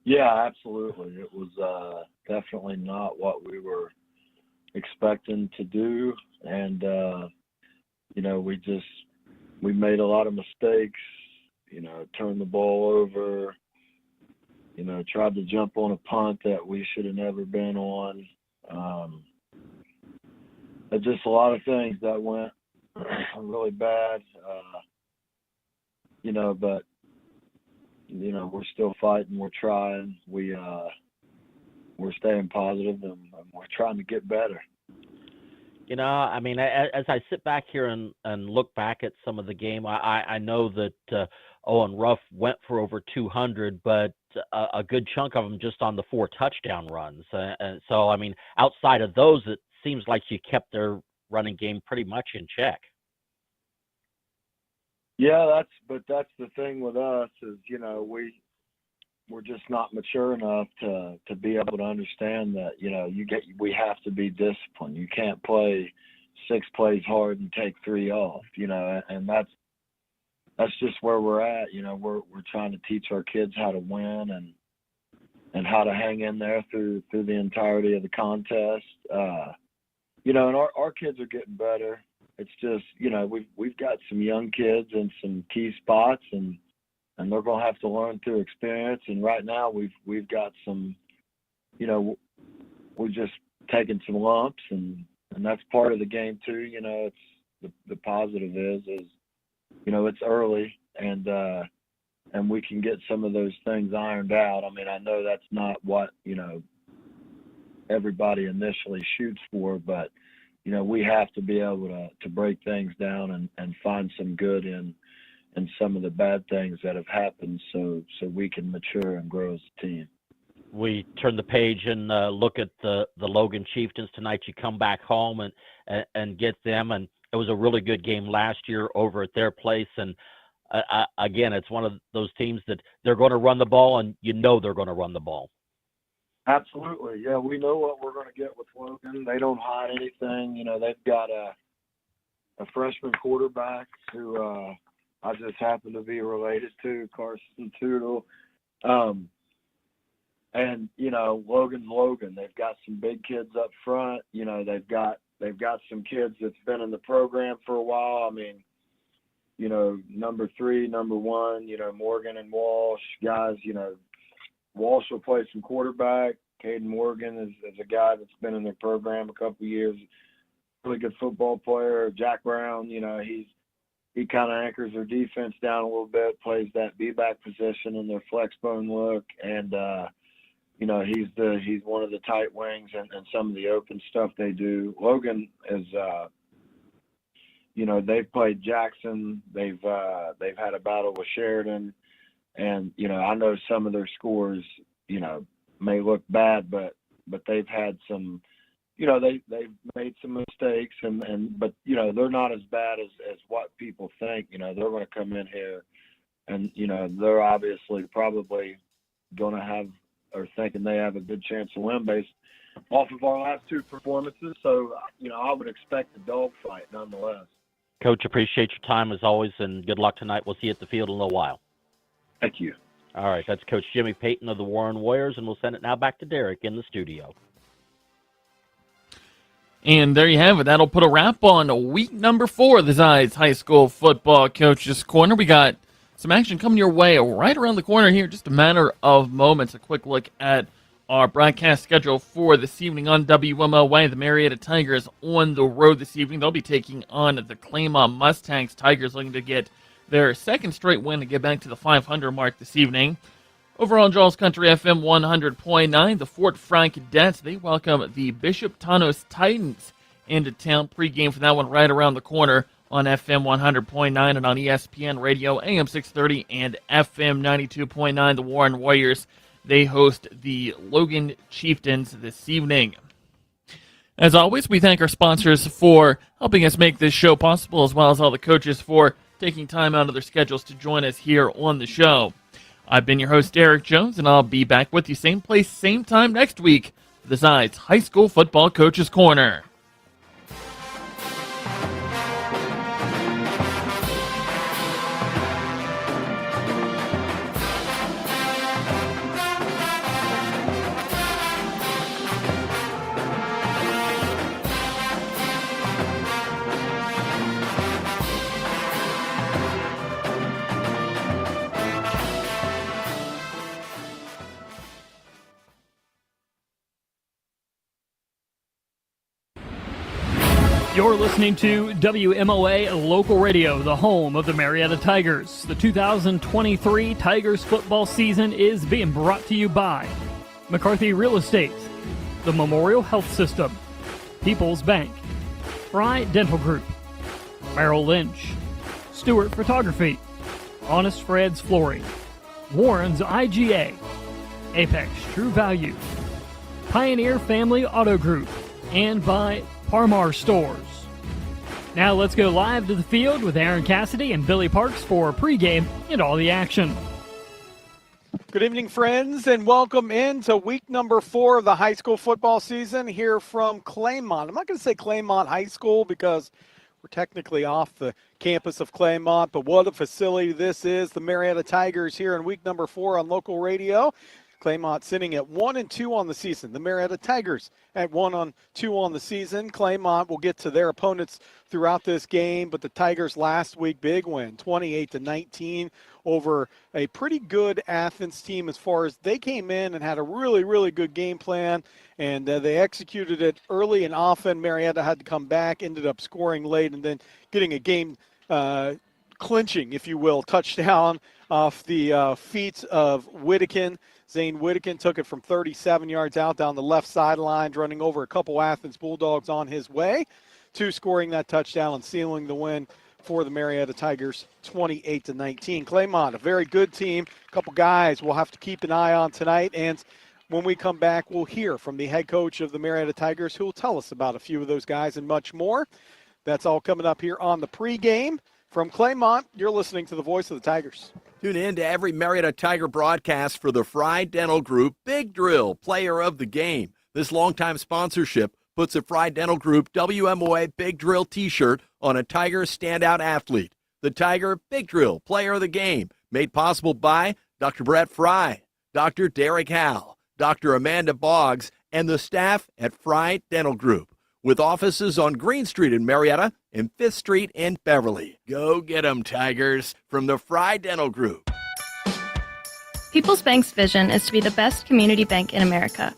Yeah, absolutely. It was definitely not what we were expecting to do, and we made a lot of mistakes. Turned the ball over. Tried to jump on a punt that we should have never been on. Just a lot of things that went really bad. But we're still fighting. We're trying. We're staying positive, and we're trying to get better. I mean, as I sit back here and look back at some of the game, I know that Owen Ruff went for over 200, but a good chunk of them just on the 4 touchdown runs. And so, I mean, outside of those, it seems like you kept their running game pretty much in check. Yeah, that's the thing with us is, we're just not mature enough to be able to understand that, we have to be disciplined. You can't play 6 plays hard and take 3 off, and that's just where we're at. We're trying to teach our kids how to win and how to hang in there through the entirety of the contest. And our kids are getting better. It's just, we've got some young kids in some key spots, and they're going to have to learn through experience. And right now we've got some, we're just taking some lumps, and that's part of the game too. It's the positive is it's early, and we can get some of those things ironed out. I mean, I know that's not what everybody initially shoots for, but we have to be able to break things down and find some good in some of the bad things that have happened, so we can mature and grow as a team. We turn the page and look at the Logan Chieftains tonight. You come back home and get them, and it was a really good game last year over at their place. And again, it's one of those teams that they're going to run the ball, and they're going to run the ball. Absolutely. Yeah, we know what we're going to get with Logan. They don't hide anything. They've got a freshman quarterback who I just happen to be related to, Carson Tootle. And Logan's Logan. They've got some big kids up front. They've got some kids that's been in the program for a while. I mean, number 3, number 1, Morgan and Walsh, guys, Walsh will play some quarterback. Caden Morgan is a guy that's been in their program a couple of years. Really good football player. Jack Brown, he kind of anchors their defense down a little bit, plays that B-back position in their flex bone look, and he's one of the tight wings and some of the open stuff they do. Logan is they've played Jackson. They've had a battle with Sheridan. And, I know some of their scores, may look bad, but they've had some, they've made some mistakes but they're not as bad as what people think. They're going to come in here and, they're obviously probably going to have or thinking they have a good chance to win based off of our last 2 performances. So, I would expect a dogfight nonetheless. Coach, appreciate your time as always, and good luck tonight. We'll see you at the field in a little while. Thank you. All right, that's Coach Jimmy Payton of the Warren Warriors, and we'll send it now back to Derek in the studio. And there you have it. That'll put a wrap on week number 4 of the Zides High School Football Coaches Corner. We got some action coming your way right around the corner here, just a matter of moments. A quick look at our broadcast schedule for this evening on WMLY. The Marietta Tigers on the road this evening. They'll be taking on the Claymont Mustangs. Tigers looking to get their 2nd straight win to get back to the 500 mark this evening. Over on Charles Country FM 100.9, the Fort Frank Cadets, they welcome the Bishop Tanos Titans into town. Pregame for that one right around the corner on FM 100.9 and on ESPN Radio, AM 630 and FM 92.9. The Warren Warriors, they host the Logan Chieftains this evening. As always, we thank our sponsors for helping us make this show possible, as well as all the coaches for taking time out of their schedules to join us here on the show. I've been your host, Derek Jones, and I'll be back with you same place, same time next week for the Zides High School Football Coaches Corner. You're listening to WMOA Local Radio, the home of the Marietta Tigers. The 2023 Tigers football season is being brought to you by McCarthy Real Estate, the Memorial Health System, People's Bank, Fry Dental Group, Merrill Lynch, Stewart Photography, Honest Fred's Flooring, Warren's IGA, Apex True Value, Pioneer Family Auto Group, and by Parmar Stores. Now let's go live to the field with Aaron Cassidy and Billy Parks for pregame and all the action. Good evening, friends, and welcome into week number 4 of the high school football season here from Claymont. I'm not going to say Claymont High School because we're technically off the campus of Claymont, but what a facility this is. The Marietta Tigers here in week number 4 on local radio. Claymont sitting at 1-2 on the season. The Marietta Tigers at 1-2 on the season. Claymont will get to their opponents throughout this game, but the Tigers last week, big win, 28-19 over a pretty good Athens team as far as they came in and had a really, really good game plan, and they executed it early and often. Marietta had to come back, ended up scoring late, and then getting a game clinching, if you will, touchdown off the feet of Whittakin. Zane Whittakin took it from 37 yards out down the left sideline, running over a couple Athens Bulldogs on his way to scoring that touchdown and sealing the win for the Marietta Tigers, 28-19. Claymont, a very good team. A couple guys we'll have to keep an eye on tonight. And when we come back, we'll hear from the head coach of the Marietta Tigers, who will tell us about a few of those guys and much more. That's all coming up here on the pregame. From Claymont, you're listening to the voice of the Tigers. Tune in to every Marietta Tiger broadcast for the Fry Dental Group Big Drill Player of the Game. This longtime sponsorship puts the Fry Dental Group WMOA Big Drill t-shirt on a Tiger standout athlete. The Tiger Big Drill Player of the Game, made possible by Dr. Brett Fry, Dr. Derek Howell, Dr. Amanda Boggs, and the staff at Fry Dental Group, with offices on Green Street in Marietta and 5th Street in Beverly. Go get 'em, Tigers, from the Fry Dental Group. People's Bank's vision is to be the best community bank in America.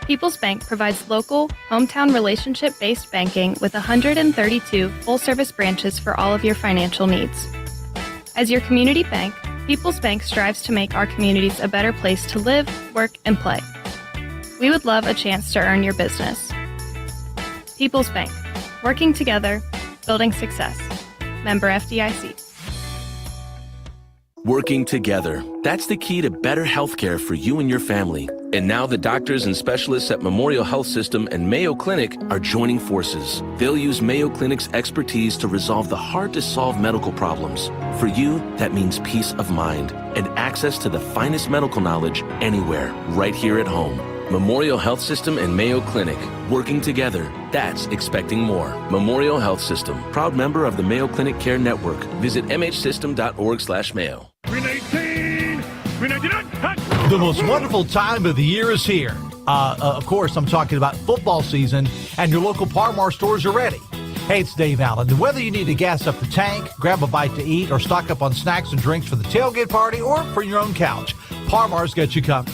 People's Bank provides local, hometown relationship-based banking with 132 full-service branches for all of your financial needs. As your community bank, People's Bank strives to make our communities a better place to live, work, and play. We would love a chance to earn your business. People's Bank, working together, building success. Member FDIC. Working together. That's the key to better healthcare for you and your family. And now the doctors and specialists at Memorial Health System and Mayo Clinic are joining forces. They'll use Mayo Clinic's expertise to resolve the hard-to-solve medical problems. For you, that means peace of mind and access to the finest medical knowledge anywhere, right here at home. Memorial Health System and Mayo Clinic. Working together. That's expecting more. Memorial Health System. Proud member of the Mayo Clinic Care Network. Visit mhsystem.org/mayo. The most wonderful time of the year is here. Of course, I'm talking about football season, and your local Parmar stores are ready. Hey, it's Dave Allen. And whether you need to gas up the tank, grab a bite to eat, or stock up on snacks and drinks for the tailgate party or for your own couch, Parmar's got you covered.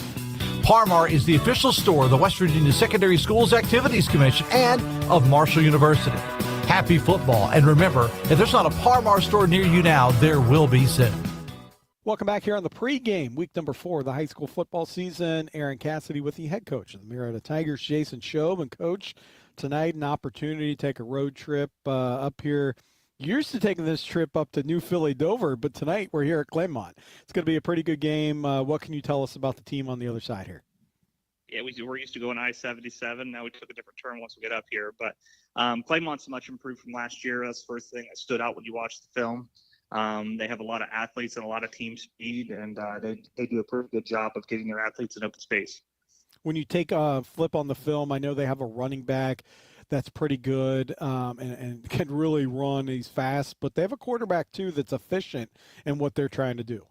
Parmar is the official store of the West Virginia Secondary Schools Activities Commission and of Marshall University. Happy football. And remember, if there's not a Parmar store near you now, there will be soon. Welcome back here on the pregame, week number 4 of the high school football season. Aaron Cassidy with the head coach of the Marietta Tigers, Jason Showman. Coach, tonight an opportunity to take a road trip up here. You're used to taking this trip up to New Philly, Dover, but tonight we're here at Claymont. It's going to be a pretty good game. What can you tell us about the team on the other side here? Yeah, we're used to going I-77. Now we took a different turn once we get up here. But Claymont's much improved from last year. That's the first thing that stood out when you watch the film. They have a lot of athletes and a lot of team speed, and they do a pretty good job of getting their athletes in open space. When you take a flip on the film, I know they have a running back that's pretty good and can really run. He's fast, but they have a quarterback too that's efficient in what they're trying to do.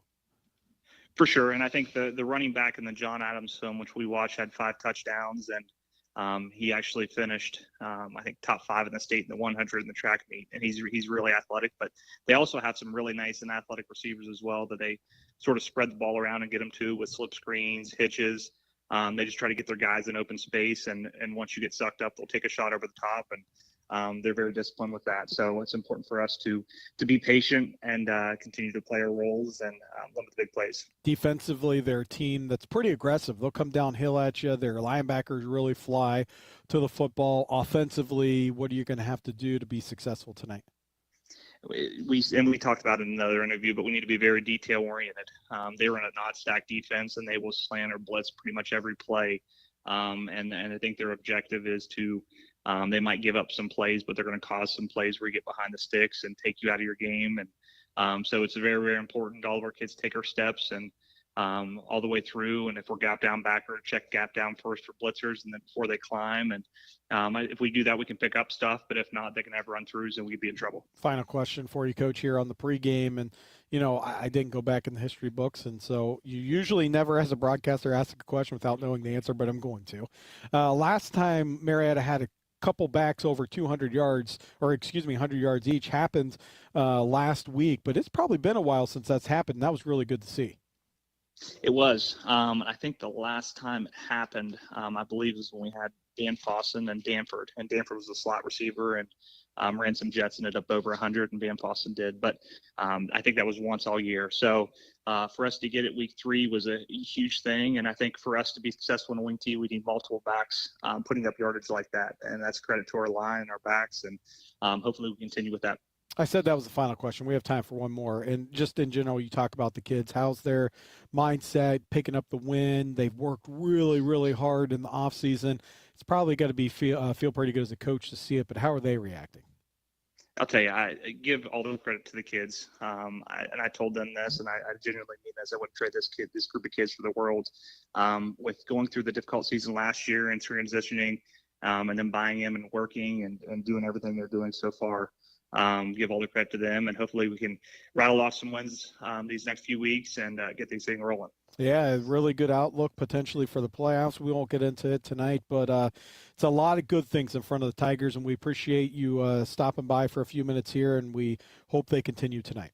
For sure, and I think the running back in the John Adams film, which we watched, had 5 touchdowns, and he actually finished, I think, top 5 in the state in the 100 in the track meet, and he's really athletic. But they also have some really nice and athletic receivers as well that they sort of spread the ball around and get them to with slip screens, hitches. They just try to get their guys in open space, and once you get sucked up, they'll take a shot over the top. And they're very disciplined with that. So it's important for us to be patient and continue to play our roles and limit the big plays. Defensively, they're a team that's pretty aggressive. They'll come downhill at you. Their linebackers really fly to the football. Offensively, what are you going to have to do to be successful tonight? We talked about it in another interview, but we need to be very detail oriented. They run a non-stack defense, and they will slant or blitz pretty much every play. And I think their objective is to they might give up some plays, but they're going to cause some plays where you get behind the sticks and take you out of your game. And so it's very, very important. All of our kids take our steps and all the way through. And if we're gap down backer, check gap down first for blitzers, and then before they climb. And if we do that, we can pick up stuff. But if not, they can have run throughs, and we'd be in trouble. Final question for you, Coach, here on the pregame. And I didn't go back in the history books, and so you usually never, as a broadcaster, ask a question without knowing the answer, but I'm going to. Last time Marietta had a couple backs over 200 yards, 100 yards each, happened last week, but it's probably been a while since that's happened. And that was really good to see. It was. I think the last time it happened, I believe, was when we had Dan Fawson and Danford. And Danford was a slot receiver and ran some jets and ended up over 100, and Van Fawson did. But I think that was once all year. So for us to get it week 3 was a huge thing. And I think for us to be successful in a wing tee, we need multiple backs putting up yardage like that. And that's credit to our line and our backs. And hopefully we continue with that. I said that was the final question. We have time for one more. And just in general, you talk about the kids. How's their mindset, picking up the win? They've worked really, really hard in the offseason. It's probably got to be feel pretty good as a coach to see it, but how are they reacting? I'll tell you, I give all the credit to the kids. And I told them this, and I genuinely mean this. I wouldn't trade this group of kids for the world. With going through the difficult season last year and transitioning and then buying them and working and doing everything they're doing so far. Give all the credit to them, and hopefully we can rattle off some wins these next few weeks and get these things rolling. Yeah, really good outlook potentially for the playoffs. We won't get into it tonight, but it's a lot of good things in front of the Tigers, and we appreciate you stopping by for a few minutes here, and we hope they continue tonight.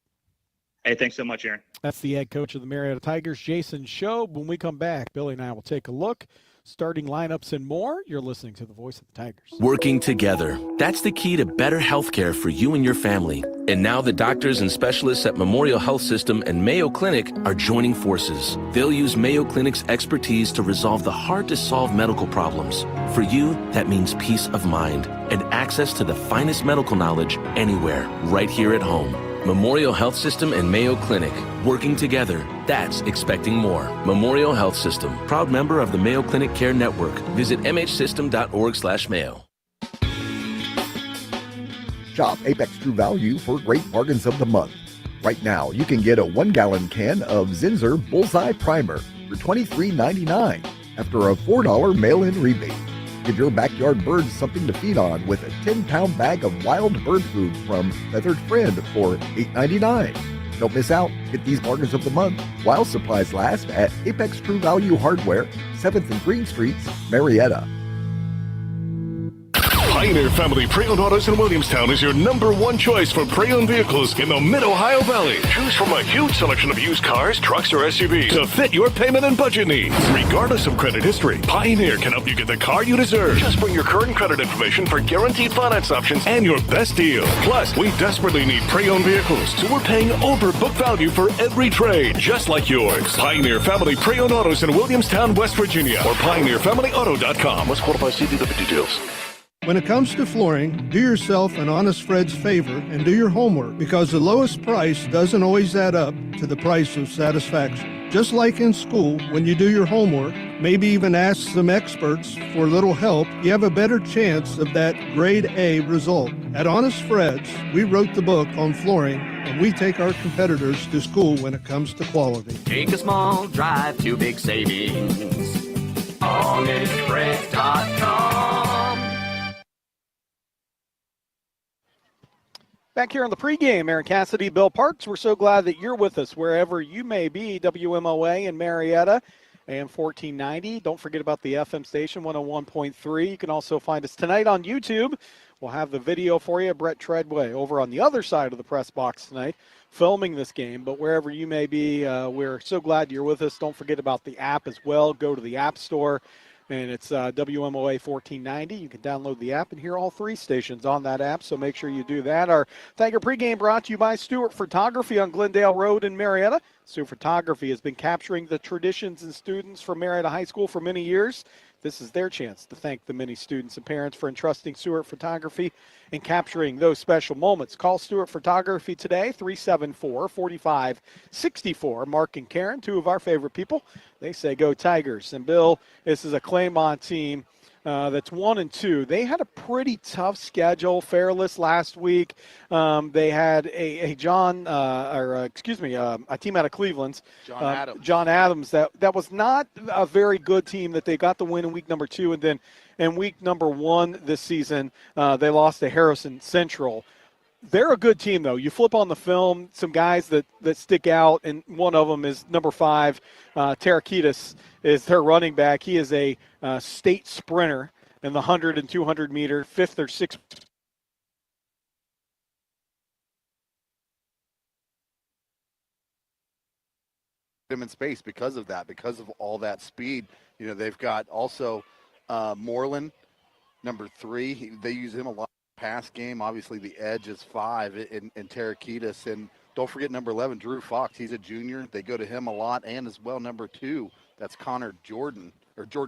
Hey, thanks so much, Aaron. That's the head coach of the Marietta Tigers, Jason Showman. When we come back, Billy and I will take a look. Starting lineups and more. You're listening to the voice of the Tigers. Working together. That's the key to better health care for you and your family. And now the doctors and specialists at Memorial Health System and Mayo Clinic are joining forces. They'll use Mayo Clinic's expertise to resolve the hard-to-solve medical problems. For you, that means peace of mind and access to the finest medical knowledge anywhere, right here at home. Memorial Health System and Mayo Clinic. Working together, that's expecting more. Memorial Health System, proud member of the Mayo Clinic Care Network. Visit mhsystem.org/mayo. Shop Apex True Value for great bargains of the month. Right now, you can get a 1-gallon can of Zinsser Bullseye Primer for $23.99 after a $4 mail-in rebate. Give your backyard birds something to feed on with a 10-pound bag of wild bird food from Feathered Friend for $8.99. Don't miss out. Get these bargains of the month while supplies last at Apex True Value Hardware, 7th and Green Streets, Marietta. Pioneer Family Pre-Owned Autos in Williamstown is your #1 choice for pre-owned vehicles in the Mid-Ohio Valley. Choose from a huge selection of used cars, trucks, or SUVs to fit your payment and budget needs. Regardless of credit history, Pioneer can help you get the car you deserve. Just bring your current credit information for guaranteed finance options and your best deal. Plus, we desperately need pre-owned vehicles, so we're paying over book value for every trade, just like yours. Pioneer Family Pre-Owned Autos in Williamstown, West Virginia, or pioneerfamilyauto.com. Must qualify. See dealer for details. When it comes to flooring, do yourself an honest Fred's favor and do your homework, because the lowest price doesn't always add up to the price of satisfaction. Just like in school, when you do your homework, maybe even ask some experts for a little help, you have a better chance of that grade A result. At Honest Fred's, we wrote the book on flooring, and we take our competitors to school when it comes to quality. Take a small drive to big savings. HonestFreds.com. Back here on the pregame, Aaron Cassidy, Bill Parks. We're so glad that you're with us wherever you may be. WMOA in Marietta, AM 1490. Don't forget about the FM station, 101.3. You can also find us tonight on YouTube. We'll have the video for you. Brett Treadway over on the other side of the press box tonight filming this game. But wherever you may be, we're so glad you're with us. Don't forget about the app as well. Go to the App Store. and it's WMOA 1490. You can download the app and hear all 3 stations on that app, so make sure you do that. Our Tiger pregame brought to you by Stewart Photography on Glendale Road in Marietta. Stewart Photography has been capturing the traditions and students from Marietta High School for many years. This is their chance to thank the many students and parents for entrusting Stewart Photography and capturing those special moments. Call Stewart Photography today, 374-4564. Mark and Karen, 2 of our favorite people. They say go Tigers. And Bill, this is a Claymont team that's 1-2. They had a pretty tough schedule, fairless last week. They had a team out of Cleveland, John Adams. That was not a very good team that they got the win in week number 2, and then in week number 1 this season, they lost to Harrison Central. They're a good team, though. You flip on the film, some guys that stick out, and one of them is number 5, Tarakitis is their running back. He is a state sprinter in the 100 and 200 meter, 5th or 6th. Them in space because of that, because of all that speed. You know, they've got also Moreland, number 3. They use him a lot. Pass game, obviously the edge is 5 in Tarakitis, and don't forget number 11, Drew Fox. He's a junior. They go to him a lot, and as well number 2, that's Jordan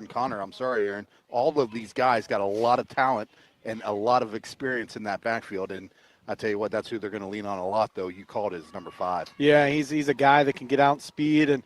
Connor. I'm sorry, Aaron. All of these guys got a lot of talent and a lot of experience in that backfield, and I tell you what, that's who they're going to lean on a lot, though. You called it as number 5. Yeah, he's a guy that can get out in speed, and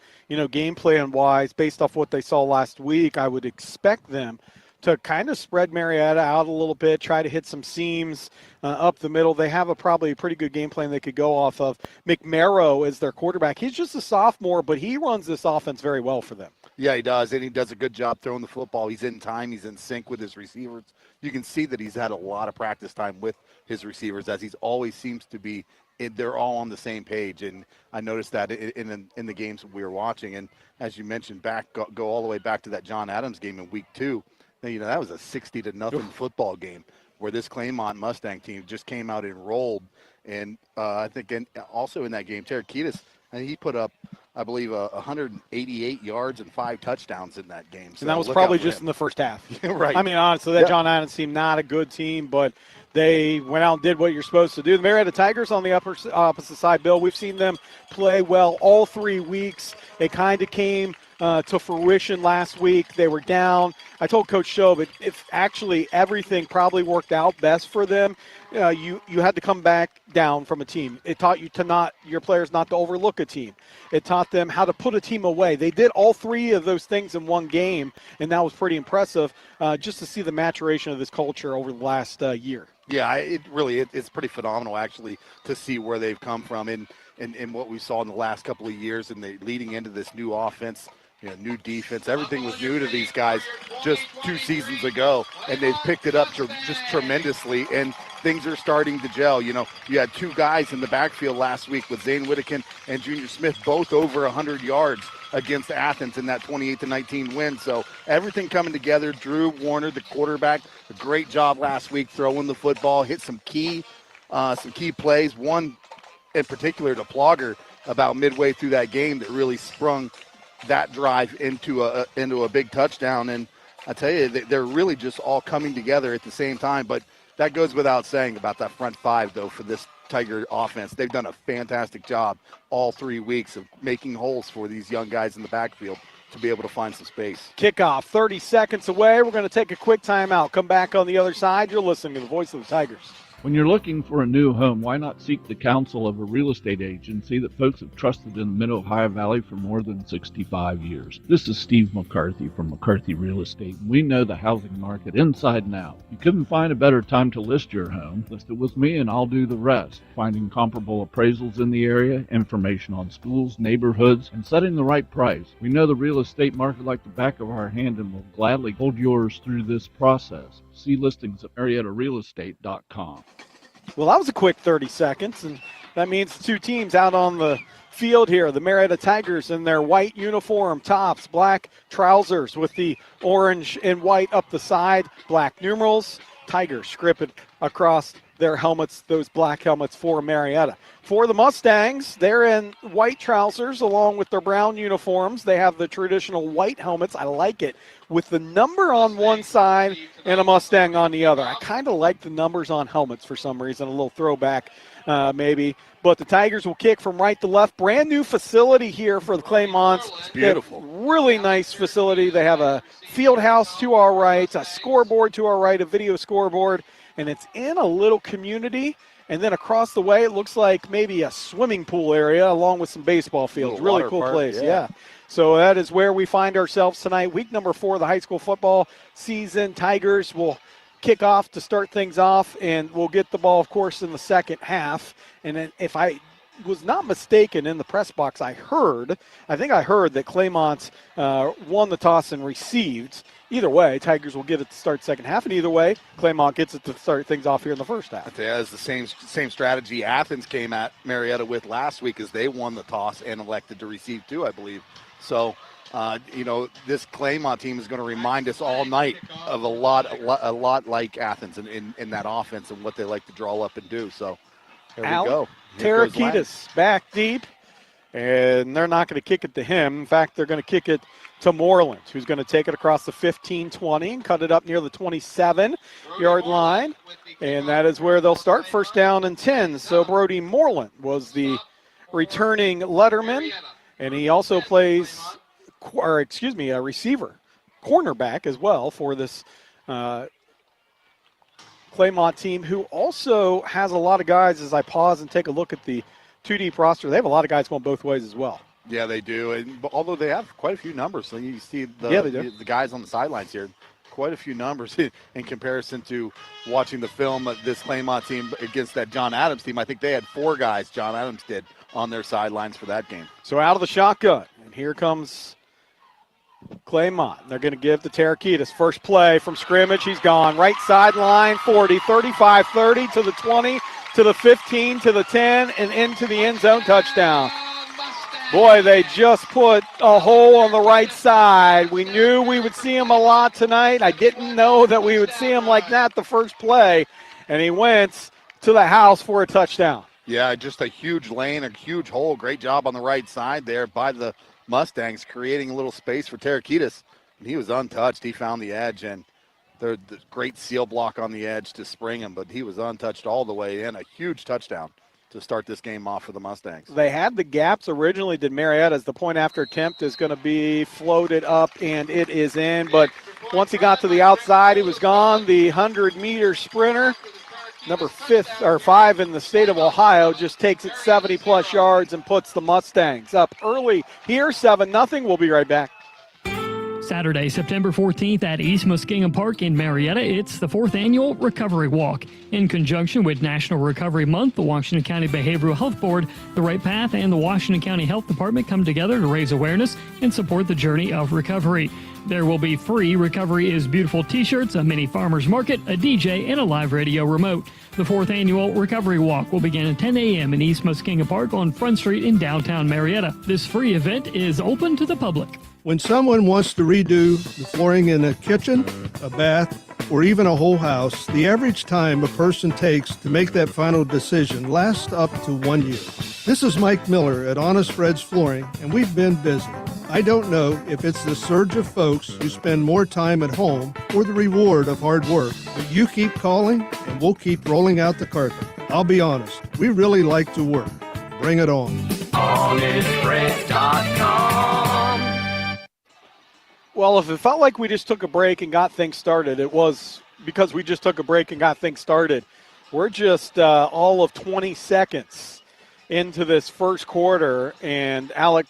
game plan wise, based off what they saw last week, I would expect them to kind of spread Marietta out a little bit, try to hit some seams up the middle. They have probably a pretty good game plan they could go off of. McMarrow is their quarterback. He's just a sophomore, but he runs this offense very well for them. Yeah, he does, and he does a good job throwing the football. He's in time. He's in sync with his receivers. You can see that he's had a lot of practice time with his receivers, as he always seems to be. They're all on the same page, and I noticed that in the games that we were watching. And as you mentioned, go all the way back to that John Adams game in week 2. That was a 60-0 football game where this Claymont Mustang team just came out and rolled. And I think also in that game, Tarakitis, he put up, I believe, 188 yards and 5 touchdowns in that game. So and that was probably just in the first half. Right. I mean, honestly, that John Adams team, not a good team, but they went out and did what you're supposed to do. The Marietta Tigers on the opposite side, Bill, we've seen them play well all 3 weeks. It kind of came to fruition last week. They were down. I told Coach Shove if actually everything probably worked out best for them, you had to come back down from a team. It taught you your players not to overlook a team. It taught them how to put a team away. They did all 3 of those things in one game, and that was pretty impressive just to see the maturation of this culture over the last year. Yeah, it's pretty phenomenal actually to see where they've come from and what we saw in the last couple of years and leading into this new offense. New defense. Everything was new to these guys just 2 seasons ago, and they've picked it up just tremendously, and things are starting to gel. You had 2 guys in the backfield last week with Zane Whittakin and Junior Smith, both over 100 yards against Athens in that 28-19 win. So everything coming together. Drew Warner, the quarterback, a great job last week throwing the football, hit some key plays. One in particular to Plogger about midway through that game that really sprung that drive into a big touchdown. And I tell you, they're really just all coming together at the same time. But that goes without saying about that front 5, though, for this Tiger offense. They've done a fantastic job all 3 weeks of making holes for these young guys in the backfield to be able to find some space. Kickoff 30 seconds away. We're going to take a quick timeout. Come back on the other side. You're listening to the voice of the Tigers. When you're looking for a new home, why not seek the counsel of a real estate agency that folks have trusted in the Mid-Ohio Valley for more than 65 years? This is Steve McCarthy from McCarthy Real Estate. We know the housing market inside and out. You couldn't find a better time to list your home. List it with me and I'll do the rest. Finding comparable appraisals in the area, information on schools, neighborhoods, and setting the right price. We know the real estate market like the back of our hand and will gladly hold yours through this process. See listings at MariettaRealEstate.com. Well, that was a quick 30 seconds, and That means the two teams out on the field here. The Marietta Tigers in their white uniform tops, black trousers with the orange and white up the side, black numerals. Tigers scripted across their helmets, those black helmets for Marietta. For the Mustangs, they're in white trousers along with their brown uniforms. They have the traditional white helmets. I like it, with the number on one side and a Mustang on the other. I kind of like the numbers on helmets for some reason, a little throwback maybe. But the Tigers will kick from right to left. Brand new facility here for the Claymonts. It's beautiful. Really nice facility. They have a field house to our right, a scoreboard to our right, a video scoreboard, and it's in a little community. And then across the way, it looks like maybe a swimming pool area along with some baseball fields. Really cool place, yeah. So that is where we find ourselves tonight. Week number 4 of the high school football season. Tigers will kick off to start things off, and we'll get the ball, of course, in the second half. And then if I was not mistaken, in the press box, I think I heard that Claymont won the toss and received. Either way, Tigers will get it to start second half, and either way, Claymont gets it to start things off here in the first half. Yeah, it's the same strategy Athens came at Marietta with last week, as they won the toss and elected to receive too, I believe. So, this Claymont team is going to remind us all night of a lot like Athens in that offense and what they like to draw up and do. So, here we go. Tarakitis back deep, and they're not going to kick it to him. In fact, they're going to kick it to Moreland, who's going to take it across the 15-20 and cut it up near the 27-yard line. And that is where they'll start, first down and 10. So Brody Moreland was the returning letterman, and he also plays, a receiver, cornerback as well for this Claymont team, who also has a lot of guys. As I pause and take a look at the two-deep roster, they have a lot of guys going both ways as well. Yeah, they do. And although they have quite a few numbers, so you see the guys on the sidelines here, quite a few numbers in comparison to watching the film of this Claymont team against that John Adams team. I think they had 4 guys, John Adams did, on their sidelines for that game. So out of the shotgun, and here comes Claymont. They're going to give to Tarakitis. First play from scrimmage. He's gone. Right sideline, 40, 35, 30 to the 20, to the 15, to the 10, and into the end zone. Touchdown. Boy, they just put a hole on the right side. We knew we would see him a lot tonight. I didn't know that we would see him like that the first play. And he went to the house for a touchdown. Yeah, just a huge lane, a huge hole. Great job on the right side there by the Mustangs, creating a little space for Tarakitis. And he was untouched. He found the edge, and the great seal block on the edge to spring him, but he was untouched all the way in. A huge touchdown to start this game off for the Mustangs. They had the gaps originally, did Marietta, as the point after attempt is going to be floated up, and it is in. But once he got to the outside, he was gone. The 100-meter sprinter, number 5 in the state of Ohio, just takes it 70-plus yards and puts the Mustangs up early here, 7-0. We'll be right back. Saturday, September 14th at East Muskingum Park in Marietta, it's the 4th annual Recovery Walk. In conjunction with National Recovery Month, the Washington County Behavioral Health Board, the Right Path, and the Washington County Health Department come together to raise awareness and support the journey of recovery. There will be free Recovery is Beautiful t-shirts, a mini farmer's market, a DJ, and a live radio remote. The 4th annual Recovery Walk will begin at 10 a.m. in East Muskingum Park on Front Street in downtown Marietta. This free event is open to the public. When someone wants to redo the flooring in a kitchen, a bath, or even a whole house, the average time a person takes to make that final decision lasts up to 1 year. This is Mike Miller at Honest Fred's Flooring, and we've been busy. I don't know if it's the surge of folks who spend more time at home or the reward of hard work, but you keep calling and we'll keep rolling out the carpet. I'll be honest, we really like to work. Bring it on. HonestFreds.com. Well, if it felt like we just took a break and got things started, it was because we just took a break and got things started. We're just all of 20 seconds into this first quarter, and Alec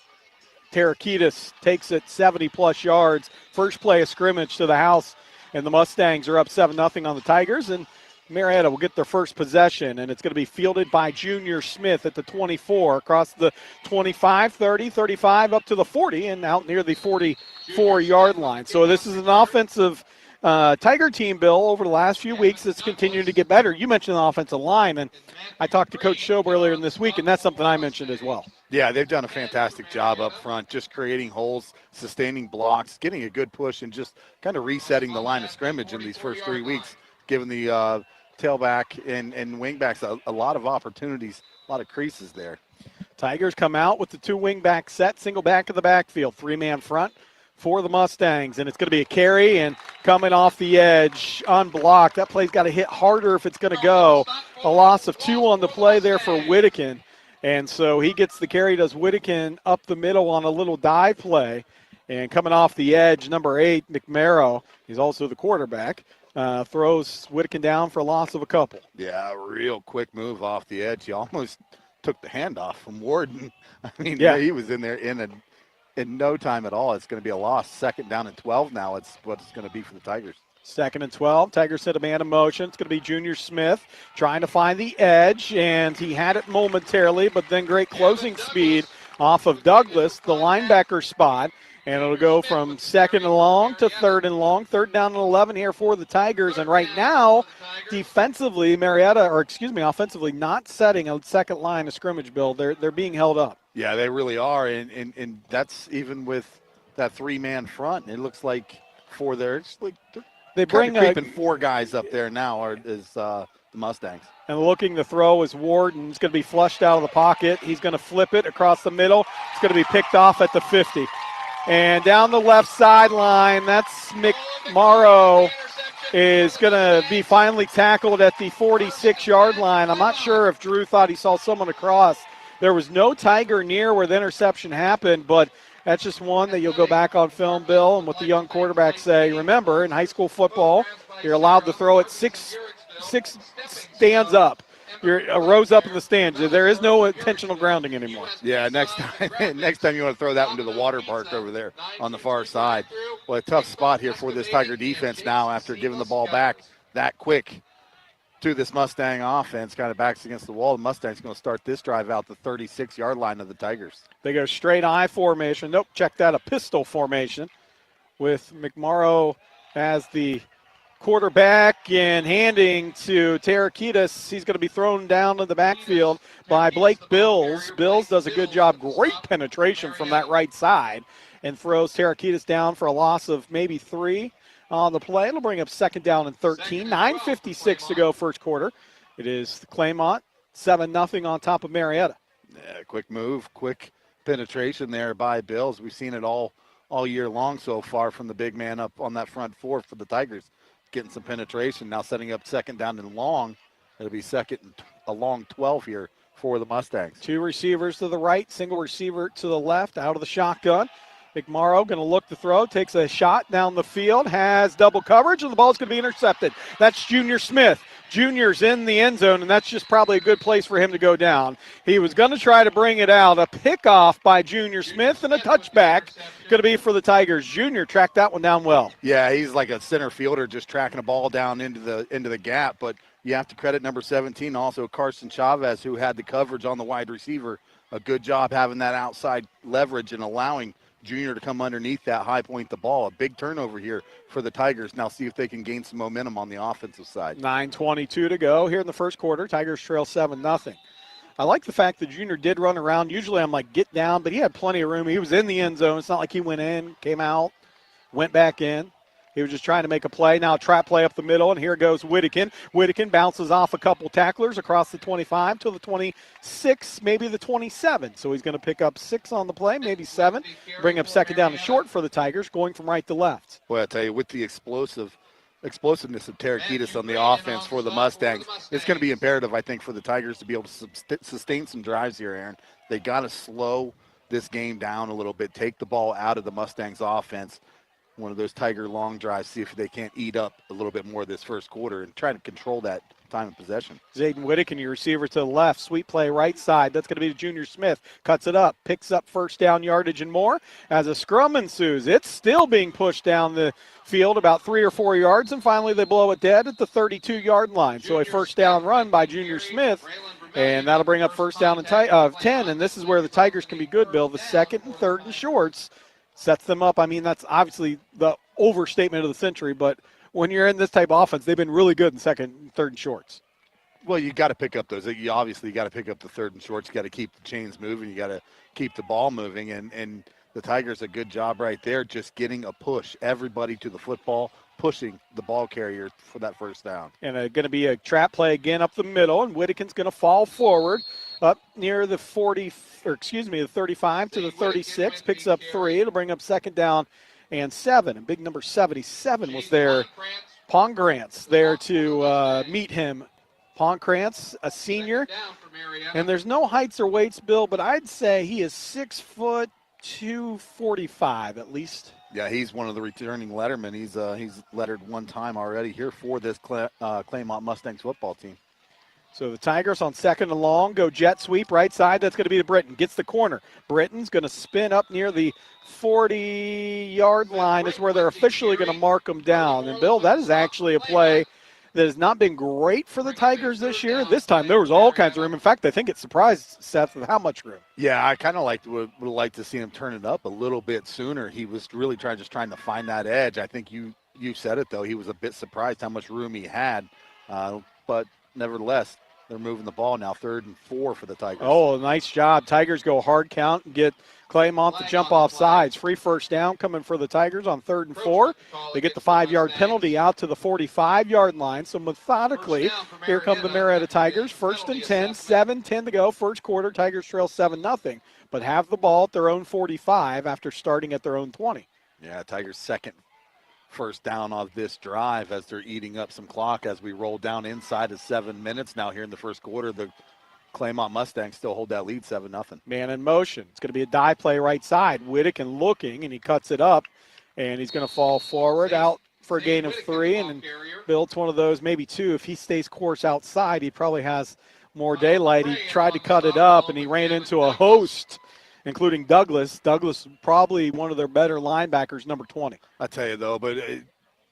Tarakitis takes it 70-plus yards. First play of scrimmage to the house, and the Mustangs are up 7-0 on the Tigers, and Marietta will get their first possession, and it's going to be fielded by Junior Smith at the 24, across the 25, 30, 35, up to the 40, and out near the 44-yard line. So this is an offensive Tiger team, Bill, over the last few weeks, it's continued to get better. You mentioned the offensive line, and I talked to Coach Shobe earlier in this week, and that's something I mentioned as well. Yeah, they've done a fantastic job up front, just creating holes, sustaining blocks, getting a good push, and just kind of resetting the line of scrimmage in these first 3 weeks, giving the tailback and wingbacks a lot of opportunities, a lot of creases there. Tigers come out with the 2 wingback set, single back of the backfield, 3-man front for the Mustangs, and it's going to be a carry and coming off the edge, unblocked. That play's got to hit harder if it's going to go. A loss of 2 on the play there for Whittakin, and so he gets the carry, does Whittakin up the middle on a little dive play, and coming off the edge, number 8, McMarrow, he's also the quarterback, throws Whittakin down for a loss of a couple. Yeah, real quick move off the edge. He almost took the handoff from Warden. I mean, he was in there in no time at all. It's going to be a loss. 2nd down and 12 now. It's what it's going to be for the Tigers. 2nd and 12. Tigers set a man in motion. It's going to be Junior Smith trying to find the edge, and he had it momentarily, but then great closing speed off of Douglas, the linebacker spot. And it'll go from 2nd and long to 3rd and long. 3rd down and 11 here for the Tigers. And right now, offensively, not setting a second line of scrimmage, Bill. They're being held up. Yeah, they really are. And that's even with that 3-man front. It looks like they bring creeping 4 guys up there now the Mustangs. And looking to throw is Warden. It's going to be flushed out of the pocket. He's going to flip it across the middle. It's going to be picked off at the 50. And down the left sideline, that's McMorrow is going to be finally tackled at the 46-yard line. I'm not sure if Drew thought he saw someone across. There was no Tiger near where the interception happened, but that's just one that you'll go back on film, Bill, and what the young quarterbacks say. Remember, in high school football, you're allowed to throw it six stands up. You're rows up in the stands. There is no intentional grounding anymore. Yeah, next time you want to throw that one to the water park over there on the far side. Well, a tough spot here for this Tiger defense now after giving the ball back that quick to this Mustang offense. Kind of backs against the wall. The Mustangs going to start this drive out the 36-yard line of the Tigers. They go straight I formation. Nope, check that, a pistol formation with McMorrow as the quarterback and handing to Tarakitis. He's going to be thrown down to the backfield by Blake Bills. Bills does a good job. Great penetration from that right side and throws Tarakitis down for a loss of maybe 3 on the play. It'll bring up 2nd down and 13. 9:56 to go first quarter. It is Claymont 7-0 on top of Marietta. Yeah, quick move, quick penetration there by Bills. We've seen it all year long so far from the big man up on that front 4 for the Tigers. Getting some penetration, now setting up 2nd down and long. It'll be 2nd and a long 12 here for the Mustangs. 2 receivers to the right, single receiver to the left, out of the shotgun. McMorrow going to look to throw, takes a shot down the field, has double coverage, and the ball's going to be intercepted. That's Junior Smith. Junior's in the end zone, and that's just probably a good place for him to go down. He was going to try to bring it out. A pickoff by Junior Smith and a touchback going to be for the Tigers. Junior tracked that one down well. Yeah, he's like a center fielder just tracking a ball down into the gap, but you have to credit number 17, also Carson Chavez, who had the coverage on the wide receiver. A good job having that outside leverage and allowing Junior to come underneath that high point the ball. A big turnover here for the Tigers. Now see if they can gain some momentum on the offensive side. 9:22 to go here in the first quarter. Tigers trail 7-0. I like the fact that Junior did run around. Usually I'm like, get down, but he had plenty of room. He was in the end zone. It's not like he went in, came out, went back in. He was just trying to make a play. Now a trap play up the middle, and here goes Whittakin. Whittakin bounces off a couple tacklers across the 25 to the 26, maybe the 27. So he's going to pick up 6 on the play, maybe 7. Bring up 2nd down and short for the Tigers, going from right to left. Well, I tell you, with the explosiveness of Tarakitis on the offense for the Mustangs, it's going to be imperative, I think, for the Tigers to be able to sustain some drives here, Aaron. They got to slow this game down a little bit, take the ball out of the Mustangs offense. One of those Tiger long drives, see if they can't eat up a little bit more this first quarter and try to control that time of possession. Zayden Whittakin, your receiver to the left. Sweet play right side. That's going to be to Junior Smith. Cuts it up, picks up 1st down yardage and more. As a scrum ensues, it's still being pushed down the field about 3 or 4 yards, and finally they blow it dead at the 32-yard line. So a 1st down run by Junior Smith, and that'll bring up 1st down and 10, and this is where the Tigers can be good, Bill. The 2nd and 3rd and shorts sets them up. I mean, that's obviously the overstatement of the century, but when you're in this type of offense, they've been really good in second and third and shorts. Well, you got to pick up those. You obviously got to pick up the third and shorts. You got to keep the chains moving. You got to keep the ball moving. And the Tigers, a good job right there, just getting a push. Everybody to the football, pushing the ball carrier for that first down. And going to be a trap play again up the middle, and Whittakin's going to fall forward up near the 35 to the 36, picks up 3. It'll bring up second down and 7. And big number 77 was there. Pongrantz there to meet him. Pongrantz, a senior. And there's no heights or weights, Bill, but I'd say he is 6 foot 245 at least. Yeah, he's one of the returning lettermen. He's lettered one time already here for this Claymont Mustangs football team. So the Tigers on second and long go jet sweep right side. That's going to be to Britton. Gets the corner. Britton's going to spin up near the 40-yard line. Is where they're officially going to mark him down. And, Bill, that is actually a play that has not been great for the Tigers this year. This time there was all kinds of room. In fact, I think it surprised Seth with how much room. Yeah, I kind of would like to see him turn it up a little bit sooner. He was really trying to find that edge. I think you said it, though. He was a bit surprised how much room he had. But nevertheless, they're moving the ball now, 3rd and 4 for the Tigers. Oh, nice job. Tigers go hard count and get Claymont to jump off sides. Free first down coming for the Tigers on 3rd and 4. They get the 5-yard penalty out to the 45-yard line. So methodically, here come the Marietta Tigers. 1st and 10, 7-10 to go. First quarter, Tigers trail 7-0, but have the ball at their own 45 after starting at their own 20. Yeah, Tigers' second first down of this drive as they're eating up some clock as we roll down inside of 7 minutes now here in the first quarter. The Claymont Mustangs still hold that lead 7-0. Man in motion. It's going to be a die play right side. Whittakin looking, and he cuts it up, and he's going to fall forward out for a gain of 3. And Bill's one of those, maybe 2. If he stays course outside, he probably has more daylight. He tried to cut it up, and he ran into a host, including Douglas. Douglas, probably one of their better linebackers, number 20. I tell you, though, but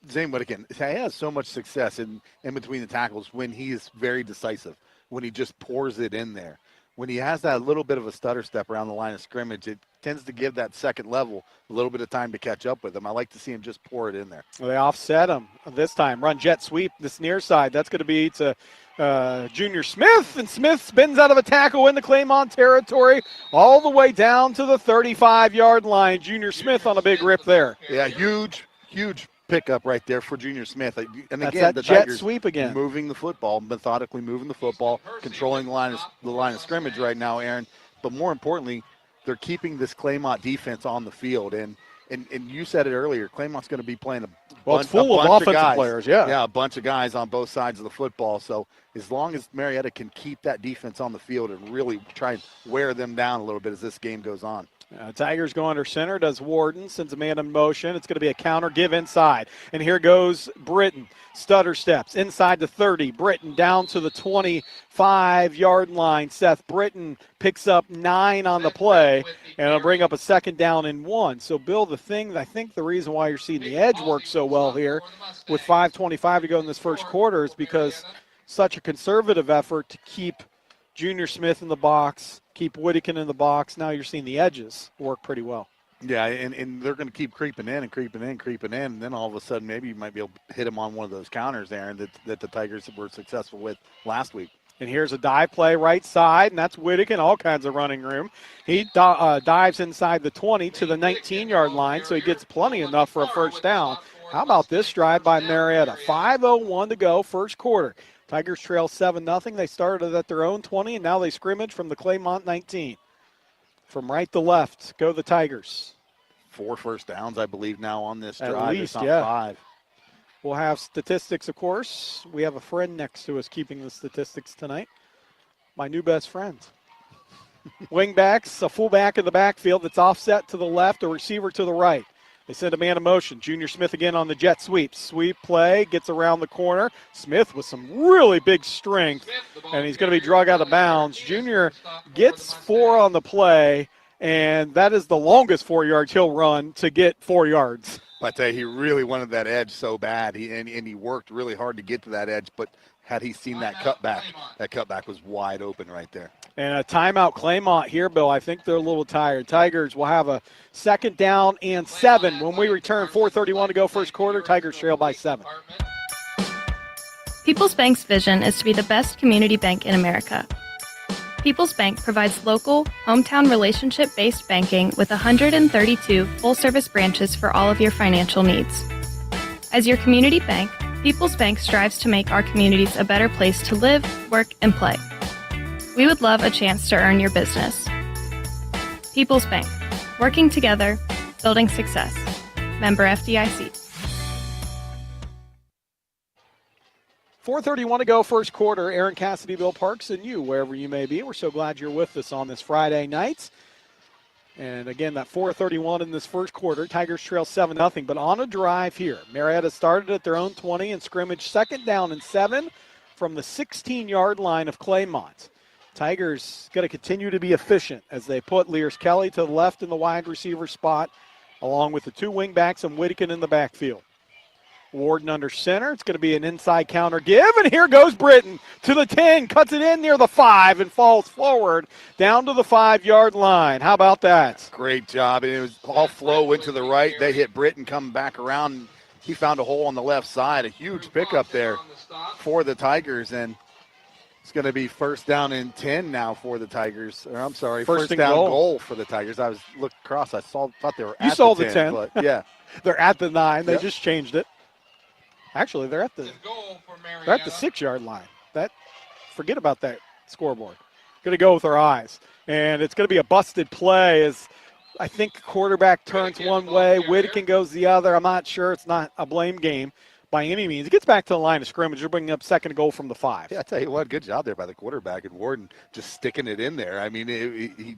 Zane Whittakin, he has so much success in between the tackles when he is very decisive, when he just pours it in there. When he has that little bit of a stutter step around the line of scrimmage, it tends to give that second level a little bit of time to catch up with him. I like to see him just pour it in there. Well, they offset him this time. Run jet sweep this near side. That's going to be to Junior Smith, and Smith spins out of a tackle in the Claymont territory all the way down to the 35-yard line. Junior Smith on a big rip there. Yeah, huge pickup right there for Junior Smith. And that's again, that the jet Tigers sweep again. Moving the football, methodically moving the football, controlling the line of scrimmage right now, Aaron. But more importantly, they're keeping this Claymont defense on the field. And you said it earlier, Claymont's going to be playing a bunch of offensive guys. players, yeah. Yeah, a bunch of guys on both sides of the football. So as long as Marietta can keep that defense on the field and really try and wear them down a little bit as this game goes on. Tigers go under center, does Warden, sends a man in motion. It's going to be a counter give inside. And here goes Britton. Stutter steps inside the 30. Britton down to the 25-yard line. Seth Britton picks up 9 on the play, and it'll bring up a second down and 1. So, Bill, I think the reason why you're seeing the edge work so well here with 5:25 to go in this first quarter is because such a conservative effort to keep Junior Smith in the box, keep Whittakin in the box. Now you're seeing the edges work pretty well. Yeah, and they're going to keep creeping in, and then all of a sudden maybe you might be able to hit them on one of those counters, Aaron, that the Tigers were successful with last week. And here's a dive play right side, and that's Whittakin, all kinds of running room. He dives inside the 20 to the 19-yard line, so he gets plenty enough for a first down. How about this drive by Marietta? 5:01 to go, first quarter. Tigers trail 7-0. They started at their own 20, and now they scrimmage from the Claymont 19. From right to left, go the Tigers. 4 first downs, I believe, now on this drive. At least, it's not yeah. 5. We'll have statistics, of course. We have a friend next to us keeping the statistics tonight. My new best friend. Wingbacks, a fullback in the backfield that's offset to the left, a receiver to the right. They send a man in motion. Junior Smith again on the jet sweep. Sweep play, gets around the corner. Smith with some really big strength, and he's going to be drug out of bounds. Junior gets 4 on the play, and that is the longest 4 yards he'll run to get 4 yards. I tell you, he really wanted that edge so bad, and he worked really hard to get to that edge, but had he seen that cutback was wide open right there. And a timeout, Claymont here, Bill. I think they're a little tired. Tigers will have a 2nd down and 7. When we return, 4:31 to go first quarter. Tigers trail by 7. People's Bank's vision is to be the best community bank in America. People's Bank provides local, hometown relationship-based banking with 132 full-service branches for all of your financial needs. As your community bank, People's Bank strives to make our communities a better place to live, work, and play. We would love a chance to earn your business. People's Bank, working together, building success. Member FDIC. 4:31 to go first quarter. Aaron Cassidy, Bill Parks, and you, wherever you may be. We're so glad you're with us on this Friday night. And again, that 4:31 in this first quarter. Tigers trail 7-0, but on a drive here. Marietta started at their own 20 and scrimmage 2nd down and 7 from the 16-yard line of Claymont. Tigers going to continue to be efficient as they put Lears Kelly to the left in the wide receiver spot, along with the 2 wingbacks and Whittakin in the backfield. Warden under center. It's going to be an inside counter give, and here goes Britton to the 10, cuts it in near the 5, and falls forward down to the 5-yard line. How about that? Great job. And it was all flow went to the right. They hit Britton coming back around. He found a hole on the left side. A huge pickup there for the Tigers, and it's going to be 1st down and 10 now for the Tigers. Or I'm sorry, first down goal for the Tigers. I was looked across. I thought they were at the 10. But yeah. They're at the 9. They just changed it. Actually, they're at the 6-yard line. Forget about that scoreboard. Going to go with our eyes. And it's going to be a busted play as I think quarterback turns one way, Whittakin goes the other. I'm not sure. It's not a blame game by any means. It gets back to the line of scrimmage. They're bringing up 2nd goal from the 5. Yeah, I tell you what, good job there by the quarterback and Warden just sticking it in there. I mean,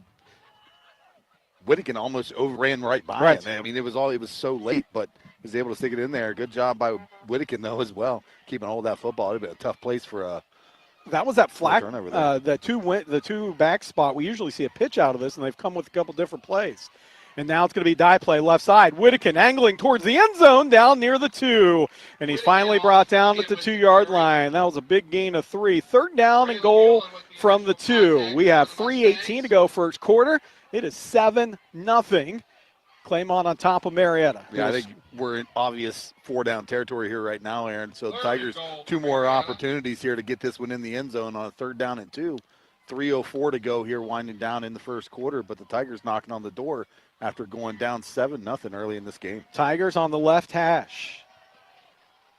Whittakin almost overran right by him. I mean, it was so late, but he was able to stick it in there. Good job by Whittakin, though, as well, keeping hold of that football. It would have been a tough place for a that was that flag, the 2 back spot. We usually see a pitch out of this, and they've come with a couple different plays. And now it's going to be die play left side. Whittakin angling towards the end zone down near the 2. And he's finally brought down at the 2-yard line. That was a big gain of 3. 3rd down and goal from the 2. We have 3:18 to go first quarter. It is 7-0. Claymont on top of Marietta. Yeah, I think we're in obvious 4-down territory here right now, Aaron. So the Tigers, 2 more opportunities here to get this one in the end zone on a 3rd down and 2. 3:04 to go here, winding down in the first quarter, but the Tigers knocking on the door after going down 7-0 early in this game. Tigers on the left hash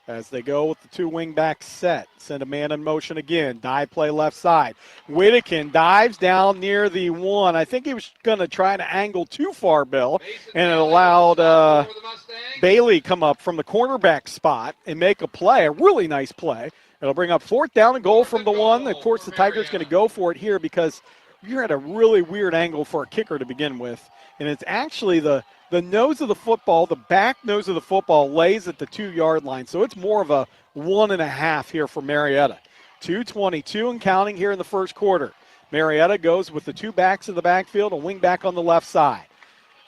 as they go with the 2 wing-back set. Send a man in motion again. Dive play left side. Whittakin dives down near the 1. I think he was going to try to angle too far, Bill, and it allowed Bailey come up from the cornerback spot and make a play, a really nice play. It'll bring up 4th down and goal from the 1. Of course, the Tigers going to go for it here because you're at a really weird angle for a kicker to begin with. And it's actually the nose of the football, the back nose of the football lays at the 2-yard line. So it's more of a 1.5 here for Marietta. 2:22 and counting here in the first quarter. Marietta goes with the 2 backs in the backfield, a wing back on the left side.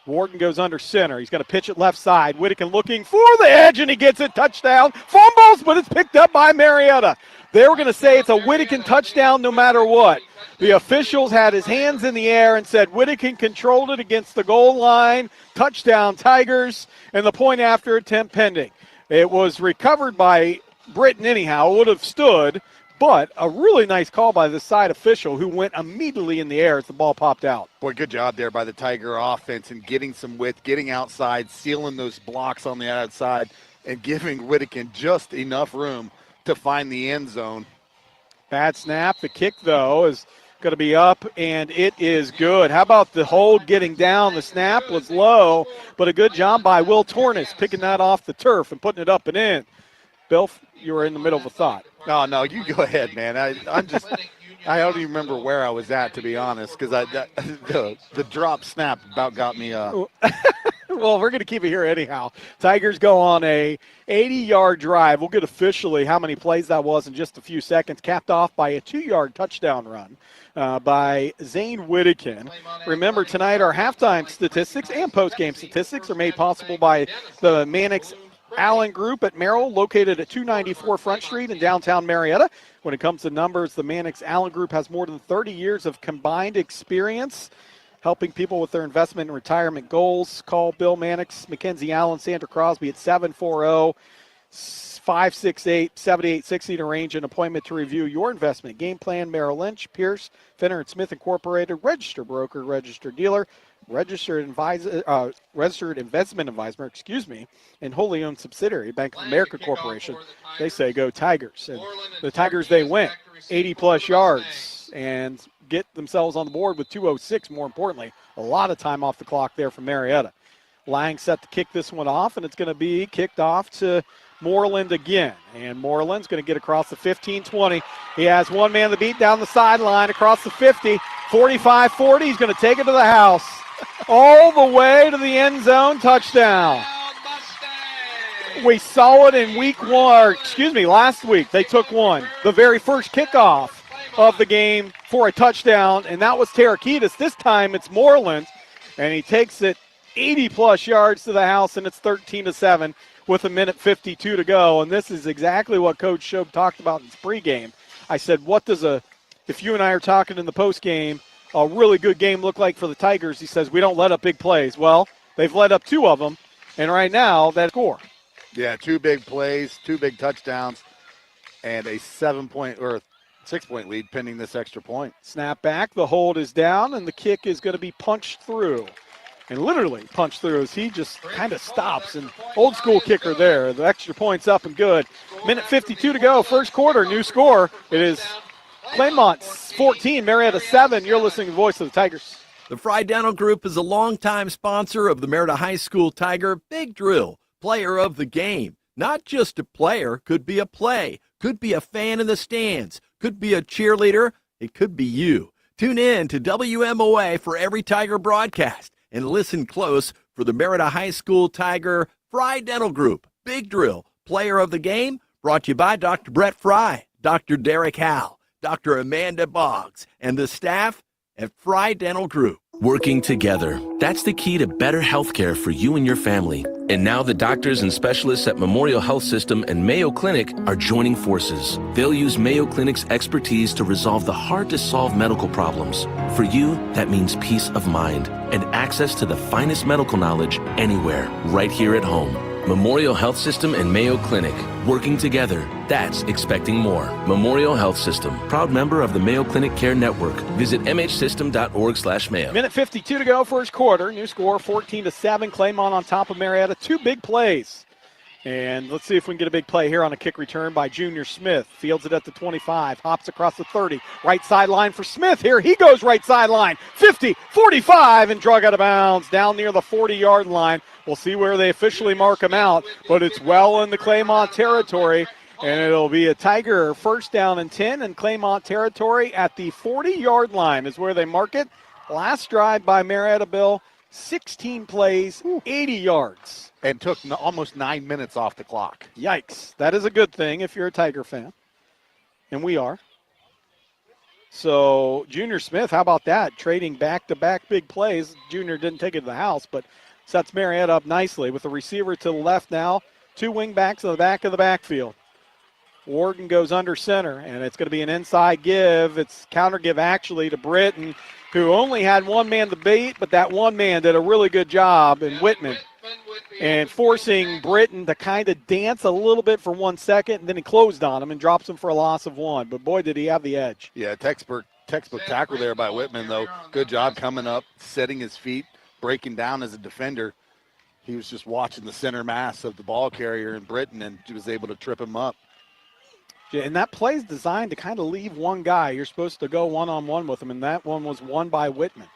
Warden goes under center. He's going to pitch it left side. Whittakin looking for the edge, and he gets it. Touchdown. Fumbles, but it's picked up by Marietta. They were going to say it's a Whittakin touchdown no matter what. The officials had his hands in the air and said Whittakin controlled it against the goal line. Touchdown, Tigers, and the point after attempt pending. It was recovered by Britton anyhow. It would have stood, but a really nice call by the side official who went immediately in the air as the ball popped out. Boy, good job there by the Tiger offense and getting some width, getting outside, sealing those blocks on the outside, and giving Whittakin just enough room to find the end zone. Bad snap. The kick, though, is going to be up, and it is good. How about the hold getting down? The snap was low, but a good job by Will Tornes picking that off the turf and putting it up and in. Bill, you were in the middle of a thought. No, you go ahead, man. I don't even remember where I was at, to be honest, because the drop snap about got me. Well, we're going to keep it here anyhow. Tigers go on a 80-yard drive. We'll get officially how many plays that was in just a few seconds, capped off by a 2-yard touchdown run by Zane Whittakin. Remember, tonight our halftime statistics and postgame statistics are made possible by the Mannix Allen Group at Merrill, located at 294 Front Street in downtown Marietta. When it comes to numbers, the Mannix Allen Group has more than 30 years of combined experience helping people with their investment and retirement goals. Call Bill Mannix, Mackenzie Allen, Sandra Crosby at 740-568-7860 to arrange an appointment to review your investment game plan. Merrill Lynch, Pierce, Finner & Smith Incorporated, registered broker, registered dealer, registered investment advisor, and wholly owned subsidiary, Bank of America Corporation. They say go Tigers. And the Tigers, they went 80-plus yards and get themselves on the board with 2:06, more importantly. A lot of time off the clock there for Marietta. Lang set to kick this one off, and it's going to be kicked off to Moreland again. And Moreland's going to get across the 15-20. He has one man to beat down the sideline across the 50. 45-40, he's going to take it to the house. All the way to the end zone, touchdown. We saw it in last week. They took one. The very first kickoff of the game for a touchdown, and that was Tarakitis. This time it's Moreland, and he takes it 80-plus yards to the house, and it's 13-7 with 1:52 to go. And this is exactly what Coach Shope talked about in his pregame. I said, if you and I are talking in the postgame, a really good game look like for the Tigers? He says, we don't let up big plays. Well, they've let up 2 of them, and right now that score. Yeah, 2 big plays, 2 big touchdowns, and a 7-point or 6-point lead pending this extra point. Snap back, the hold is down, and the kick is going to be punched through. And literally punched through as he just kind of stops. And old school kicker there. The extra point's up and good. 1:52 to go, first quarter, new score. It is Claymont 14, Marietta 7. You're listening to the voice of the Tigers. The Fry Dental Group is a longtime sponsor of the Marietta High School Tiger Big Drill, player of the game. Not just a player, could be a play, could be a fan in the stands, could be a cheerleader, it could be you. Tune in to WMOA for every Tiger broadcast and listen close for the Marietta High School Tiger Fry Dental Group Big Drill, player of the game, brought to you by Dr. Brett Fry, Dr. Derek Howe, Dr. Amanda Boggs, and the staff at Fry Dental Group. Working together. That's the key to better health care for you and your family. And now the doctors and specialists at Memorial Health System and Mayo Clinic are joining forces. They'll use Mayo Clinic's expertise to resolve the hard-to-solve medical problems. For you, that means peace of mind and access to the finest medical knowledge anywhere, right here at home. Memorial Health System and Mayo Clinic. Working together. That's expecting more. Memorial Health System. Proud member of the Mayo Clinic Care Network. Visit mhsystem.org/Mayo. 1:52 to go, first quarter. New score 14-7. Claymont on top of Marietta. 2 big plays. And let's see if we can get a big play here on a kick return by Junior Smith. Fields it at the 25, hops across the 30. Right sideline for Smith. Here he goes, right sideline. 50, 45, and drug out of bounds down near the 40-yard line. We'll see where they officially mark him out, but it's well in the Claymont territory, and it'll be a Tiger first down and 10 in Claymont territory at the 40-yard line is where they mark it. Last drive by Marietta, Bill, 16 plays, 80 yards. And took almost 9 minutes off the clock. Yikes. That is a good thing if you're a Tiger fan. And we are. So, Junior Smith, how about that? Trading back-to-back big plays. Junior didn't take it to the house, but sets Marietta up nicely with the receiver to the left now. 2 wing backs in the back of the backfield. Warden goes under center, and it's going to be an inside give. It's counter give actually to Britton, who only had one man to beat, but that one man did a really good job in Whitman. And forcing Britton to kind of dance a little bit for 1 second, and then he closed on him and drops him for a loss of 1. But, boy, did he have the edge. Yeah, textbook tackle there by Whitman, though. Good job coming up, setting his feet, breaking down as a defender. He was just watching the center mass of the ball carrier in Britton, and he was able to trip him up. And that play is designed to kind of leave one guy. You're supposed to go one-on-one with him, and that one was won by Whitman.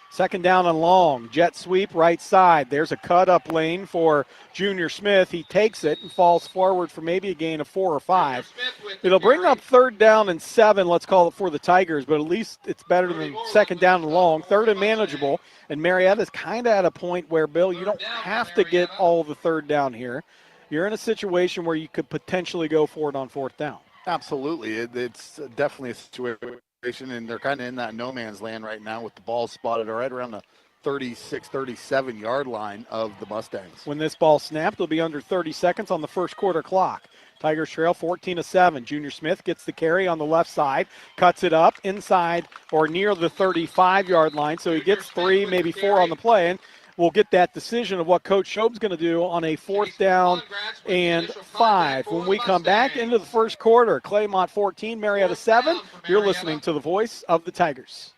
Second down and long, jet sweep right side. There's a cut-up lane for Junior Smith. He takes it and falls forward for maybe a gain of 4 or 5. It'll bring up 3rd down and 7, let's call it, for the Tigers, but at least it's better than 2nd down and long. 3rd and manageable, and Marietta's kind of at a point where, Bill, you don't have to get all the 3rd down here. You're in a situation where you could potentially go for it on 4th down. Absolutely. It's definitely a situation, and they're kind of in that no man's land right now with the ball spotted right around the 36, 37-yard line of the Mustangs. When this ball snapped, it'll be under 30 seconds on the first quarter clock. Tigers trail 14-7. Junior Smith gets the carry on the left side, cuts it up inside or near the 35-yard line, so he gets 3, maybe 4 on the play, and we'll get that decision of what Coach Shope's going to do on a 4th down and 5. When we come back into the first quarter, Claymont 14, Marietta 7. You're listening to the voice of the Tigers.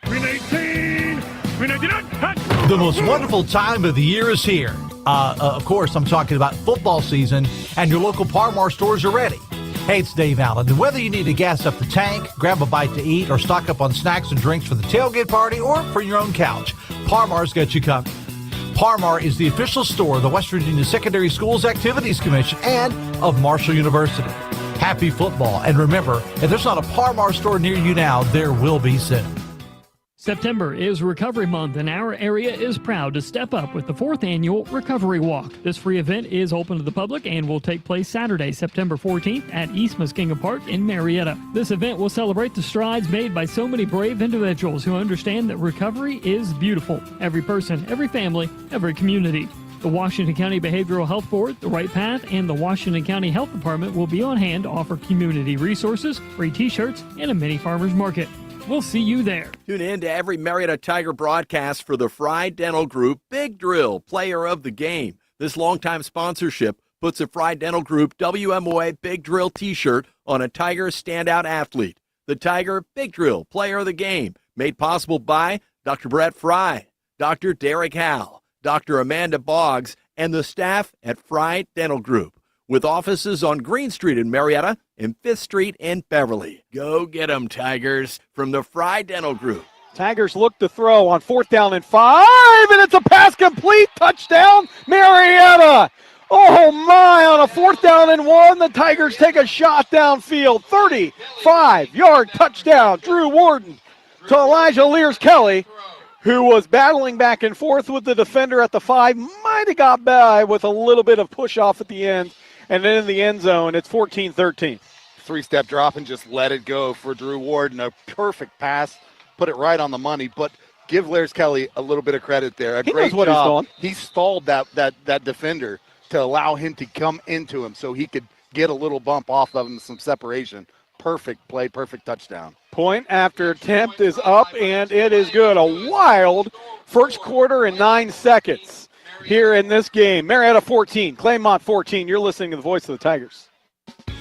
The most wonderful time of the year is here. Of course, I'm talking about football season, and your local Parmar stores are ready. Hey, it's Dave Allen. And whether you need to gas up the tank, grab a bite to eat, or stock up on snacks and drinks for the tailgate party or for your own couch, Parmar's got you covered. Parmar is the official store of the West Virginia Secondary Schools Activities Commission and of Marshall University. Happy football, and remember, if there's not a Parmar store near you now, there will be soon. September is Recovery Month, and our area is proud to step up with the 4th annual Recovery Walk. This free event is open to the public and will take place Saturday, September 14th at East Muskingum Park in Marietta. This event will celebrate the strides made by so many brave individuals who understand that recovery is beautiful. Every person, every family, every community. The Washington County Behavioral Health Board, the Right Path, and the Washington County Health Department will be on hand to offer community resources, free t-shirts, and a mini farmer's market. We'll see you there. Tune in to every Marietta Tiger broadcast for the Fry Dental Group Big Drill Player of the Game. This longtime sponsorship puts a Fry Dental Group WMOA Big Drill t-shirt on a Tiger standout athlete. The Tiger Big Drill Player of the Game, made possible by Dr. Brett Fry, Dr. Derek Howell, Dr. Amanda Boggs, and the staff at Fry Dental Group, with offices on Green Street in Marietta and 5th Street in Beverly. Go get 'em, Tigers, from the Fry Dental Group. Tigers look to throw on 4th down and 5, and it's a pass complete. Touchdown, Marietta. Oh, my, on a 4th down and 1, the Tigers take a shot downfield. 35-yard touchdown. Drew Warden to Elijah Lears-Kelly, who was battling back and forth with the defender at the 5, might have got by with a little bit of push-off at the end. And then in the end zone, it's 14-13. 3-step drop and just let it go for Drew Warden. A perfect pass, put it right on the money. But give Lears-Kelly a little bit of credit there. He knows what he's doing. He stalled that defender to allow him to come into him so he could get a little bump off of him, some separation. Perfect play, perfect touchdown. Point after attempt is up, and it is good. A wild first quarter and 9 seconds here in this game. Marietta 14, Claymont 14. You're listening to the voice of the Tigers.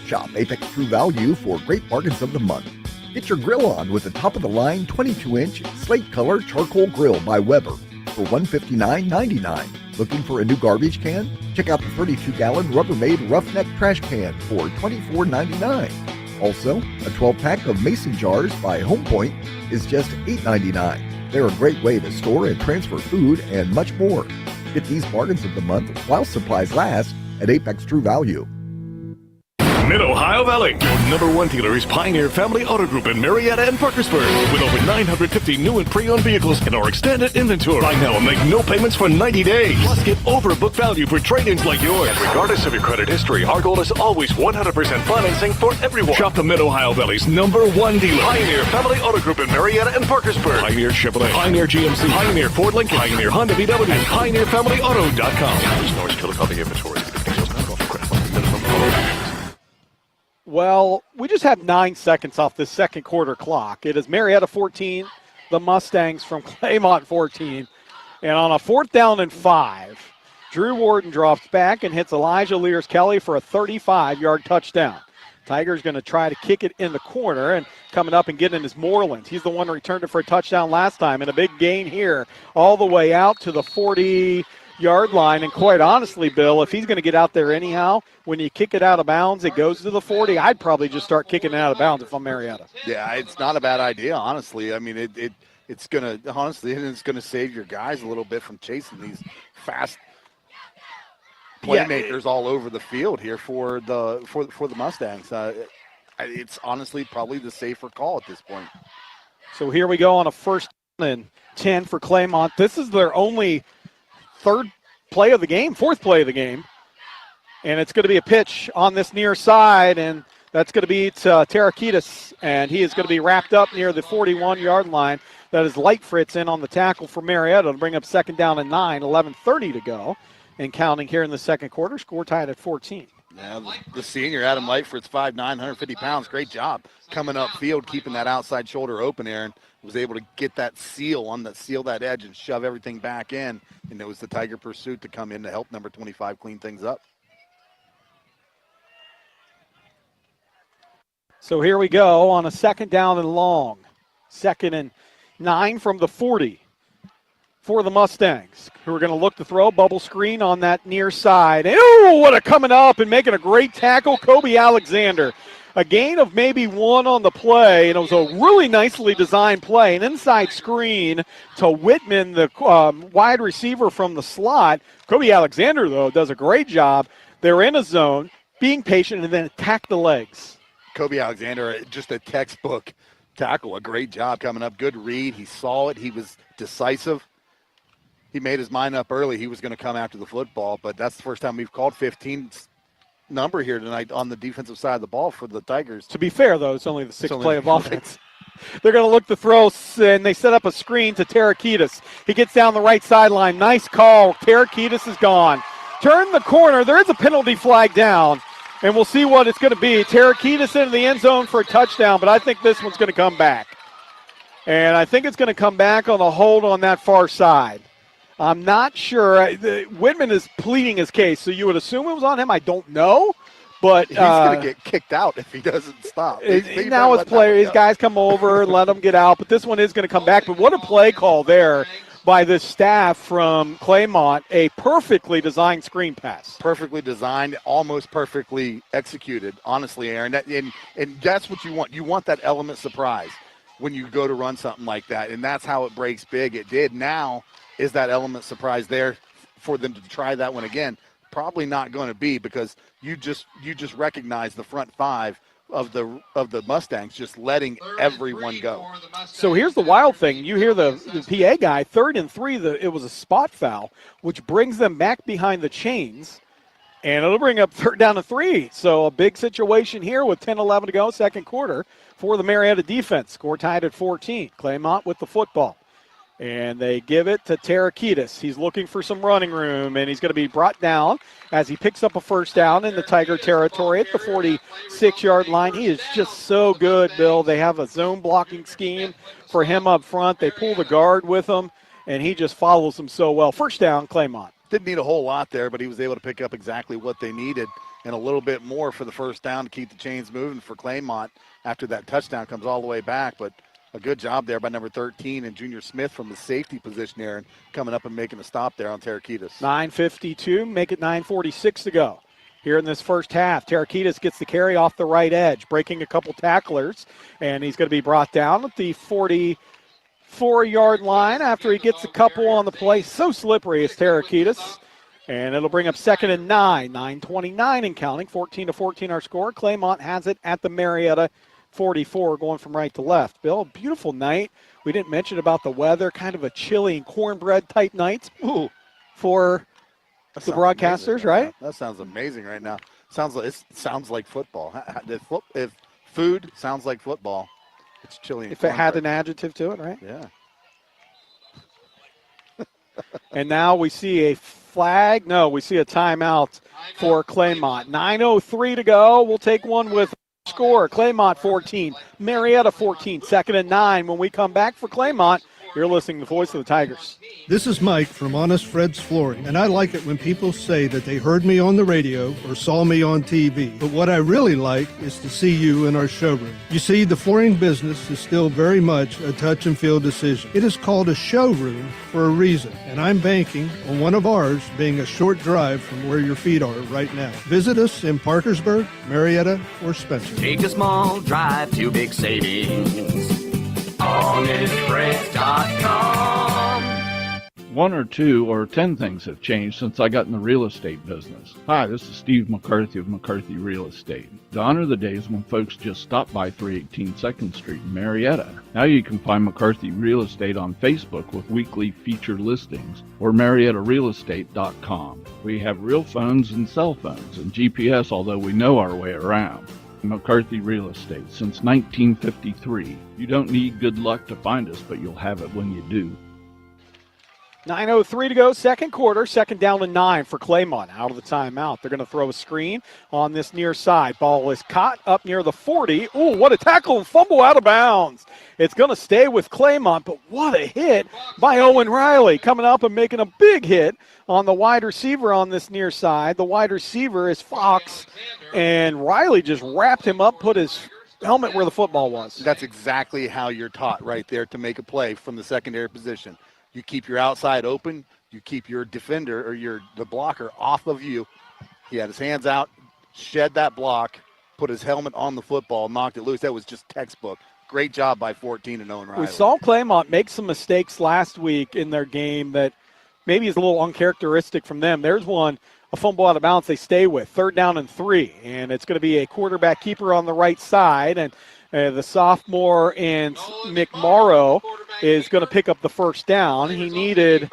Shop Apex True Value for great bargains of the month. Get your grill on with the top-of-the-line 22-inch slate color charcoal grill by Weber for $159.99. Looking for a new garbage can? Check out the 32-gallon Rubbermaid Roughneck trash can for $24.99. Also, a 12-pack of mason jars by Home Point is just $8.99. They're a great way to store and transfer food and much more. Get these bargains of the month while supplies last at Apex True Value. Mid-Ohio Valley, your number one dealer is Pioneer Family Auto Group in Marietta and Parkersburg. With over 950 new and pre-owned vehicles in our extended inventory. Buy now and make no payments for 90 days. Plus, get overbook value for trade-ins like yours. And regardless of your credit history, our goal is always 100% financing for everyone. Shop the Mid-Ohio Valley's number one dealer. Pioneer Family Auto Group in Marietta and Parkersburg. Pioneer Chevrolet, Pioneer GMC, Pioneer Ford Lincoln, Pioneer Honda VW, and PioneerFamilyAuto.com. Norris Chillicothe inventory. Well, we just have 9 seconds off this second quarter clock. It is Marietta 14, the Mustangs from Claymont 14. And on a 4th down and 5, Drew Warden drops back and hits Elijah Lears-Kelly for a 35-yard touchdown. Tiger's going to try to kick it in the corner, and coming up and getting is Moreland. He's the one who returned it for a touchdown last time, and a big gain here all the way out to the 40-yard line. And quite honestly, Bill, if he's going to get out there anyhow, when you kick it out of bounds, it goes to the 40. I'd probably just start kicking it out of bounds if I'm Marietta. Yeah, it's not a bad idea, honestly. I mean, it's going to save your guys a little bit from chasing these fast playmakers all over the field here for the Mustangs. It's honestly probably the safer call at this point. So here we go on a 1st and 10 for Claymont. This is their only fourth play of the game. And it's going to be a pitch on this near side, and that's going to be to Tarakitis, and he is going to be wrapped up near the 41-yard line. That is Lightfritz in on the tackle for Marietta to bring up 2nd down and 9, 11:30 to go, and counting here in the second quarter. Score tied at 14. Yeah, the senior, Adam Lightfritz, 5'9", 150 pounds. Great job coming up field, keeping that outside shoulder open, Aaron. Was able to get that seal that edge and shove everything back in. And it was the Tiger pursuit to come in to help number 25 clean things up. So here we go on a 2nd down and long. 2nd and 9 from the 40 for the Mustangs, who are going to look to throw. Bubble screen on that near side. Ooh, what a coming up and making a great tackle, Kobe Alexander. A gain of maybe 1 on the play, and it was a really nicely designed play. An inside screen to Whitman, the wide receiver from the slot. Kobe Alexander, though, does a great job. They're in a zone, being patient, and then attack the legs. Kobe Alexander, just a textbook tackle. A great job coming up. Good read. He saw it. He was decisive. He made his mind up early. He was going to come after the football, but that's the first time we've called 15's number here tonight on the defensive side of the ball for the Tigers. To be fair, though, it's only the 6th play of offense. They're going to look to throw, and they set up a screen to Tarakitis. He gets down the right sideline. Nice call. Tarakitis is gone. Turn the corner. There is a penalty flag down, and we'll see what it's going to be. Tarakitis into the end zone for a touchdown, but I think this one's going to come back. And I think it's going to come back on the hold on that far side. I'm not sure. Whitman is pleading his case, so you would assume it was on him. I don't know, but he's going to get kicked out if he doesn't stop. Now it's player. His guys come over and let him get out, but this one is going to come back. But what a play call there by the staff from Claymont. A perfectly designed screen pass. Perfectly designed, almost perfectly executed, honestly, Aaron. And that's what you want. You want that element surprise when you go to run something like that, and that's how it breaks big. It did. Now is that element surprise there for them to try that one again? Probably not going to be, because you just recognize the front 5 of the Mustangs just letting everyone go. So here's the wild thing. You hear the PA guy, 3rd and 3, it was a spot foul, which brings them back behind the chains, and it'll bring up 3rd down and 3. So a big situation here with 10-11 to go, second quarter, for the Marietta defense. Score tied at 14. Claymont with the football. And they give it to Tarakitis. He's looking for some running room, and he's going to be brought down as he picks up a 1st down in the Tiger territory at the 46-yard line. He is just so good, Bill. They have a zone blocking scheme for him up front. They pull the guard with him, and he just follows them so well. 1st down, Claymont. Didn't need a whole lot there, but he was able to pick up exactly what they needed and a little bit more for the 1st down to keep the chains moving for Claymont after that touchdown comes all the way back. But a good job there by number 13 and Junior Smith from the safety position, Aaron, coming up and making a stop there on Tarakitis. 9:52, make it 9:46 to go. Here in this first half, Tarakitis gets the carry off the right edge, breaking a couple tacklers, and he's going to be brought down at the 44-yard line after he gets a couple on the play. So slippery is Tarakitis. And it'll bring up 2nd and 9, 9:29 and counting, 14-14 our score. Claymont has it at the Marietta 44, going from right to left. Bill, beautiful night. We didn't mention about the weather, kind of a chilly and cornbread type night for the broadcasters, right? That sounds amazing right now. It sounds like football. If food sounds like football, it's chilly. If it had an adjective to it, right? Yeah. And now we see a flag. No, we see a timeout for Claymont. 9:03 to go. We'll take one with score. Claymont 14, Marietta 14, 2nd and 9. When we come back for Claymont, you're listening to the voice of the Tigers. This is Mike from Honest Fred's Flooring, and I like it when people say that they heard me on the radio or saw me on TV. But what I really like is to see you in our showroom. You see, the flooring business is still very much a touch and feel decision. It is called a showroom for a reason, and I'm banking on one of ours being a short drive from where your feet are right now. Visit us in Parkersburg, Marietta, or Spencer. Take a small drive to big savings. HonestFreds.com. 1 or 2 or 10 things have changed since I got in the real estate business. Hi, this is Steve McCarthy of McCarthy Real Estate. Gone are the days when folks just stop by 318 2nd Street in Marietta. Now you can find McCarthy Real Estate on Facebook with weekly featured listings or MariettaRealEstate.com. We have real phones and cell phones and GPS, although we know our way around. McCarthy Real Estate since 1953. You don't need good luck to find us, but you'll have it when you do. 9:03 to go, second quarter, second down and 9 for Claymont. Out of the timeout. They're going to throw a screen on this near side. Ball is caught up near the 40. Ooh, what a tackle and fumble out of bounds. It's going to stay with Claymont, but what a hit by Owen Riley, coming up and making a big hit on the wide receiver on this near side. The wide receiver is Fox, and Riley just wrapped him up, put his helmet where the football was. That's exactly how you're taught right there to make a play from the secondary position. You keep your outside open. You keep your defender or the blocker off of you. He had his hands out, shed that block, put his helmet on the football, knocked it loose. That was just textbook. Great job by 14 and Owen Riley. We saw Claymont make some mistakes last week in their game that maybe is a little uncharacteristic from them. There's one, a fumble out of bounds they stay with. 3rd down and 3. And it's going to be a quarterback keeper on the right side. And the sophomore and McMorrow is going to pick up the first down. He needed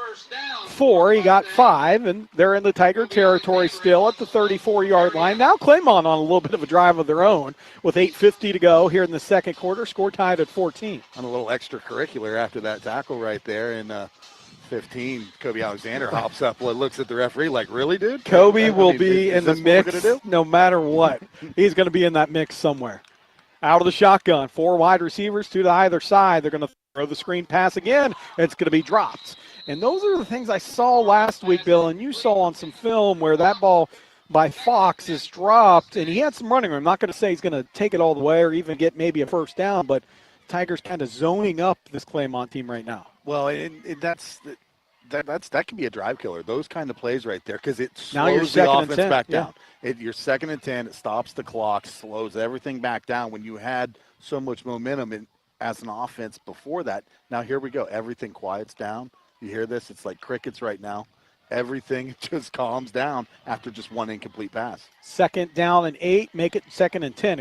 4. He got 5, and they're in the Tiger territory still at the 34-yard line. Now Claymont on a little bit of a drive of their own with 8:50 to go here in the second quarter. Score tied at 14. On a little extracurricular after that tackle right there. And 15, Kobe Alexander hops up, looks at the referee like, really, dude? Kobe will be in the mix no matter what. He's going to be in that mix somewhere. Out of the shotgun, 4 wide receivers, 2 to either side. They're going to throw the screen pass again. It's going to be dropped. And those are the things I saw last week, Bill, and you saw on some film where that ball by Fox is dropped, and he had some running room. I'm not going to say he's going to take it all the way or even get maybe a first down, but Tigers kind of zoning up this Claymont team right now. Well, that can be a drive killer. Those kind of plays right there, because it slows the offense back down. You're 2nd and 10. It stops the clock, slows everything back down. When you had so much momentum as an offense before that, now here we go. Everything quiets down. You hear this? It's like crickets right now. Everything just calms down after just one incomplete pass. 2nd down and 8. Make it 2nd and 10,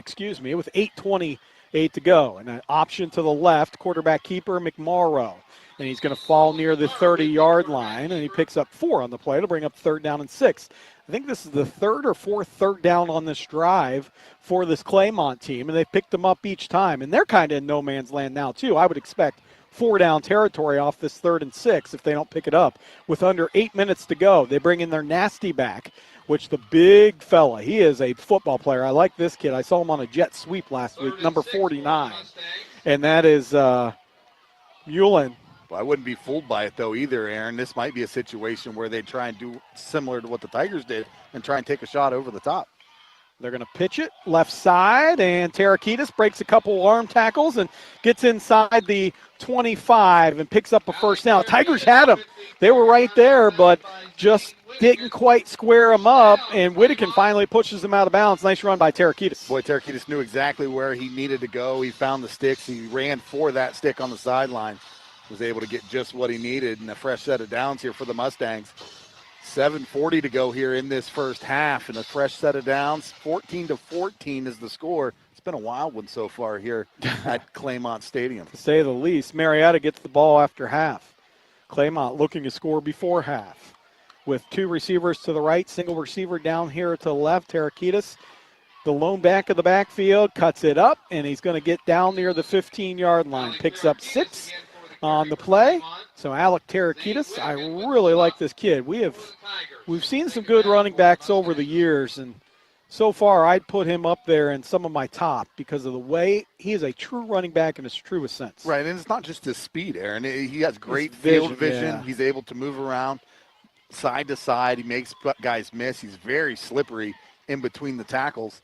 with 8:28 to go. And an option to the left, quarterback keeper McMorrow. And he's going to fall near the 30-yard line, and he picks up 4 on the play to bring up 3rd down and 6. I think this is the 3rd or 4th third down on this drive for this Claymont team, and they've picked them up each time. And they're kind of in no man's land now, too. I would expect 4-down territory off this 3rd and 6 if they don't pick it up. With under 8 minutes to go, they bring in their nasty back, which the big fella, he is a football player. I like this kid. I saw him on a jet sweep last week, number 49. And that is Mullen. Well, I wouldn't be fooled by it, though, either, Aaron. This might be a situation where they try and do similar to what the Tigers did and try and take a shot over the top. They're going to pitch it left side, and Tarakitis breaks a couple arm tackles and gets inside the 25 and picks up a first down. Tigers had him. They were right there, but just didn't quite square him up, and Whittakin finally pushes him out of bounds. Nice run by Tarakitis. Boy, Tarakitis knew exactly where he needed to go. He found the sticks. He ran for that stick on the sideline. Was able to get just what he needed, and a fresh set of downs here for the Mustangs. 7:40 to go here in this first half, and a fresh set of downs. 14-14 is the score. It's been a wild one so far here at Claymont Stadium. To say the least. Marietta gets the ball after half. Claymont looking to score before half. With 2 receivers to the right, single receiver down here to the left. Tarakitis, the lone back of the backfield, cuts it up, and he's going to get down near the 15-yard line. Picks up 6 on the play. So Alec Tarakitis, I really like this kid. We've seen some good running backs over the years, and so far I'd put him up there in some of my top because of the way he is a true running back in its truest sense. Right, and it's not just his speed, Aaron. He has great field vision. Yeah. He's able to move around side to side. He makes guys miss. He's very slippery in between the tackles.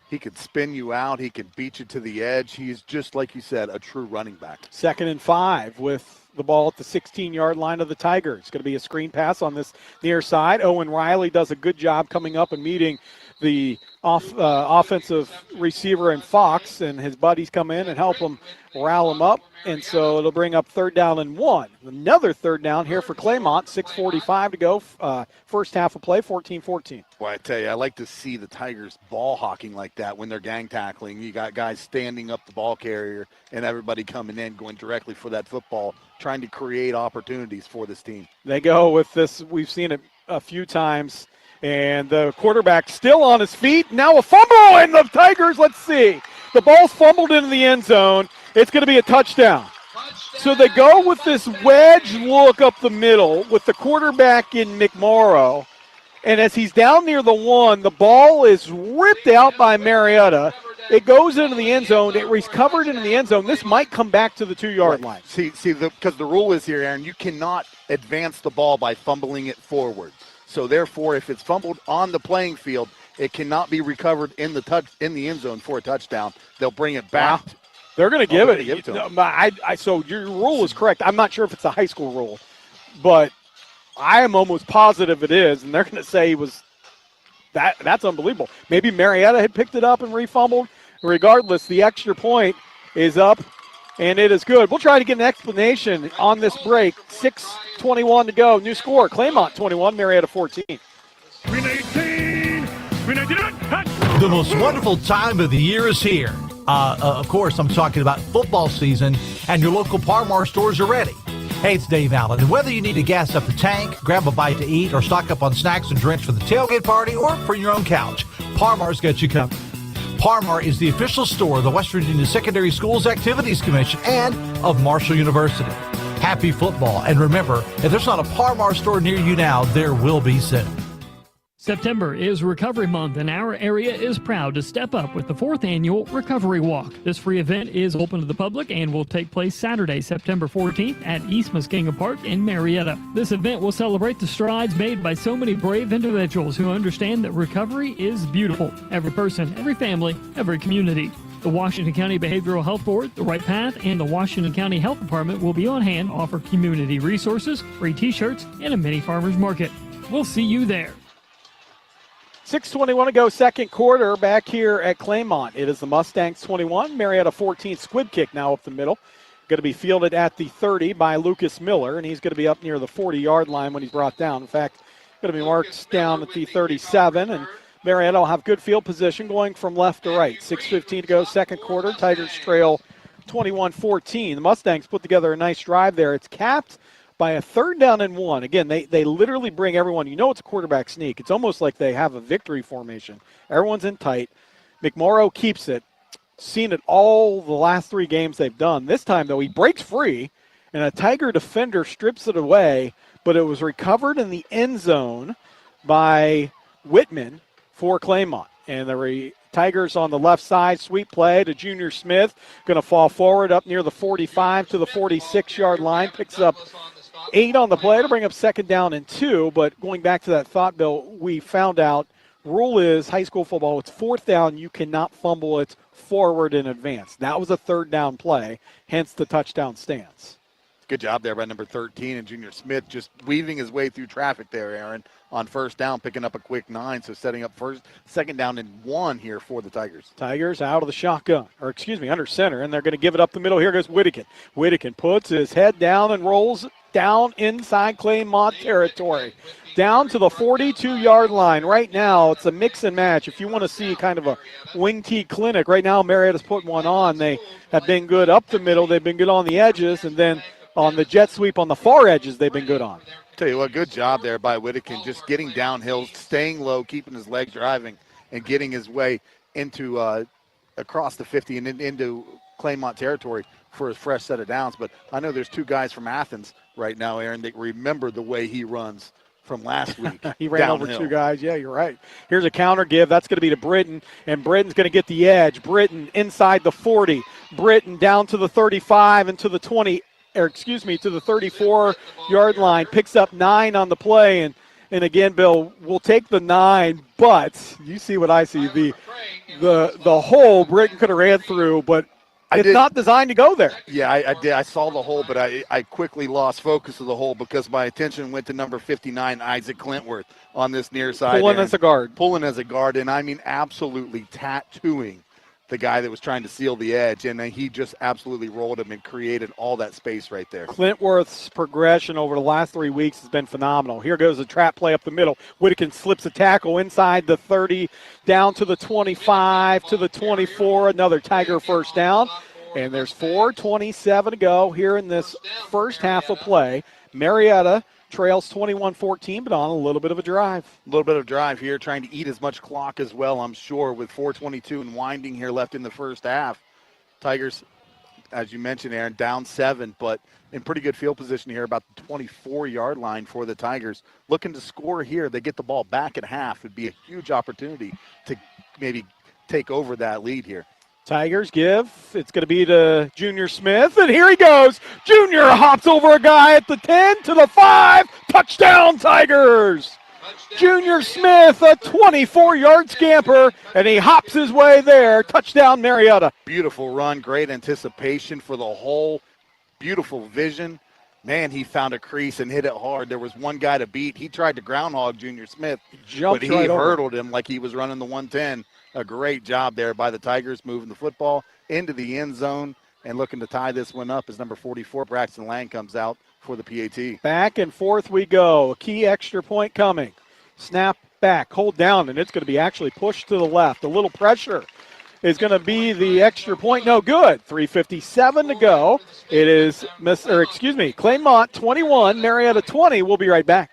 He could spin you out. He could beat you to the edge. He's just, like you said, a true running back. 2nd and 5 with the ball at the 16-yard line of the Tigers. It's going to be a screen pass on this near side. Owen Riley does a good job coming up and meeting the offensive receiver and Fox, and his buddies come in and help him rile him up. And so it'll bring up 3rd down and 1. Another 3rd down here for Claymont. 6:45 to go. First half of play, 14-14. Well, I tell you, I like to see the Tigers ball hawking like that when they're gang tackling. You got guys standing up the ball carrier and everybody coming in, going directly for that football, trying to create opportunities for this team. They go with this. We've seen it a few times And the quarterback still on his feet. Now a fumble, and the Tigers, let's see. The ball's fumbled into the end zone. It's going to be a touchdown. So they go with this wedge look up the middle with the quarterback in McMorrow. And as he's down near the 1, the ball is ripped out by Marietta. It goes into the end zone. It recovered into the end zone. This might come back to the 2-yard line. Because the rule is here, Aaron, you cannot advance the ball by fumbling it forward. So therefore, if it's fumbled on the playing field, it cannot be recovered in the end zone for a touchdown. They'll bring it back. Wow. They're going to give it to him. So your rule is correct. I'm not sure if it's a high school rule, but I am almost positive it is, and they're going to say he was that's unbelievable. Maybe Marietta had picked it up and refumbled. Regardless, the extra point is up, and it is good. We'll try to get an explanation on this break. 6:21 to go. New score, Claymont 21, Marietta 14. The most wonderful time of the year is here. Of course, I'm talking about football season, and your local Parmar stores are ready. Hey, it's Dave Allen, and whether you need to gas up the tank, grab a bite to eat, or stock up on snacks and drinks for the tailgate party or for your own couch, Parmar's got you covered. Parmar is the official store of the West Virginia Secondary Schools Activities Commission and of Marshall University. Happy football, and remember, if there's not a Parmar store near you now, there will be soon. September is Recovery Month, and our area is proud to step up with the 4th annual Recovery Walk. This free event is open to the public and will take place Saturday, September 14th at East Muskingum Park in Marietta. This event will celebrate the strides made by so many brave individuals who understand that recovery is beautiful. Every person, every family, every community. The Washington County Behavioral Health Board, the Right Path, and the Washington County Health Department will be on hand to offer community resources, free t-shirts, and a mini farmer's market. We'll see you there. 6:21 to go, second quarter, back here at Claymont. It is the Mustangs 21, Marietta 14. Squib kick now up the middle. Going to be fielded at the 30 by Lucas Miller, and he's going to be up near the 40-yard line when he's brought down. In fact, going to be marked down at the 37, and Marietta will have good field position going from left to right. 6:15 to go, second quarter. Tigers trail 21-14. The Mustangs put together a nice drive there. It's capped by a 3rd down and 1. Again, they literally bring everyone. You know it's a quarterback sneak. It's almost like they have a victory formation. Everyone's in tight. McMorrow keeps it. Seen it all the last 3 games they've done. This time, though, he breaks free, and a Tiger defender strips it away, but it was recovered in the end zone by Whitman for Claymont. And the Tigers on the left side, sweep play to Junior Smith. Going to fall forward up near the 45 to the 46-yard line. Picks up 8 on the play to bring up 2nd down and 2. But going back to that thought, Bill, we found out rule is high school football, it's 4th down. You cannot fumble it forward in advance. That was a 3rd down play, hence the touchdown stance. Good job there by number 13, and Junior Smith just weaving his way through traffic there, Aaron, on 1st down, picking up a quick 9, so setting up 2nd down and 1 here for the Tigers. Tigers out of the shotgun, under center, and they're going to give it up the middle. Here goes Whittikin. Whittikin puts his head down and rolls down inside Claymont territory. Down to the 42-yard line. Right now, it's a mix and match. If you want to see kind of a wing tee clinic, right now Marietta's putting one on. They have been good up the middle. They've been good on the edges, and then on the jet sweep on the far edges, they've been good on. Tell you what, good job there by Whittikin, just getting downhill, staying low, keeping his leg driving, and getting his way into across the 50 and into Claymont territory for his fresh set of downs. But I know there's 2 guys from Athens right now, Aaron, that remember the way he runs from last week. He ran downhill. Over 2 guys. Yeah, you're right. Here's a counter give. That's going to be to Britton, and Britton's going to get the edge. Britton inside the 40. Britton down to the 35 and to the 20. To the 34-yard line, picks up 9 on the play, and again, Bill, we'll take the 9, but you see what I see, the hole Britton could have ran through, but it's not designed to go there. Yeah, I did. I saw the hole, but I quickly lost focus of the hole because my attention went to number 59, Isaac Clintworth, on this near side. Pulling as a guard. Pulling as a guard, and I mean absolutely tattooing the guy that was trying to seal the edge, and then he just absolutely rolled him and created all that space right there. Clintworth's progression over the last 3 weeks has been phenomenal. Here goes a trap play up the middle. Whittikin slips a tackle inside the 30, down to the 25, to the 24, another Tiger first down. And there's 4:27 to go here in this first half of play. Marietta trails 21-14, but on a little bit of a drive. A little bit of drive here, trying to eat as much clock as well, I'm sure, with 4:22 and winding here left in the first half. Tigers, as you mentioned, Aaron, down 7, but in pretty good field position here, about the 24-yard line for the Tigers. Looking to score here. They get the ball back at half. It'd be a huge opportunity to maybe take over that lead here. Tigers give. It's going to be to Junior Smith, and here he goes. Junior hops over a guy at the 10 to the 5. Touchdown, Tigers. Junior Smith, a 24-yard scamper, and he hops his way there. Touchdown, Marietta. Beautiful run, great anticipation for the hole, beautiful vision. Man, he found a crease and hit it hard. There was one guy to beat. He tried to groundhog Junior Smith, but he hurdled him like he was running the 110. A great job there by the Tigers, moving the football into the end zone and looking to tie this one up as number 44, Braxton Lang, comes out for the PAT. Back and forth we go. A key extra point coming. Snap back, hold down, and it's going to be actually pushed to the left. A little pressure is going to be the extra point. No good. 3:57 to go. It is Claymont 21, Marietta 20. We'll be right back.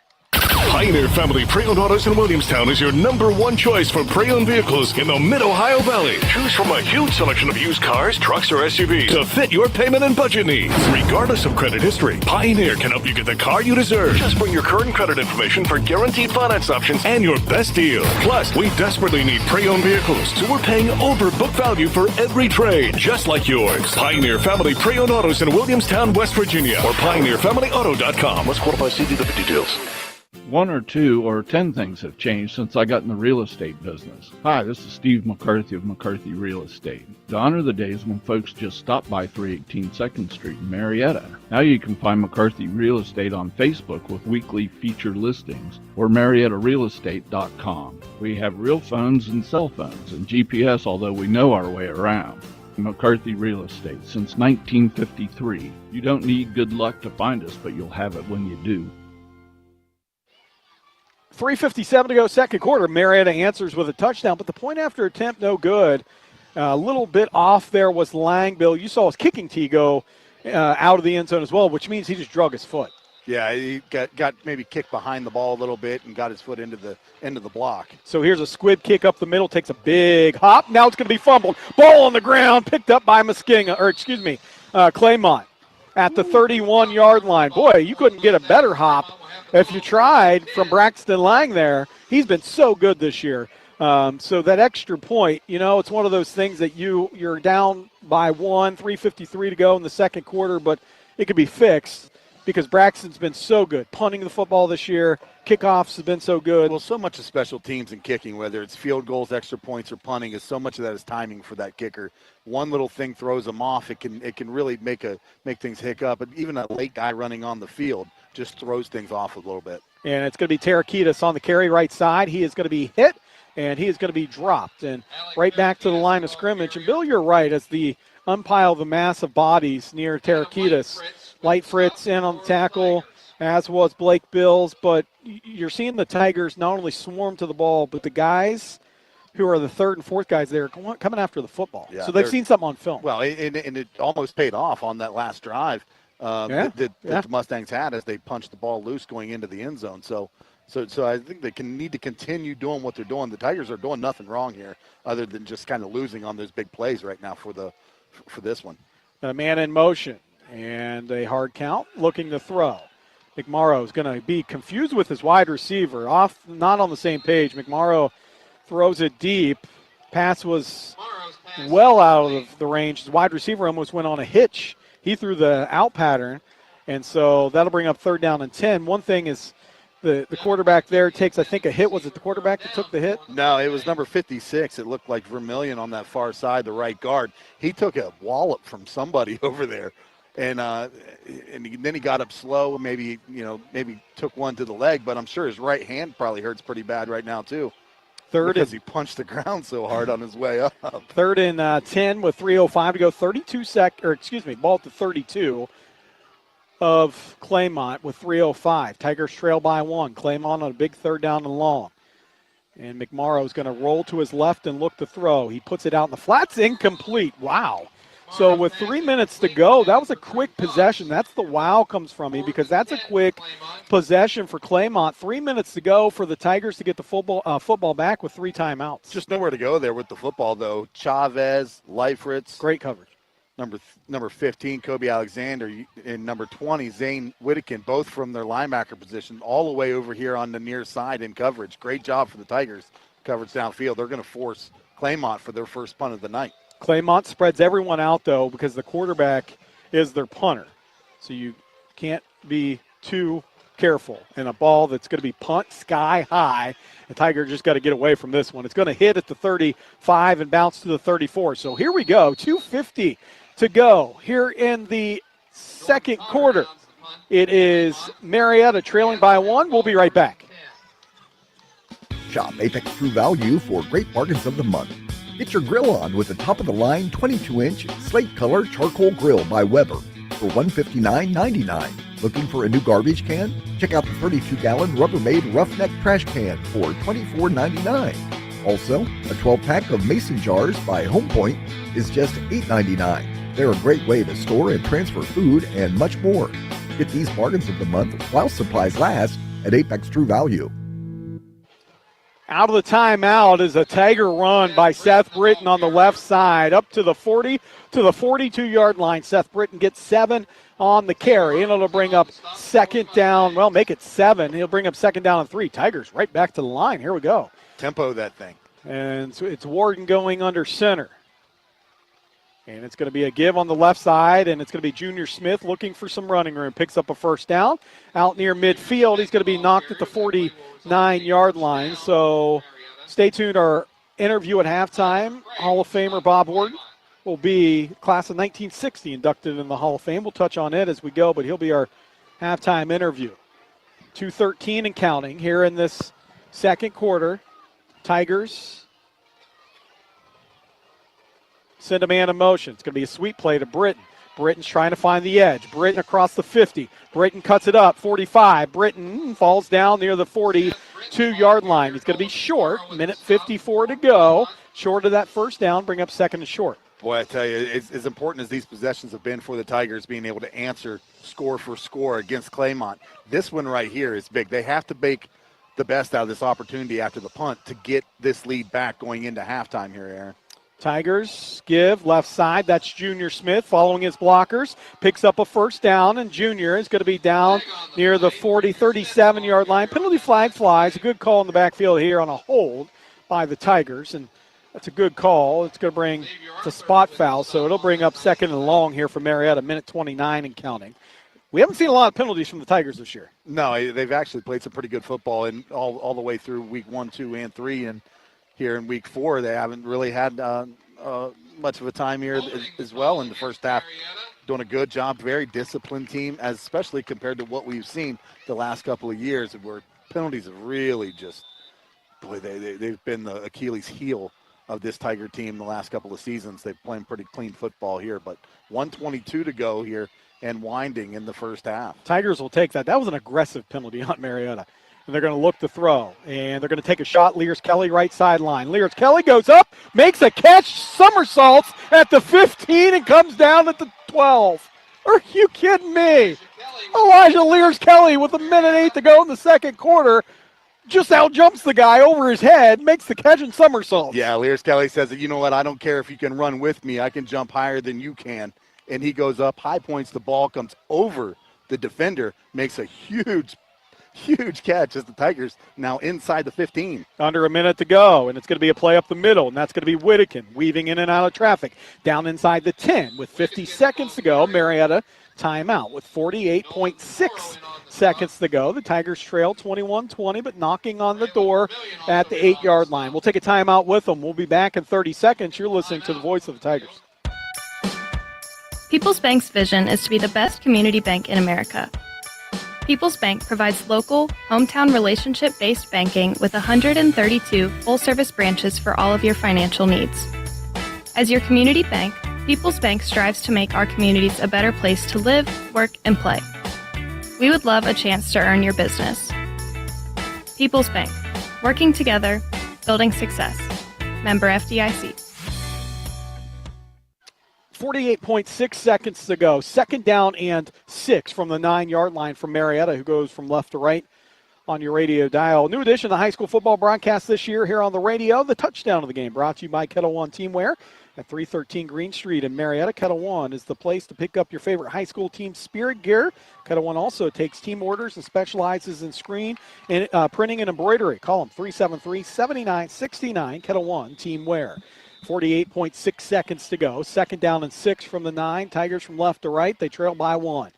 Pioneer Family Pre-Owned Autos in Williamstown is your #1 choice for pre-owned vehicles in the Mid-Ohio Valley. Choose from a huge selection of used cars, trucks, or SUVs to fit your payment and budget needs. Regardless of credit history, Pioneer can help you get the car you deserve. Just bring your current credit information for guaranteed finance options and your best deal. Plus, we desperately need pre-owned vehicles, so we're paying over book value for every trade, just like yours. Pioneer Family Pre-Owned Autos in Williamstown, West Virginia, or pioneerfamilyauto.com. Let's qualify CDW details. 1 or 2 or 10 things have changed since I got in the real estate business. Hi, this is Steve McCarthy of McCarthy Real Estate. Gone are the days when folks just stopped by 318 2nd Street in Marietta. Now you can find McCarthy Real Estate on Facebook with weekly featured listings or MariettaRealEstate.com. We have real phones and cell phones and GPS, although we know our way around. McCarthy Real Estate since 1953. You don't need good luck to find us, but you'll have it when you do. 3:57 to go, second quarter. Marietta answers with a touchdown, but the point after attempt, no good. A little bit off there was Lang. Bill, you saw his kicking tee go out of the end zone as well, which means he just drug his foot. Yeah, he got maybe kicked behind the ball a little bit and got his foot into the end of the block. So here's a squib kick up the middle, takes a big hop. Now it's going to be fumbled. Ball on the ground, picked up by Claymont at the 31-yard line. Boy, you couldn't get a better hop if you tried from Braxton Lang there. He's been so good this year. So that extra point, it's one of those things that you're down by 1, 3:53 to go in the second quarter, but it could be fixed because Braxton's been so good. Punting the football this year, kickoffs have been so good. Well, so much of special teams and kicking, whether it's field goals, extra points, or punting, is so much of that is timing for that kicker. One little thing throws them off. It can really make things hiccup. But even a late guy running on the field just throws things off a little bit. And it's going to be Tarakitas on the carry right side. He is going to be hit, and he is going to be dropped. And right back to the line of scrimmage. And, Bill, you're right. As the umpile the mass of bodies near Tarakitas, Light Fritz in on the tackle, as was Blake Bills. But you're seeing the Tigers not only swarm to the ball, but the guys who are the third and fourth guys there coming after the football. Yeah, so they've seen something on film. Well, and it almost paid off on that last drive that the Mustangs had as they punched the ball loose going into the end zone. So I think they need to continue doing what they're doing. The Tigers are doing nothing wrong here other than just kind of losing on those big plays right now for this one. A man in motion and a hard count looking to throw. McMorrow is going to be confused with his wide receiver. Not on the same page. McMorrow throws it deep. Pass was well out of the range. His wide receiver almost went on a hitch. He threw the out pattern, and so that'll bring up 3rd down and 10. One thing is the quarterback there takes, I think, a hit. Was it the quarterback that took the hit? No, it was number 56. It looked like Vermillion on that far side, the right guard. He took a wallop from somebody over there. And then he got up slow and maybe took one to the leg, but I'm sure his right hand probably hurts pretty bad right now too. Because he punched the ground so hard on his way up. 3rd and 10 with 3:05 to go. Ball at the 32 of Claymont with 3:05. Tigers trail by 1. Claymont on a big 3rd down and long. And McMorrow is going to roll to his left and look to throw. He puts it out in the flats, incomplete. Wow. So with 3 minutes to go, that was a quick possession. That's the wow comes from me, because that's a quick possession for Claymont. 3 minutes to go for the Tigers to get the football back with 3 timeouts. Just nowhere to go there with the football, though. Chavez, Leifritz. Great coverage. Number 15, Kobe Alexander, and number 20, Zane Whittakin, both from their linebacker position, all the way over here on the near side in coverage. Great job for the Tigers. Coverage downfield. They're going to force Claymont for their first punt of the night. Claymont spreads everyone out, though, because the quarterback is their punter. So you can't be too careful. And a ball that's going to be punt sky high, the Tiger just got to get away from this one. It's going to hit at the 35 and bounce to the 34. So here we go, 2:50 to go here in the second quarter. It is Marietta trailing by 1. We'll be right back. Shop Apex True Value for great bargains of the month. Get your grill on with the top-of-the-line 22-inch slate color charcoal grill by Weber for $159.99. Looking for a new garbage can? Check out the 32-gallon Rubbermaid Roughneck trash can for $24.99. Also, a 12-pack of mason jars by Home Point is just $8.99. They're a great way to store and transfer food and much more. Get these bargains of the month while supplies last at Apex True Value. Out of the timeout is a Tiger run by Seth Britton on the left side, up to the 40 to the 42-yard line. Seth Britton gets 7 on the carry, and it'll bring up second down. Well, make it 7. He'll bring up second down and 3. Tigers right back to the line. Here we go. Tempo that thing. And so it's Warden going under center. And it's going to be a give on the left side, and it's going to be Junior Smith looking for some running room. Picks up a first down out near midfield. He's going to be knocked at the 49-yard line. So stay tuned. Our interview at halftime, Hall of Famer Bob Warden will be class of 1960 inducted in the Hall of Fame. We'll touch on it as we go, but he'll be our halftime interview. 2:13 and counting here in this second quarter. Tigers send a man in motion. It's going to be a sweep play to Britton. Britton's trying to find the edge. Britton across the 50. Britton cuts it up, 45. Britton falls down near the 42-yard line. He's going to be short. Minute 54 to go. Short of that first down, bring up second and short. Boy, I tell you, as important as these possessions have been for the Tigers, being able to answer score for score against Claymont, this one right here is big. They have to make the best out of this opportunity after the punt to get this lead back going into halftime here, Aaron. Tigers give left side. That's Junior Smith following his blockers. Picks up a first down, and Junior is going to be down near the 37-yard line. Penalty flag flies. A good call in the backfield here on a hold by the Tigers, and that's a good call. It's going to bring the spot foul, so it'll bring up second and long here for Marietta, minute 29 and counting. We haven't seen a lot of penalties from the Tigers this year. No, they've actually played some pretty good football in all the way through week 1, 2, and 3, and here in week 4, they haven't really had much of a time here as well in the first half. Doing a good job, very disciplined team, especially compared to what we've seen the last couple of years, where penalties have really just, boy, they've been the Achilles heel of this Tiger team the last couple of seasons. They've played pretty clean football here, but 1:22 to go here and winding in the first half. Tigers will take that. That was an aggressive penalty on Marietta. And they're going to look to throw. And they're going to take a shot. Lears Kelly, right sideline. Lears Kelly goes up, makes a catch, somersaults at the 15, and comes down at the 12. Are you kidding me? Elijah Lears Kelly with 1:08 to go in the second quarter just outjumps the guy over his head, makes the catch and somersaults. Yeah, Lears Kelly says, you know what, I don't care if you can run with me. I can jump higher than you can. And he goes up, high points, the ball comes over the defender, makes a huge catch as the Tigers now inside the 15. Under a minute to go, and it's going to be a play up the middle, and that's going to be Whittakin weaving in and out of traffic. Down inside the 10 with 50 seconds to go. Marietta timeout with 48.6 seconds to go. The Tigers trail 21-20, but knocking on the door at the 8-yard line. We'll take a timeout with them. We'll be back in 30 seconds. You're listening to the voice of the Tigers. People's Bank's vision is to be the best community bank in America. People's Bank provides local, hometown relationship-based banking with 132 full-service branches for all of your financial needs. As your community bank, People's Bank strives to make our communities a better place to live, work, and play. We would love a chance to earn your business. People's Bank, working together, building success. Member FDIC. 48.6 seconds to go. Second down and 6 from the 9-yard line from Marietta, who goes from left to right on your radio dial. New edition of the high school football broadcast this year here on the radio. The touchdown of the game brought to you by Kettle One Teamwear at 313 Green Street in Marietta. Kettle One is the place to pick up your favorite high school team spirit gear. Kettle One also takes team orders and specializes in screen and printing and embroidery. Call them 373-7969. Kettle One Teamwear. 48.6 seconds to go. Second down and 6 from the 9. Tigers from left to right. They trail by 1.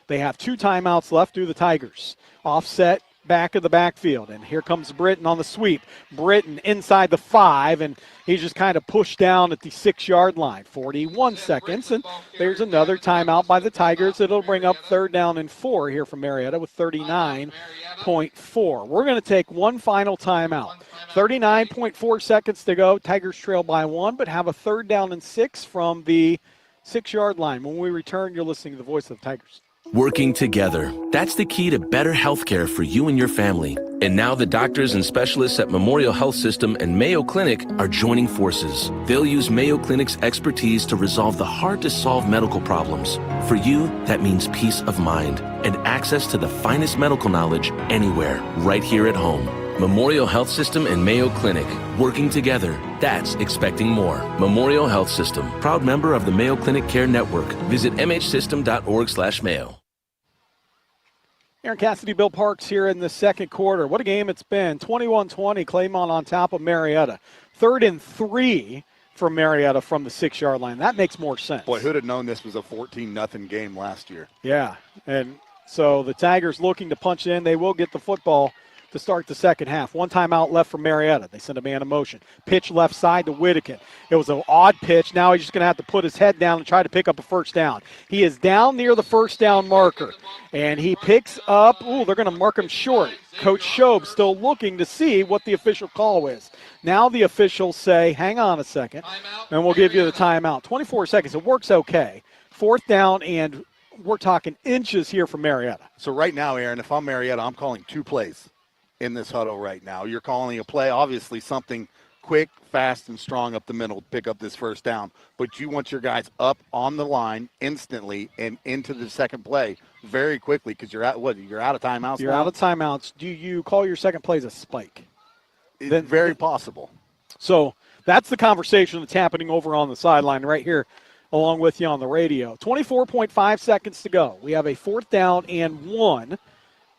They have 2 timeouts left to the Tigers. Offset back of the backfield. And here comes Britton on the sweep. Britton inside the 5, and he's just kind of pushed down at the 6-yard line. 41 seconds, and there's another timeout by the Tigers. It'll bring up third down and 4 here from Marietta with 39.4. We're going to take one final timeout. 39.4 seconds to go. Tigers trail by 1, but have a third down and 6 from the 6-yard line. When we return, you're listening to the voice of the Tigers. Working together. That's the key to better health care for you and your family. And now the doctors and specialists at Memorial Health System and Mayo Clinic are joining forces. They'll use Mayo Clinic's expertise to resolve the hard-to-solve medical problems. For you, that means peace of mind and access to the finest medical knowledge anywhere, right here at home. Memorial Health System and Mayo Clinic. Working together. That's expecting more. Memorial Health System. Proud member of the Mayo Clinic Care Network. Visit mhsystem.org/Mayo. Aaron Cassidy, Bill Parks here in the second quarter. What a game it's been. 21-20, Claymont on top of Marietta. 3rd and 3 for Marietta from the 6-yard line. That makes more sense. Boy, who'd have known this was a 14-0 game last year? Yeah, and so the Tigers looking to punch in. They will get the football to start the second half. One timeout left for Marietta. They send a man in motion. Pitch left side to Whittakin. It was an odd pitch. Now he's just going to have to put his head down and try to pick up a first down. He is down near the first down marker, and he picks up, they're going to mark him short. Coach Shobe still looking to see what the official call is. Now the officials say, hang on a second, and we'll give you the timeout. 24 seconds. It works okay. 4th down, and we're talking inches here from Marietta. So right now, Aaron, if I'm Marietta, I'm calling 2 plays in this huddle right now. You're calling a play, obviously something quick, fast, and strong up the middle to pick up this first down. But you want your guys up on the line instantly and into the second play very quickly because you're out of timeouts. You're out of timeouts. Do you call your second play as a spike? It's very possible. So that's the conversation that's happening over on the sideline right here along with you on the radio. 24.5 seconds to go. We have a 4th down and 1.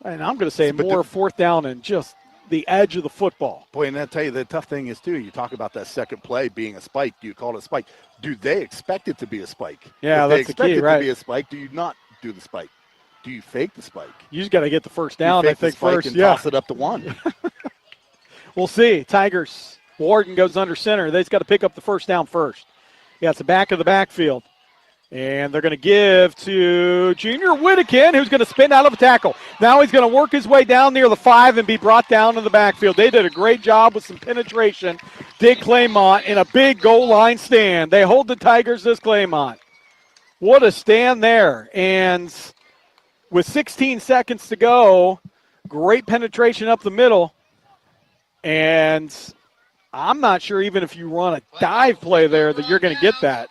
And I'm going to say more 4th down and just the edge of the football. Boy, and I'll tell you, the tough thing is, too, you talk about that second play being a spike. Do you call it a spike? Do they expect it to be a spike? Yeah, if that's the key, they expect it right? to be a spike, do you not do the spike? Do you fake the spike? You just got to get the first down, I think, first. And toss it up to 1. We'll see. Tigers, Warden goes under center. They just got to pick up the first down first. Yeah, it's the back of the backfield. And they're going to give to Junior Whittakin, who's going to spin out of a tackle. Now he's going to work his way down near the 5 and be brought down in the backfield. They did a great job with some penetration. Dig Claymont in a big goal line stand. They hold the Tigers this Claymont. What a stand there. And with 16 seconds to go, great penetration up the middle. And I'm not sure even if you run a dive play there that you're going to get that.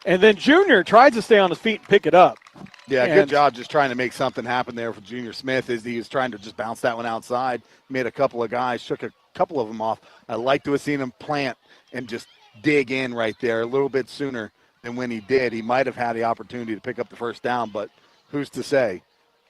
And then Junior tries to stay on his feet and pick it up. Yeah, good job just trying to make something happen there for Junior Smith as he was trying to just bounce that one outside. Made a couple of guys, shook a couple of them off. I'd like to have seen him plant and just dig in right there a little bit sooner than when he did. He might have had the opportunity to pick up the first down, but who's to say?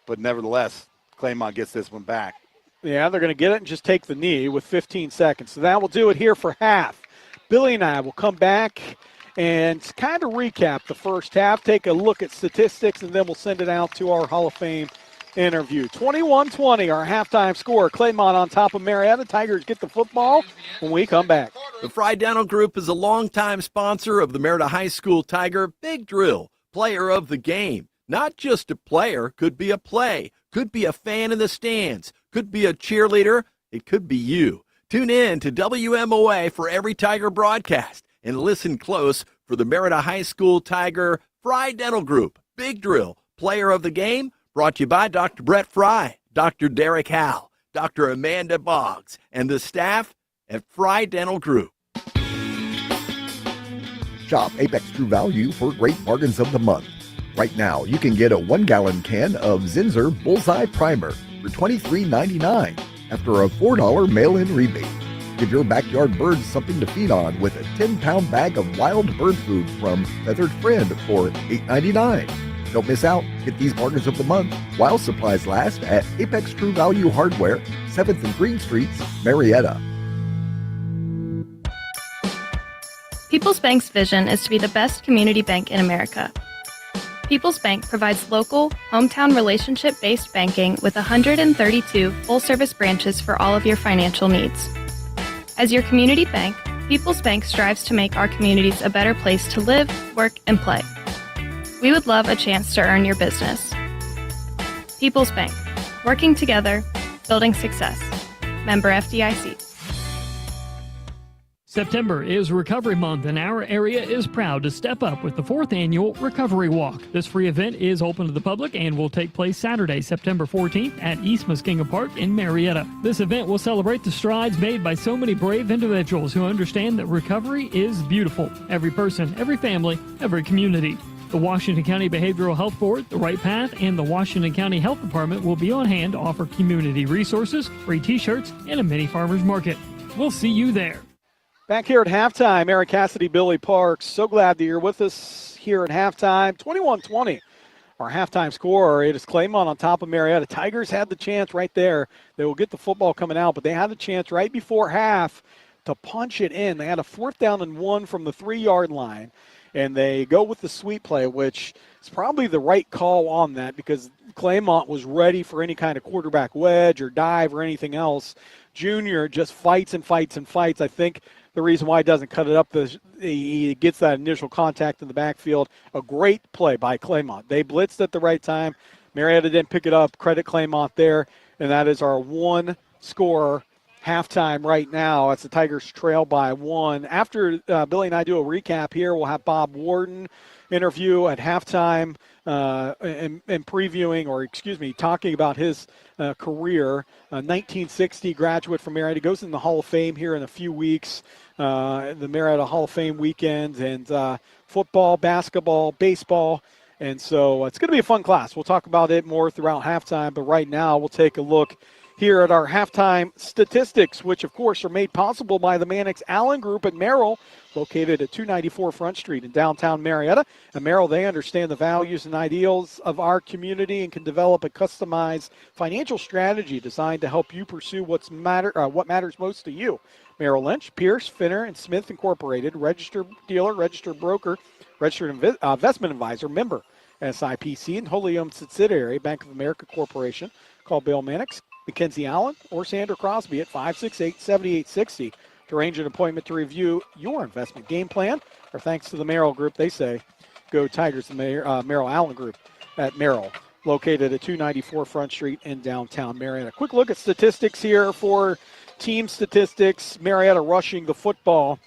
But nevertheless, Claymont gets this one back. Yeah, they're going to get it and just take the knee with 15 seconds. So that will do it here for half. Billy and I will come back and kind of recap the first half, take a look at statistics, and then we'll send it out to our Hall of Fame interview. 21-20, our halftime score. Claymont on top of Marietta. Tigers get the football when we come back. The Fry Dental Group is a longtime sponsor of the Marietta High School Tiger Big Drill, player of the game. Not just a player, could be a play, could be a fan in the stands, could be a cheerleader, it could be you. Tune in to WMOA for every Tiger broadcast. And listen close for the Marietta High School Tiger Fry Dental Group, Big Drill, player of the game, brought to you by Dr. Brett Fry, Dr. Derek Howe, Dr. Amanda Boggs, and the staff at Fry Dental Group. Shop Apex True Value for great bargains of the month. Right now, you can get a 1-gallon can of Zinsser Bullseye Primer for $23.99 after a $4 mail-in rebate. Give your backyard birds something to feed on with a 10-pound bag of wild bird food from Feathered Friend for $8.99. Don't miss out. Get these bargains of the month while supplies last at Apex True Value Hardware, 7th and Green Streets, Marietta. People's Bank's vision is to be the best community bank in America. People's Bank provides local, hometown relationship-based banking with 132 full-service branches for all of your financial needs. As your community bank, People's Bank strives to make our communities a better place to live, work, and play. We would love a chance to earn your business. People's Bank, working together, building success. Member FDIC. September is Recovery Month, and our area is proud to step up with the 4th annual Recovery Walk. This free event is open to the public and will take place Saturday, September 14th at East Muskingum Park in Marietta. This event will celebrate the strides made by so many brave individuals who understand that recovery is beautiful. Every person, every family, every community. The Washington County Behavioral Health Board, the Right Path, and the Washington County Health Department will be on hand to offer community resources, free t-shirts, and a mini farmer's market. We'll see you there. Back here at halftime, Eric Cassidy, Billy Parks. So glad that you're with us here at halftime. 21-20, our halftime score. It is Claymont on top of Marietta. Tigers had the chance right there. They will get the football coming out, but they had the chance right before half to punch it in. They had a 4th down and 1 from the 3-yard line, and they go with the sweep play, which is probably the right call on that because Claymont was ready for any kind of quarterback wedge or dive or anything else. Junior just fights and fights and fights. I think the reason why he doesn't cut it up, he gets that initial contact in the backfield. A great play by Claymont. They blitzed at the right time. Marietta didn't pick it up. Credit Claymont there. And that is our 1-score halftime right now. It's the Tigers trail by 1. After Billy and I do a recap here, we'll have Bob Warden interview at halftime and previewing, or excuse me, talking about his career. 1960 graduate from Marietta, goes in the Hall of Fame here in a few weeks. The Marietta Hall of Fame weekend, and football, basketball, baseball. And so it's going to be a fun class. We'll talk about it more throughout halftime, but right now we'll take a look here at our halftime statistics, which, of course, are made possible by the Mannix Allen Group at Merrill, located at 294 Front Street in downtown Marietta. At Merrill, they understand the values and ideals of our community and can develop a customized financial strategy designed to help you pursue what matters most to you. Merrill Lynch, Pierce, Finner, and Smith Incorporated, registered dealer, registered broker, registered investment advisor, member SIPC, and wholly owned subsidiary, Bank of America Corporation. Call Bill Mannix, Mackenzie Allen, or Sandra Crosby at 568-7860 to arrange an appointment to review your investment game plan. Our thanks to the Merrill Group. They say, go Tigers, the Merrill Allen Group at Merrill, located at 294 Front Street in downtown Marietta. Quick look at statistics here for team statistics. Marietta rushing the football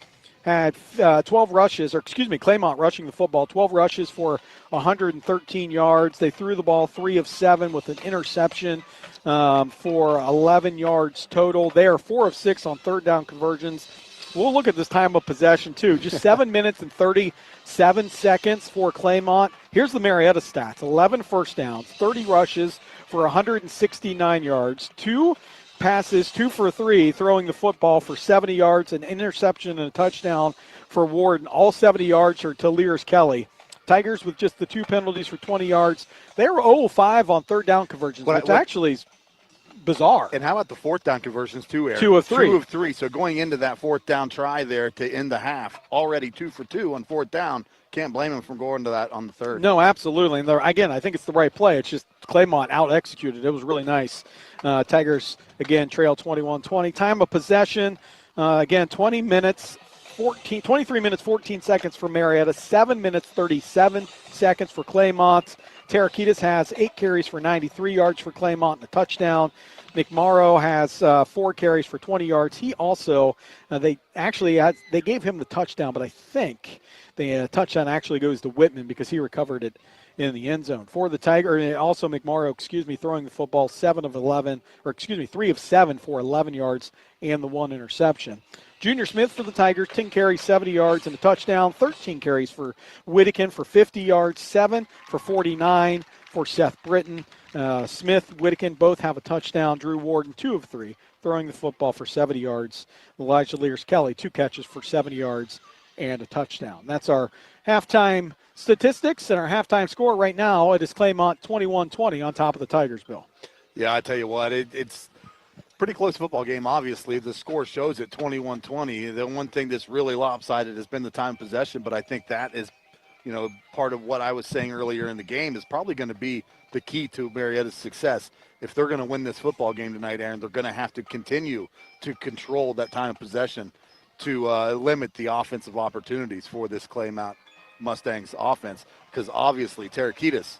had 12 rushes, or excuse me, Claymont rushing the football, 12 rushes for 113 yards. They threw the ball 3 of 7 with an interception for 11 yards total. They are 4 of 6 on 3rd down conversions. We'll look at this time of possession, too. Just 7 minutes and 37 seconds for Claymont. Here's the Marietta stats. 11 first downs, 30 rushes for 169 yards, 2 passes, 2 for 3, throwing the football for 70 yards, an interception and a touchdown for Warden. All 70 yards are to Lears Kelly. Tigers with just the 2 penalties for 20 yards. They were 0-5 on 3rd down conversions, which actually is bizarre. And how about the 4th down conversions too, Eric? 2 of 3. 2 of 3. So going into that 4th down try there to end the half, already 2 for 2 on 4th down. Can't blame him for going to that on the 3rd. No, absolutely. And again, I think it's the right play. It's just Claymont out-executed. It was really nice. Tigers, again, trail 21-20. Time of possession, again, 23 minutes, 14 seconds for Marietta, 7 minutes, 37 seconds for Claymont. Tarakitas has 8 carries for 93 yards for Claymont and a touchdown. McMorrow has 4 carries for 20 yards. He also, they gave him the touchdown, but I think the touchdown actually goes to Whitman because he recovered it in the end zone. For the Tiger, also McMorrow, throwing the football 3 of 7 for 11 yards and the 1 interception. Junior Smith for the Tigers, 10 carries, 70 yards, and a touchdown. 13 carries for Whittakin for 50 yards, 7 for 49 for Seth Britton. Smith, Whittakin both have a touchdown. Drew Warden, 2 of 3, throwing the football for 70 yards. Elijah Lears-Kelly, 2 catches for 70 yards and a touchdown. That's our halftime statistics and our halftime score right now. It is Claymont 21-20 on top of the Tigers, Bill. Yeah, I tell you what, it's pretty close football game, obviously. The score shows it 21-20. The one thing that's really lopsided has been the time possession, but I think that is, part of what I was saying earlier in the game is probably going to be the key to Marietta's success. If they're going to win this football game tonight, Aaron, they're going to have to continue to control that time of possession to limit the offensive opportunities for this Claymont Mustangs offense, because obviously Tarakitis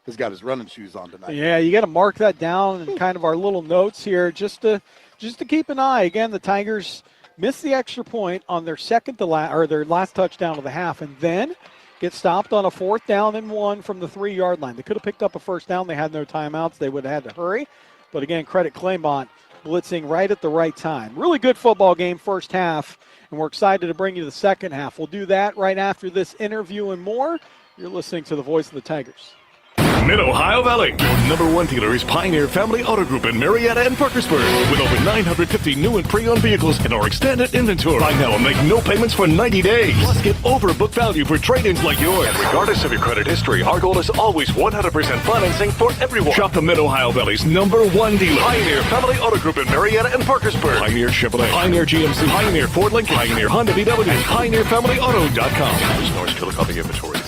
has got his running shoes on tonight. Yeah, you got to mark that down in kind of our little notes here just to keep an eye. Again, the Tigers missed the extra point on their their last touchdown of the half, and then get stopped on a 4th down and 1 from the 3-yard line. They could have picked up a first down. They had no timeouts. They would have had to hurry. But again, credit Claymont blitzing right at the right time. Really good football game first half, and we're excited to bring you the second half. We'll do that right after this interview and more. You're listening to the Voice of the Tigers. Mid-Ohio Valley, your #1 dealer is Pioneer Family Auto Group in Marietta and Parkersburg. With over 950 new and pre-owned vehicles in our extended inventory. Buy now and make no payments for 90 days. Plus, get overbook value for trade-ins like yours. And regardless of your credit history, our goal is always 100% financing for everyone. Shop the Mid-Ohio Valley's #1 dealer. Pioneer Family Auto Group in Marietta and Parkersburg. Pioneer Chevrolet, Pioneer GMC, Pioneer Ford Lincoln, Pioneer Honda VW, and PioneerFamilyAuto.com. There's no still copy inventory.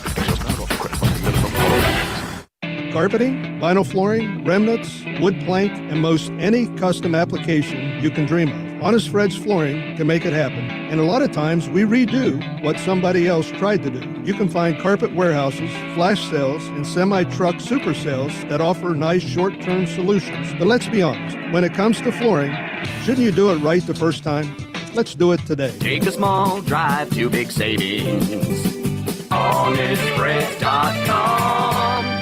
Carpeting, vinyl flooring, remnants, wood plank, and most any custom application you can dream of. Honest Fred's Flooring can make it happen. And a lot of times we redo what somebody else tried to do. You can find carpet warehouses, flash sales, and semi-truck super sales that offer nice short-term solutions. But let's be honest, when it comes to flooring, shouldn't you do it right the first time? Let's do it today. Take a small drive to big savings. HonestFreds.com.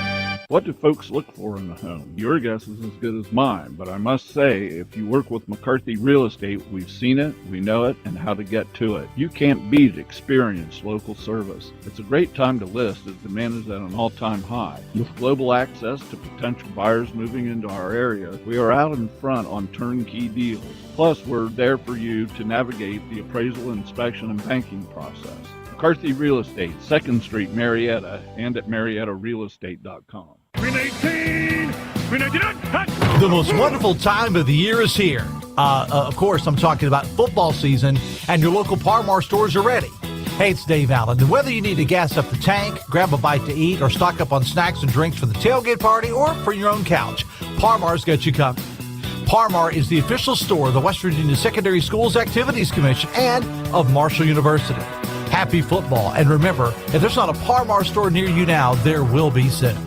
What do folks look for in a home? Your guess is as good as mine, but I must say, if you work with McCarthy Real Estate, we've seen it, we know it, and how to get to it. You can't beat experienced local service. It's a great time to list as demand is at an all-time high. With global access to potential buyers moving into our area, we are out in front on turnkey deals. Plus, we're there for you to navigate the appraisal, inspection, and banking process. McCarthy Real Estate, 2nd Street, Marietta, and at MariettaRealEstate.com. The most wonderful time of the year is here. Of course, I'm talking about football season, and your local Parmar stores are ready. Hey, it's Dave Allen. And whether you need to gas up the tank, grab a bite to eat, or stock up on snacks and drinks for the tailgate party or for your own couch, Parmar's got you covered. Parmar is the official store of the West Virginia Secondary Schools Activities Commission and of Marshall University. Happy football. And remember, if there's not a Parmar store near you now, there will be soon.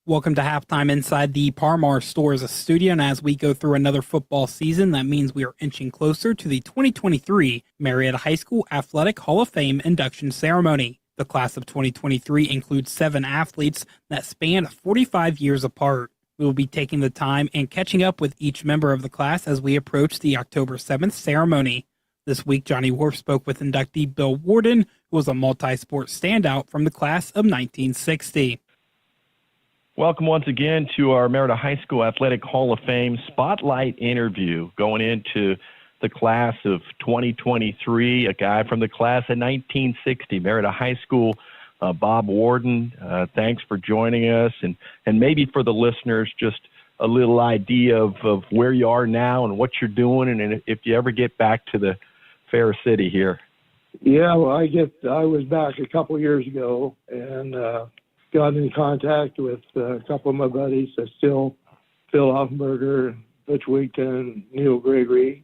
Welcome to halftime inside the Parmar Stores studio. And as we go through another football season, that means we are inching closer to the 2023 Marietta High School Athletic Hall of Fame induction ceremony. The class of 2023 includes 7 athletes that span 45 years apart. We will be taking the time and catching up with each member of the class as we approach the October 7th ceremony. This week, Johnny Wharf spoke with inductee Bill Warden, who was a multi-sport standout from the class of 1960. Welcome once again to our Marietta High School Athletic Hall of Fame Spotlight interview going into the class of 2023, a guy from the class of 1960, Marietta High School, Bob Warden. Thanks for joining us. And maybe for the listeners, just a little idea of where you are now and what you're doing, and if you ever get back to the fair city here. Yeah, well, I was back a couple years ago and got in contact with a couple of my buddies. Phil Offenberger, Butch Wigton, Neil Gregory,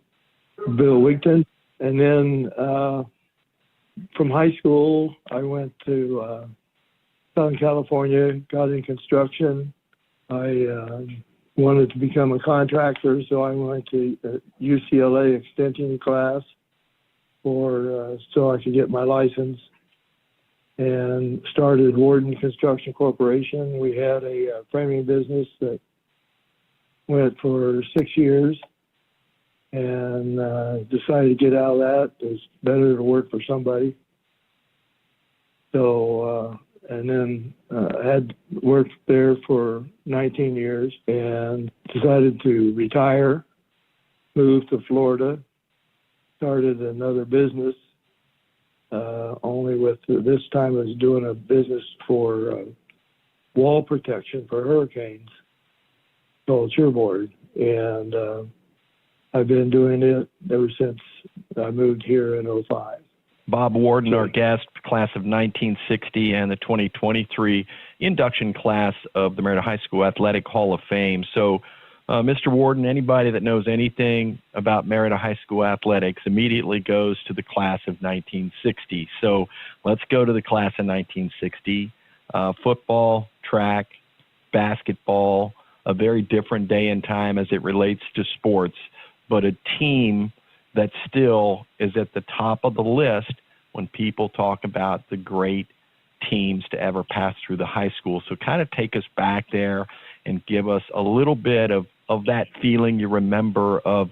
Bill Wigton. And then from high school, I went to Southern California, got in construction. I wanted to become a contractor, so I went to a UCLA extension class so I could get my license, and started Warden Construction Corporation. We had a framing business that went for 6 years, and decided to get out of that. It was better to work for somebody. So, and then I had worked there for 19 years and decided to retire, moved to Florida, started another business, only with this time I was doing a business for wall protection for hurricanes called Sureboard. And I've been doing it ever since I moved here in 2005. Bob Warden, our guest, class of 1960 and the 2023 induction class of the Marietta High School Athletic Hall of Fame. So, Mr. Warden, anybody that knows anything about Marietta High School athletics immediately goes to the class of 1960. So let's go to the class of 1960. Football, track, basketball, a very different day and time as it relates to sports, but a team that still is at the top of the list when people talk about the great teams to ever pass through the high school. So kind of take us back there and give us a little bit of that feeling you remember of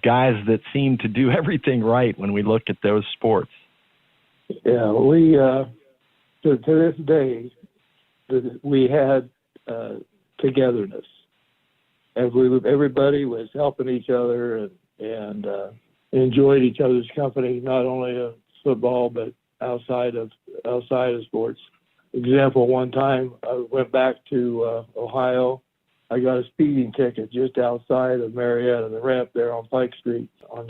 guys that seem to do everything right when we look at those sports. Yeah, we, to this day, we had togetherness. Everybody was helping each other and enjoyed each other's company, not only of football but outside of sports. Example: one time I went back to Ohio. I got a speeding ticket just outside of Marietta, the ramp there on Pike Street on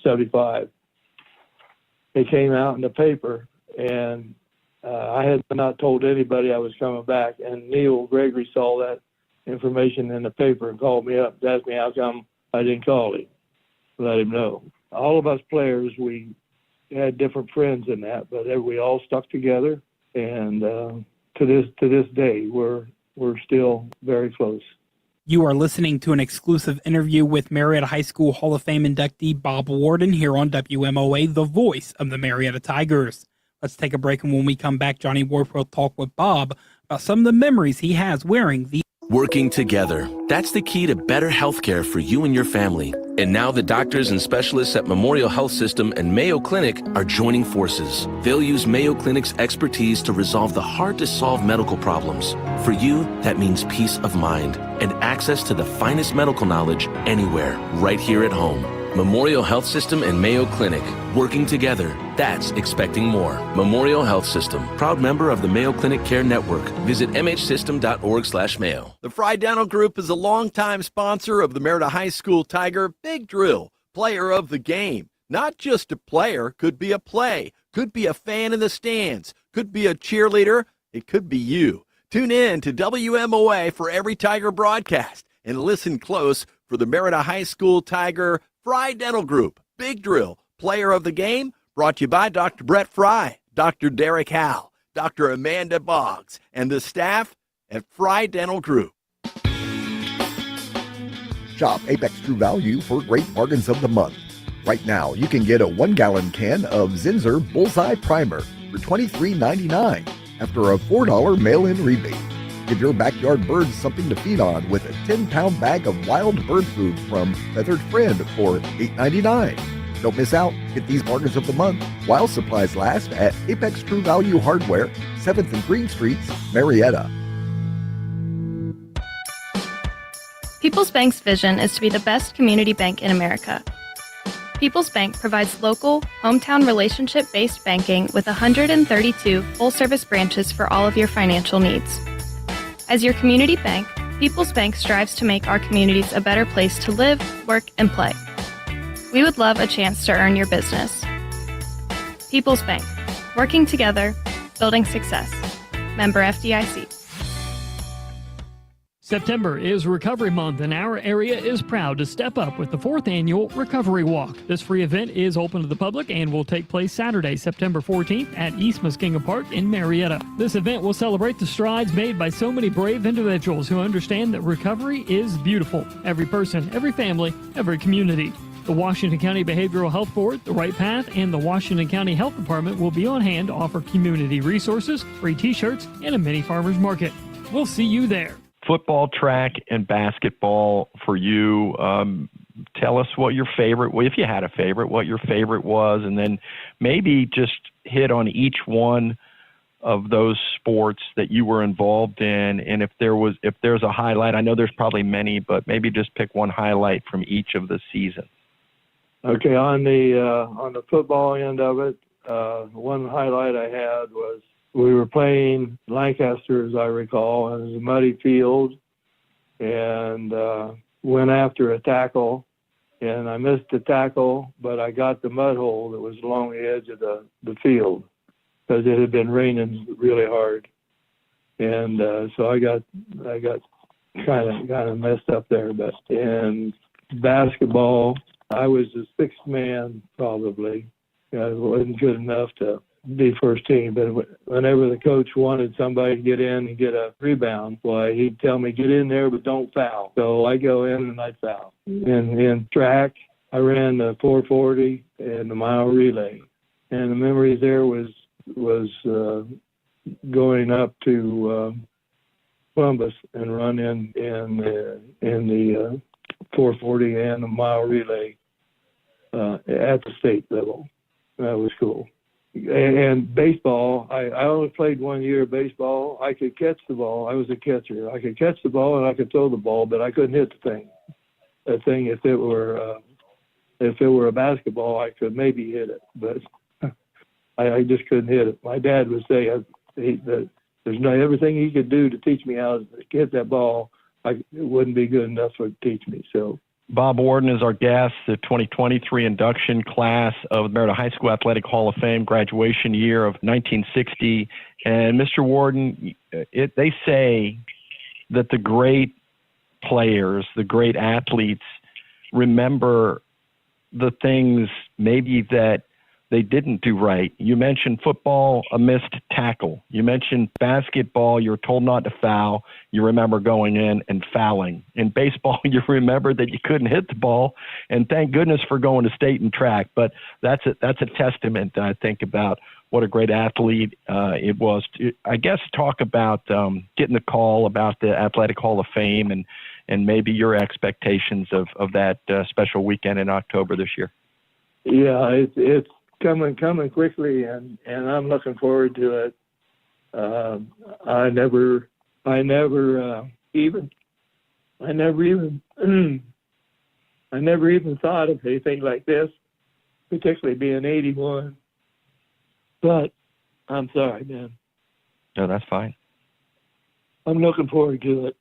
75. It came out in the paper, and I had not told anybody I was coming back. And Neil Gregory saw that information in the paper and called me up, asked me how come I didn't call him, let him know. All of us players, we had different friends in that, but we all stuck together, and to this day, we're still very close. You are listening to an exclusive interview with Marietta High School Hall of Fame inductee Bob Warden here on WMOA, the voice of the Marietta Tigers. Let's take a break, and when we come back, Johnny Warp will talk with Bob about some of the memories he has wearing the... Working together. That's the key to better health care for you and your family. And now the doctors and specialists at Memorial Health System and Mayo Clinic are joining forces. They'll use Mayo Clinic's expertise to resolve the hard-to-solve medical problems. For you, that means peace of mind and access to the finest medical knowledge anywhere, right here at home. Memorial Health System and Mayo Clinic. Working together. That's expecting more. Memorial Health System. Proud member of the Mayo Clinic Care Network. Visit mhsystem.org/mayo. The Fry Dental Group is a longtime sponsor of the Marietta High School Tiger Big Drill, player of the game. Not just a player, could be a play, could be a fan in the stands, could be a cheerleader, it could be you. Tune in to WMOA for every Tiger broadcast and listen close for the Marietta High School Tiger Fry Dental Group Big Drill, player of the game, brought to you by Dr. Brett Fry, Dr. Derek Howe, Dr. Amanda Boggs, and the staff at Fry Dental Group. Shop Apex True Value for great bargains of the month. Right now, you can get a 1-gallon can of Zinsser Bullseye Primer for $23.99 after a $4 mail-in rebate. Give your backyard birds something to feed on with a 10-pound bag of wild bird food from Feathered Friend for $8.99. Don't miss out. Get these bargains of the month while supplies last at Apex True Value Hardware, 7th and Green Streets, Marietta. People's Bank's vision is to be the best community bank in America. People's Bank provides local, hometown relationship-based banking with 132 full-service branches for all of your financial needs. As your community bank, People's Bank strives to make our communities a better place to live, work, and play. We would love a chance to earn your business. People's Bank, working together, building success. Member FDIC. September is Recovery Month, and our area is proud to step up with the 4th annual Recovery Walk. This free event is open to the public and will take place Saturday, September 14th at East Muskingum Park in Marietta. This event will celebrate the strides made by so many brave individuals who understand that recovery is beautiful. Every person, every family, every community. The Washington County Behavioral Health Board, The Right Path, and the Washington County Health Department will be on hand to offer community resources, free t-shirts, and a mini farmer's market. We'll see you there. Football, track, and basketball for you. Tell us what your favorite, if you had a favorite, what your favorite was, and then maybe just hit on each one of those sports that you were involved in. And if there's a highlight, I know there's probably many, but maybe just pick one highlight from each of the seasons. Okay, on the football end of it, one highlight I had was we were playing Lancaster, as I recall, and it was a muddy field, and went after a tackle, and I missed the tackle, but I got the mud hole that was along the edge of the field because it had been raining really hard, and so I got kind of messed up there. But in basketball, I was the sixth man probably. I wasn't good enough to be first team, but whenever the coach wanted somebody to get in and get a rebound, why he'd tell me, get in there, but don't foul. So I go in and I foul. In track, I ran the 440 and the mile relay. And the memories there was going up to Columbus and run in the 440 and the mile relay at the state level. That was cool. And baseball, I only played 1 year of baseball. I could catch the ball. I was a catcher. I could catch the ball and I could throw the ball, but I couldn't hit the thing. That thing, if it were a basketball, I could maybe hit it, but I just couldn't hit it. My dad would say that there's not everything he could do to teach me how to hit that ball. It wouldn't be good enough to teach me. So. Bob Warden is our guest, the 2023 induction class of the Marietta High School Athletic Hall of Fame, graduation year of 1960. And Mr. Warden, they say that the great players, the great athletes, remember the things maybe that they didn't do right. You mentioned football, a missed tackle. You mentioned basketball, you were told not to foul. You remember going in and fouling. In baseball, you remember that you couldn't hit the ball, and thank goodness for going to state and track. But that's a testament, I think, about what a great athlete it was. I guess talk about getting the call about the Athletic Hall of Fame and maybe your expectations of that special weekend in October this year. Yeah, it's coming quickly, and I'm looking forward to it. I never even thought of anything like this, particularly being 81. But I'm sorry, man. No, that's fine. I'm looking forward to it.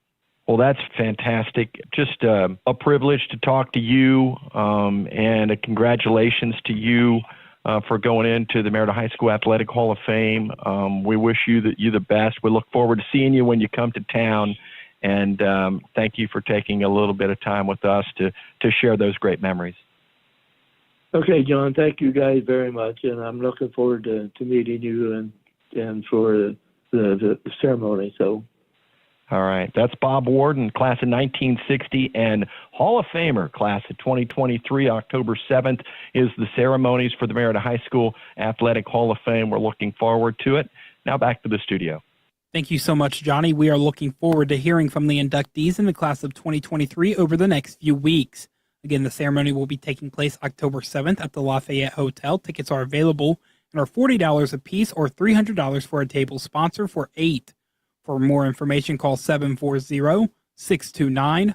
Well, that's fantastic. Just a privilege to talk to you, and a congratulations to you for going into the Marietta High School Athletic Hall of Fame. We wish you the best. We look forward to seeing you when you come to town, and thank you for taking a little bit of time with us to share those great memories. Okay, John, thank you guys very much, and I'm looking forward to meeting you and for the ceremony. So. All right. That's Bob Warden, class of 1960, and Hall of Famer, class of 2023. October 7th is the ceremonies for the Marietta High School Athletic Hall of Fame. We're looking forward to it. Now back to the studio. Thank you so much, Johnny. We are looking forward to hearing from the inductees in the class of 2023 over the next few weeks. Again, the ceremony will be taking place October 7th at the Lafayette Hotel. Tickets are available and are $40 a piece or $300 for a table sponsor for 8. For more information, call 740-629-4869.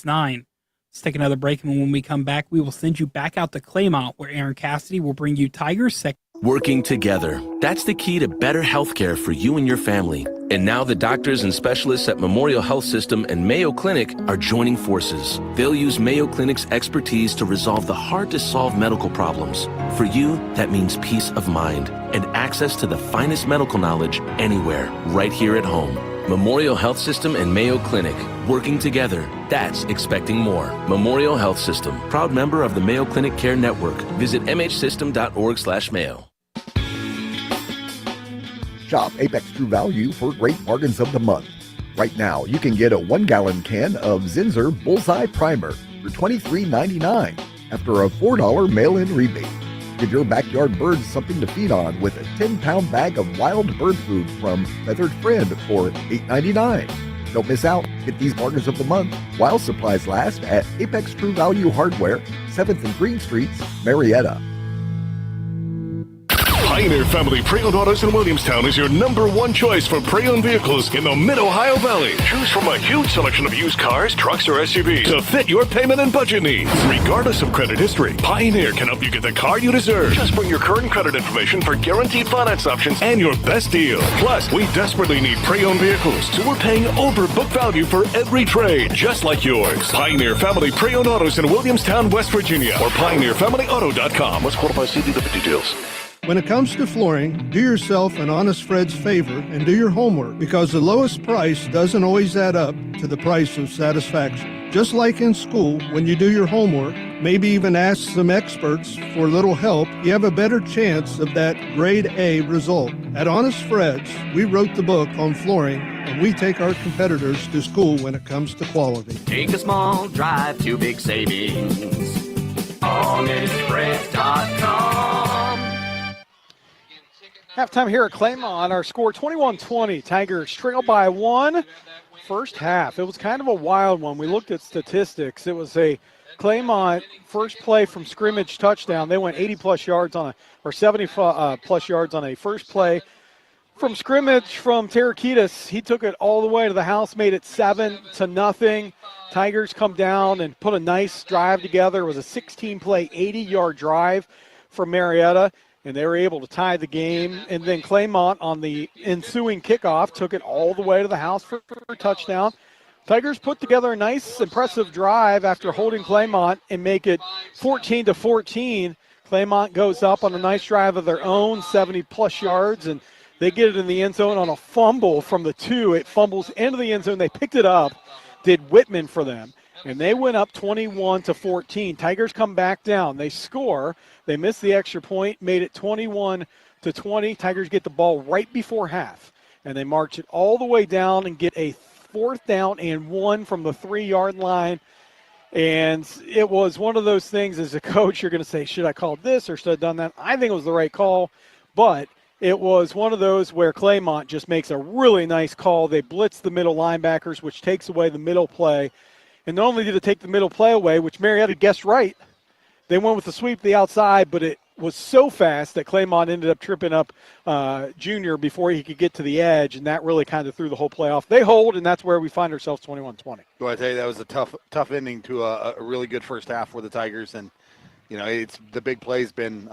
Let's take another break, and when we come back, we will send you back out to Claymont, where Aaron Cassidy will bring you Tigers. Working together. That's the key to better healthcare for you and your family. And now the doctors and specialists at Memorial Health System and Mayo Clinic are joining forces. They'll use Mayo Clinic's expertise to resolve the hard-to-solve medical problems. For you, that means peace of mind and access to the finest medical knowledge anywhere, right here at home. Memorial Health System and Mayo Clinic, working together. That's expecting more. Memorial Health System, proud member of the Mayo Clinic Care Network. Visit mhsystem.org/mayo. Shop Apex True Value for great bargains of the month. Right now, you can get a 1-gallon can of Zinsser Bullseye Primer for $23.99 after a $4 mail-in rebate. Give your backyard birds something to feed on with a 10-pound bag of wild bird food from Feathered Friend for $8.99. Don't miss out. Get these bargains of the month while supplies last at Apex True Value Hardware, 7th and Green Streets, Marietta. Pioneer Family Pre-Owned Autos in Williamstown is your #1 choice for pre-owned vehicles in the Mid-Ohio Valley. Choose from a huge selection of used cars, trucks, or SUVs to fit your payment and budget needs. Regardless of credit history, Pioneer can help you get the car you deserve. Just bring your current credit information for guaranteed finance options and your best deal. Plus, we desperately need pre-owned vehicles, so we're paying over book value for every trade, just like yours. Pioneer Family Pre-Owned Autos in Williamstown, West Virginia, or pioneerfamilyauto.com. Let's qualify CD the details. When it comes to flooring, do yourself an honest Fred's favor and do your homework, because the lowest price doesn't always add up to the price of satisfaction. Just like in school, when you do your homework, maybe even ask some experts for a little help, you have a better chance of that grade A result. At Honest Fred's, we wrote the book on flooring, and we take our competitors to school when it comes to quality. Take a small drive to big savings. HonestFreds.com. Halftime here at Claymont, our score 21-20. Tigers trail by 1. First half, it was kind of a wild one. We looked at statistics. It was a Claymont first play from scrimmage touchdown. They went 80-plus yards on or 70-plus yards on a first play from scrimmage from Tarakitis. He took it all the way to the house, made it 7-0. Tigers come down and put a nice drive together. It was a 16-play, 80-yard drive from Marietta, and they were able to tie the game. And then Claymont on the ensuing kickoff took it all the way to the house for a touchdown. Tigers put together a nice, impressive drive after holding Claymont and make it 14-14. Claymont goes up on a nice drive of their own, 70-plus yards, and they get it in the end zone on a fumble from the 2. It fumbles into the end zone. They picked it up, did Whitman for them, and they went up 21-14. Tigers come back down. They score. They miss the extra point, made it 21-20. Tigers get the ball right before half, and they march it all the way down and get a 4th down and 1 from the 3-yard line. And it was one of those things, as a coach, you're going to say, should I call this or should I have done that? I think it was the right call, but it was one of those where Claymont just makes a really nice call. They blitz the middle linebackers, which takes away the middle play. And not only did it take the middle play away, which Marietta guessed right, they went with the sweep to the outside, but it was so fast that Claymont ended up tripping up Junior before he could get to the edge, and that really kind of threw the whole play off. They hold, and that's where we find ourselves 21-20. Well, I tell you, that was a tough ending to a really good first half for the Tigers, and it's the big play's been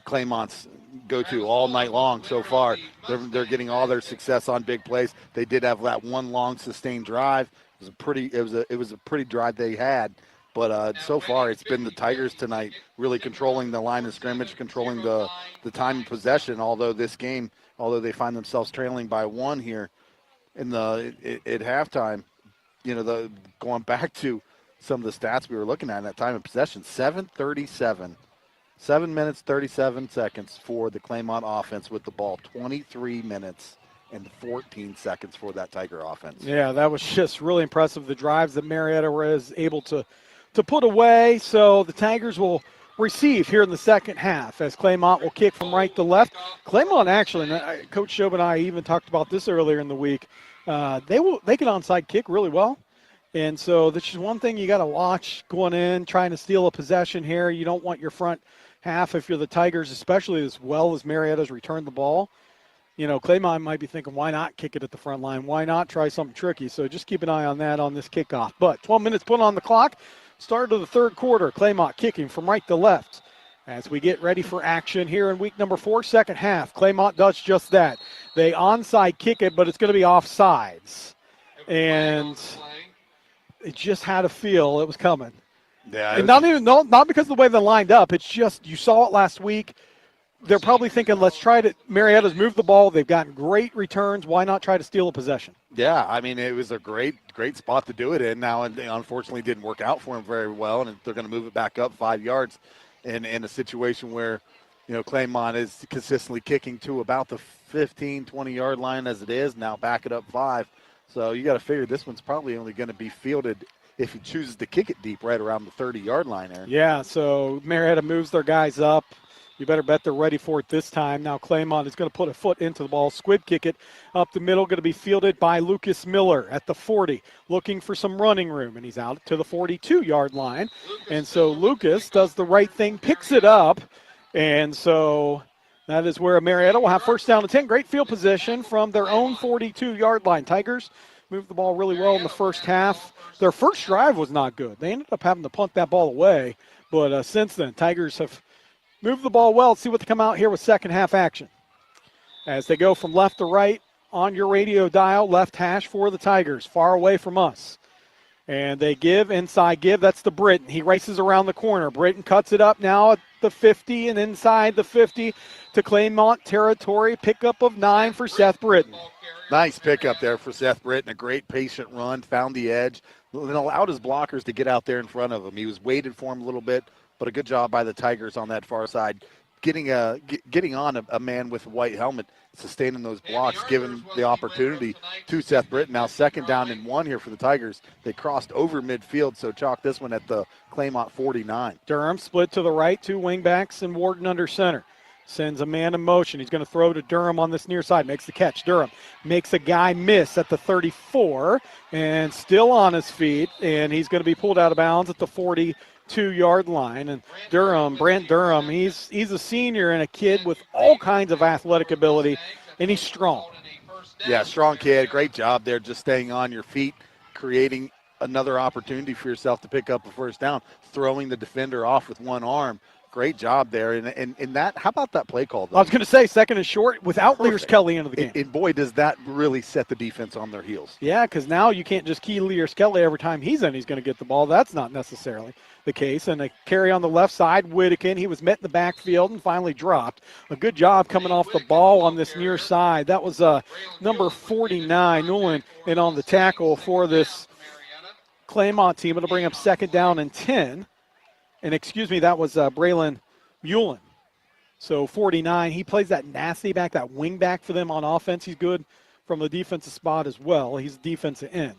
Claymont's go-to all night long so far. They're getting all their success on big plays. They did have that one long sustained drive. It was a pretty drive they had. But so far, it's been the Tigers tonight really controlling the line of scrimmage, controlling the time of possession. Although they find themselves trailing by 1 here at halftime, going back to some of the stats we were looking at that time of possession, 7:37, 7 minutes 37 seconds for the Claymont offense with the ball, 23 minutes and 14 seconds for that Tiger offense. Yeah, that was just really impressive. The drives that Marietta was able to put away. So the Tigers will receive here in the second half as Claymont will kick from right to left. Claymont actually, and Coach Showman and I even talked about this earlier in the week, they can onside kick really well. And so this is one thing you got to watch going in, trying to steal a possession here. You don't want your front half, if you're the Tigers, especially as well as Marietta's returned the ball. Claymont might be thinking, why not kick it at the front line? Why not try something tricky? So just keep an eye on that on this kickoff. But 12 minutes put on the clock. Start of the third quarter. Claymont kicking from right to left as we get ready for action here in week number 4, second half. Claymont does just that. They onside kick it, but it's going to be offsides. And it just had a feel it was coming. Yeah, and not because of the way they lined up. It's just you saw it last week. They're probably thinking, let's try to – Marietta's moved the ball. They've gotten great returns. Why not try to steal a possession? Yeah, I mean, it was a great spot to do it in. Now, and unfortunately, didn't work out for them very well, and they're going to move it back up 5 yards in a situation where, Claymont is consistently kicking to about the 15, 20-yard line as it is. Now back it up 5. So you got to figure this one's probably only going to be fielded if he chooses to kick it deep right around the 30-yard line, Aaron. Yeah, so Marietta moves their guys up. You better bet they're ready for it this time. Now Claymont is going to put a foot into the ball, squib kick it up the middle, going to be fielded by Lucas Miller at the 40, looking for some running room, and he's out to the 42-yard line. And so Lucas does the right thing, picks it up, and so that is where Marietta will have first down and 10. Great field position from their own 42-yard line. Tigers moved the ball really well in the first half. Their first drive was not good. They ended up having to punt that ball away, but since then, Tigers have moved the ball well. Let's see what they come out here with second half action. As they go from left to right on your radio dial, left hash for the Tigers, far away from us. And they give, inside give, that's the Britton. He races around the corner. Britton cuts it up now at the 50 and inside the 50 to Claymont territory. Pickup of 9 for Seth Britton. Nice pickup there for Seth Britton. A great patient run, found the edge, and allowed his blockers to get out there in front of him. He was waited for him a little bit, but a good job by the Tigers on that far side. Getting on a man with a white helmet, sustaining those blocks, giving the opportunity to Seth Britton. Now 2nd down and 1 here for the Tigers. They crossed over midfield, so chalk this one at the Claymont 49. Durham split to the right, 2 wingbacks and Warden under center. Sends a man in motion. He's going to throw to Durham on this near side. Makes the catch. Durham makes a guy miss at the 34 and still on his feet, and he's going to be pulled out of bounds at the 42-yard line. And Brent Durham, he's a senior and a kid with all kinds of athletic ability, and he's strong. Yeah, strong kid. Great job there just staying on your feet, creating another opportunity for yourself to pick up a first down, throwing the defender off with one arm. Great job there. And that, how about that play call, though? I was going to say, second and short without Lears Kelly into the game. And boy, does that really set the defense on their heels. Yeah, because now you can't just key Lears Kelly every time he's in, he's going to get the ball. That's not necessarily the case. And a carry on the left side, Whittakin. He was met in the backfield and finally dropped. A good job coming off the ball on this near side. That was number 49, Newland, and on the tackle for this Claymont team. It'll bring up 2nd down and 10. And that was Braylon Mullen. So 49, he plays that nasty back, that wing back for them on offense. He's good from the defensive spot as well. He's defensive end.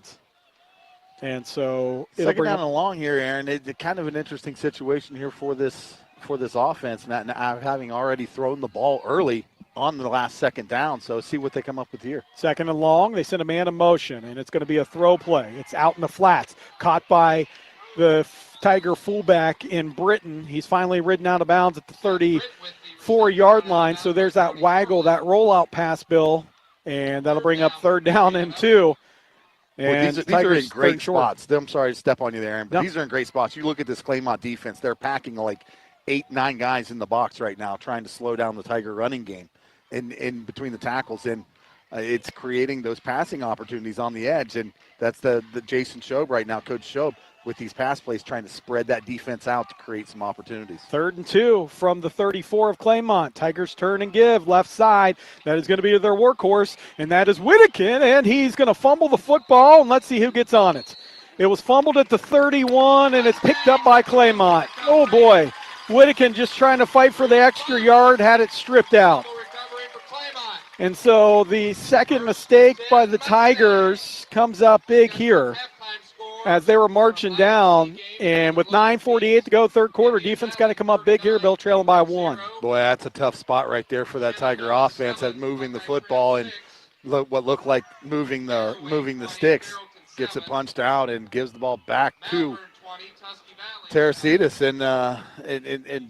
And so it'll bring down and long here, Aaron. It's kind of an interesting situation here for this offense, not having already thrown the ball early on the last 2nd down. So see what they come up with here. 2nd and long. They send a man in motion, and it's going to be a throw play. It's out in the flats, caught by the Tiger fullback in Britton. He's finally ridden out of bounds at the 34-yard line. So there's that waggle, that rollout pass, Bill, and that'll bring up 3rd down and 2. And these are in great spots. I'm sorry to step on you there, Aaron, but these are in great spots. You look at this Claymont defense, they're packing like 8-9 guys in the box right now trying to slow down the Tiger running game in between the tackles. And it's creating those passing opportunities on the edge. And that's the Jason Showman right now, Coach Showman, with these pass plays, trying to spread that defense out to create some opportunities. 3rd and 2 from the 34 of Claymont. Tigers turn and give, left side. That is going to be their workhorse, and that is Whittakin, and he's going to fumble the football, and let's see who gets on it. It was fumbled at the 31, and it's picked up by Claymont. Oh, boy. Whittakin just trying to fight for the extra yard, had it stripped out. And so the second mistake by the Tigers comes up big here, as they were marching down, and with 9:48 to go, 3rd quarter, defense got to come up big here. Bill trailing by 1. Boy, that's a tough spot right there for that Tiger offense at moving the football and what looked like moving the sticks. Gets it punched out and gives the ball back to Tarakitis and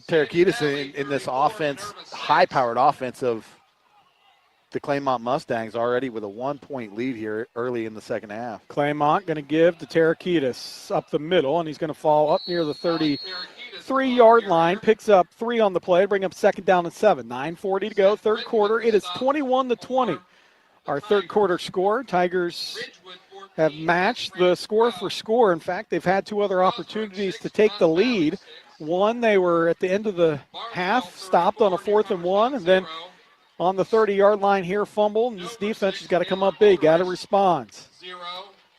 Tarakitis in this offense, high-powered offense of the Claymont Mustangs, already with a 1-point lead here early in the second half. Claymont going to give to Tarakitis up the middle, and he's going to fall up near the 3-yard line, picks up 3 on the play, bring up 2nd down and 7. 9:40 to go, third quarter. It is 21-20. Our third quarter score. Tigers have matched the score for score. In fact, they've had 2 other opportunities to take the lead. One, they were at the end of the half, stopped on a 4th and 1, and then on the 30-yard line here, fumble. And this defense has got to come up big, got to respond.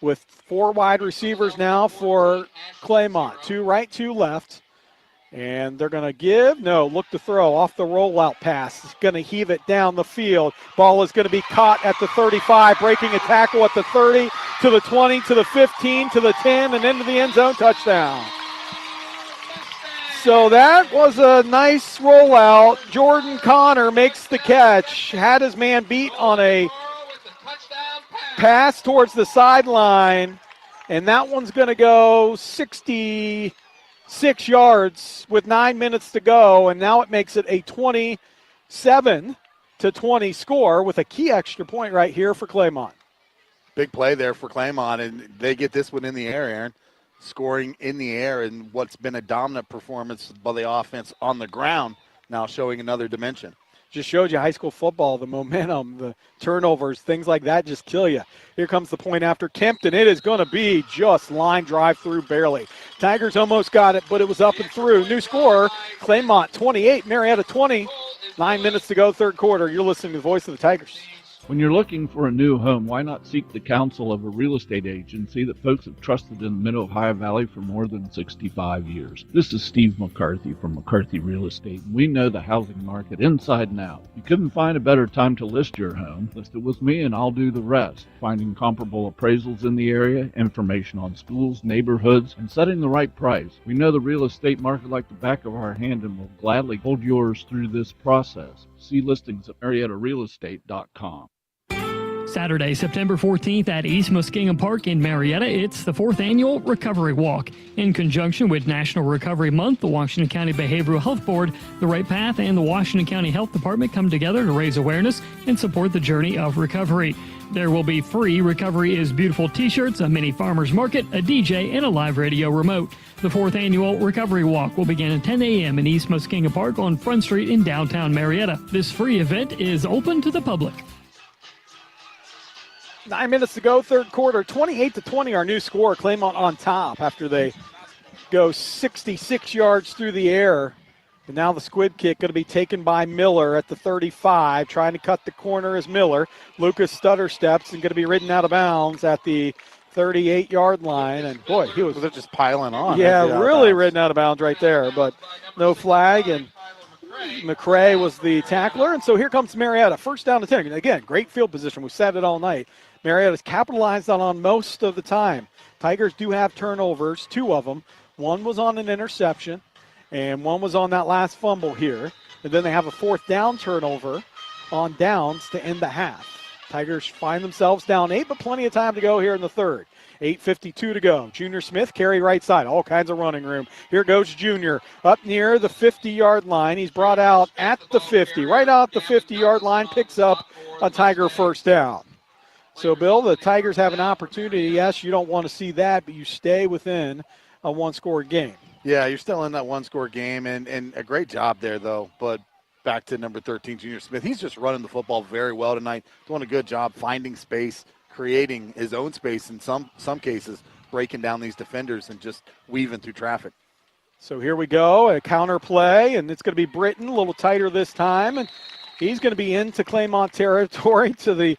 With 4 wide receivers now for Claymont. 2 right, 2 left. And they're going to look to throw off the rollout pass. It's going to heave it down the field. Ball is going to be caught at the 35, breaking a tackle at the 30, to the 20, to the 15, to the 10, and into the end zone, touchdown. So that was a nice rollout. Jordan Connor makes the catch. Had his man beat on a pass towards the sideline, and that one's going to go 66 yards with 9 minutes to go, and now it makes it a 27-20 score with a key extra point right here for Claymont. Big play there for Claymont, and they get this one in the air, Aaron. Scoring in the air, and what's been a dominant performance by the offense on the ground, now showing another dimension. Just showed you high school football, the momentum, the turnovers, things like that just kill you. Here comes the point after Kempton. It is going to be just line drive through barely. Tigers almost got it, but it was up and through. New score, Claymont 28, Marietta 20. 9 minutes to go, third quarter. You're listening to the voice of the Tigers. When you're looking for a new home, why not seek the counsel of a real estate agency that folks have trusted in the Mid-Ohio Valley for more than 65 years? This is Steve McCarthy from McCarthy Real Estate. We know the housing market inside and out. You couldn't find a better time to list your home. List it with me and I'll do the rest. Finding comparable appraisals in the area, information on schools, neighborhoods, and setting the right price. We know the real estate market like the back of our hand and will gladly hold yours through this process. See listings at MariettaRealEstate.com. Saturday, September 14th at East Muskingum Park in Marietta, it's the 4th annual Recovery Walk. In conjunction with National Recovery Month, the Washington County Behavioral Health Board, the Right Path, and the Washington County Health Department come together to raise awareness and support the journey of recovery. There will be free Recovery is Beautiful t-shirts, a mini farmer's market, a DJ, and a live radio remote. The 4th annual Recovery Walk will begin at 10 a.m. in East Muskingum Park on Front Street in downtown Marietta. This free event is open to the public. 9 minutes to go, third quarter. 28-20, our new score. Claymont on top after they go 66 yards through the air. And now the squid kick going to be taken by Miller at the 35. Trying to cut the corner is Miller. Lucas stutter steps and going to be ridden out of bounds at the 38-yard line. And, boy, he was just piling on. Yeah, really ridden out of bounds right there. But no flag, and McCray was the tackler. And so here comes Marietta. First down to 10. Again, great field position. We've said it all night. Marietta's capitalized on most of the time. Tigers do have turnovers, 2 of them. One was on an interception, and one was on that last fumble here. And then they have a 4th down turnover on downs to end the half. Tigers find themselves down 8, but plenty of time to go here in the third. 8:52 to go. Junior Smith carry right side. All kinds of running room. Here goes Junior up near the 50-yard line. He's brought out at the 50. Right out the 50-yard line, picks up a Tiger first down. So, Bill, the Tigers have an opportunity. Yes, you don't want to see that, but you stay within a one-score game. Yeah, you're still in that one-score game, and a great job there, though. But back to number 13, Junior Smith. He's just running the football very well tonight. Doing a good job finding space, creating his own space in some cases, breaking down these defenders and just weaving through traffic. So here we go, a counter play, and it's going to be Britton, a little tighter this time. And he's going to be into Claymont territory to the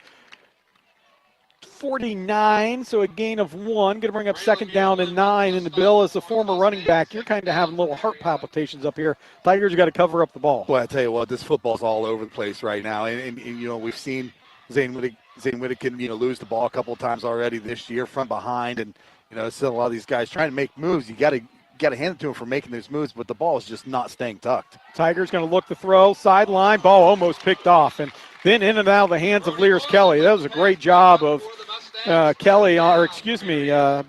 49, so a gain of 1. Going to bring up 2nd down and 9. And the Bill, as a former running back, you're kind of having little heart palpitations up here. Tigers got to cover up the ball. Boy, I tell you what, this football's all over the place right now. And you know, we've seen Zane Whittakin, lose the ball a couple of times already this year from behind. And, still a lot of these guys trying to make moves. You got to hand it to him for making those moves, but the ball is just not staying tucked. Tigers going to look to throw, sideline, ball almost picked off. And then in and out of the hands of Lears Kelly. That was a great job of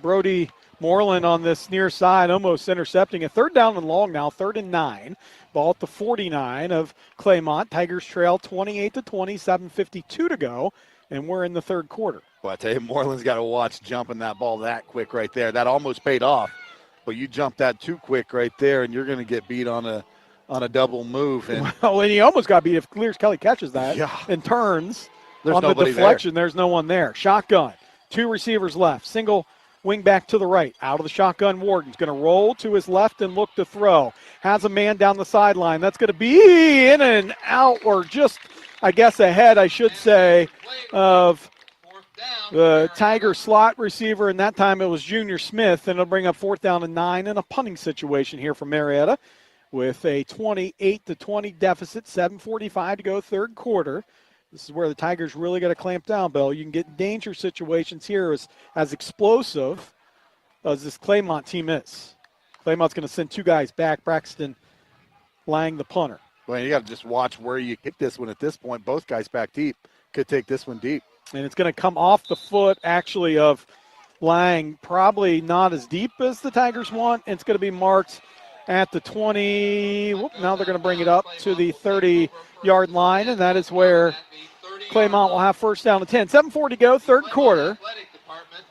Brody Moreland on this near side, almost intercepting it. 3rd down and long now, 3rd and 9. Ball at the 49 of Claymont. Tigers trail 28-20, 7:52 to go, and we're in the third quarter. Well, I tell you, Moreland's got to watch jumping that ball that quick right there. That almost paid off. But you jump that too quick right there, and you're going to get beat on a double move. And well, and he almost got beat if Kelly catches that and turns there's on the nobody deflection. there. There's no one there. Shotgun. 2 receivers left. Single wing back to the right. Out of the shotgun, Warden's going to roll to his left and look to throw. Has a man down the sideline. That's going to be in and out, or just, I guess, ahead, I should say, of the Tiger slot receiver, and that time it was Junior Smith, and it'll bring up 4th down and 9 in a punting situation here for Marietta with a 28-20 deficit, 7:45 to go, third quarter. This is where the Tigers really got to clamp down, Bill. You can get danger situations here as explosive as this Claymont team is. Claymont's going to send 2 guys back, Braxton Lang, the punter. Well, you got to just watch where you kick this one at this point. Both guys back deep. Could take this one deep. And it's going to come off the foot, actually, of Lang. Probably not as deep as the Tigers want. It's going to be marked at the 20. Now they're going to bring it up to the 30-yard line, and that is where Claymont will have 1st down and 10. 7:40 to go, third quarter.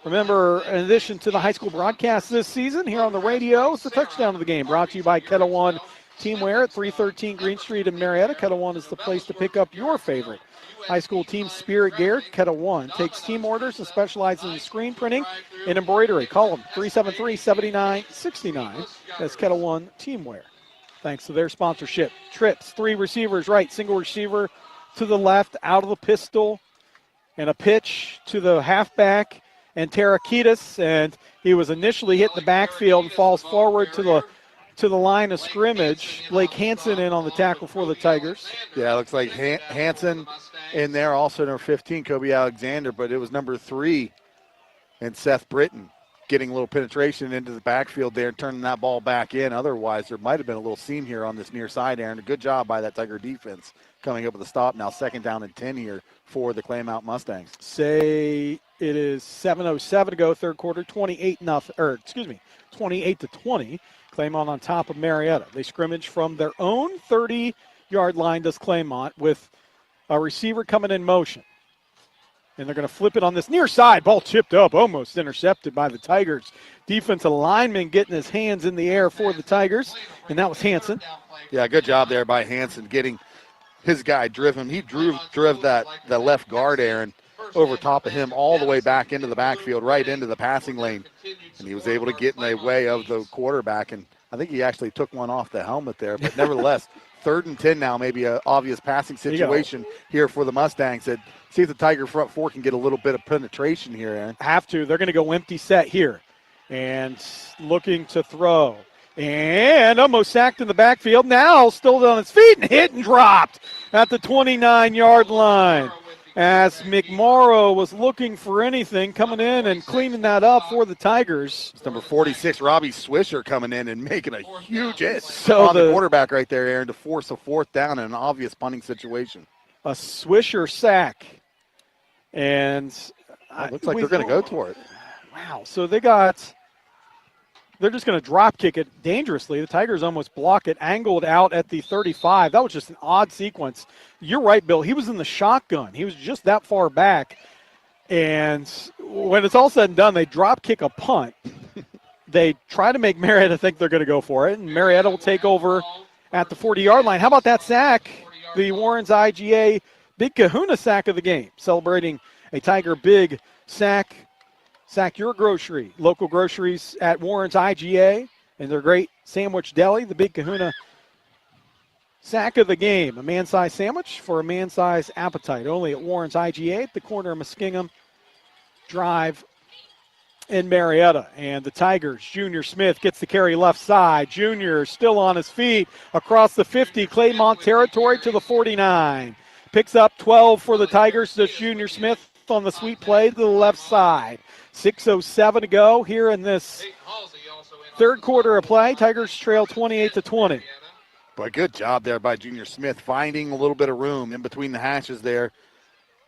Remember, in addition to the high school broadcast this season, here on the radio, it's the touchdown of the game, brought to you by Kettle One Teamwear at 313 Green Street in Marietta. Kettle One is the place to pick up your favorite high school team spirit gear. Kettle One takes team orders and specializes in screen printing and embroidery. Call them 373-7969. That's Kettle One Teamwear. Thanks to their sponsorship. Trips, 3 receivers right, single receiver to the left, out of the pistol, and a pitch to the halfback and Tarakitis, and he was initially hit in the backfield and falls forward to the line of scrimmage. Blake Hansen in on the tackle for the Tigers. Yeah, it looks like Hansen in there, also number 15, Kobe Alexander, but it was number 3 and Seth Britton getting a little penetration into the backfield there and turning that ball back in. Otherwise, there might have been a little seam here on this near side, Aaron. A good job by that Tiger defense coming up with a stop. Now 2nd down and 10 here for the Claymont Mustangs. Say it is 7:07 to go, third quarter, 28-20. Claymont on top of Marietta. They scrimmage from their own 30-yard line, does Claymont, with a receiver coming in motion. And they're going to flip it on this near side. Ball chipped up, almost intercepted by the Tigers. Defensive lineman getting his hands in the air for the Tigers, and that was Hansen. Yeah, good job there by Hansen getting his guy driven. He drove that left guard, Aaron, over top of him all the way back into the backfield, right into the passing lane. And he was able to get in the way of the quarterback, and I think he actually took one off the helmet there. But nevertheless, 3rd and 10 now, maybe an obvious passing situation here for the Mustangs. That see if the Tiger front 4 can get a little bit of penetration here, Aaron. Have to. They're going to go empty set here. And looking to throw. And almost sacked in the backfield. Now still on his feet and hit and dropped at the 29-yard line. As McMorrow was looking for anything, coming in and cleaning that up for the Tigers. It's number 46, Robbie Swisher, coming in and making a huge hit on the quarterback right there, Aaron, to force a 4th down in an obvious punting situation. A Swisher sack. And it looks like they're going to go for it. Wow. So they're just going to drop kick it dangerously. The Tigers almost block it, angled out at the 35. That was just an odd sequence. You're right, Bill. He was in the shotgun. He was just that far back. And when it's all said and done, they drop kick a punt. They try to make Marietta think they're going to go for it, and Marietta will take over at the 40-yard line. How about that sack? The Warren's IGA Big Kahuna sack of the game, celebrating a Tiger big sack. Sack your grocery. Local groceries at Warren's IGA and their great sandwich deli. The Big Kahuna sack of the game. A man-sized sandwich for a man-sized appetite. Only at Warren's IGA at the corner of Muskingum Drive in Marietta. And the Tigers, Junior Smith gets the carry left side. Junior still on his feet across the 50. Claymont territory to the 49. Picks up 12 for the Tigers. That's Junior Smith on the sweep play to the left side. 6:07 to go here in this third quarter of play. Tigers trail 28-20. But good job there by Junior Smith, finding a little bit of room in between the hashes there,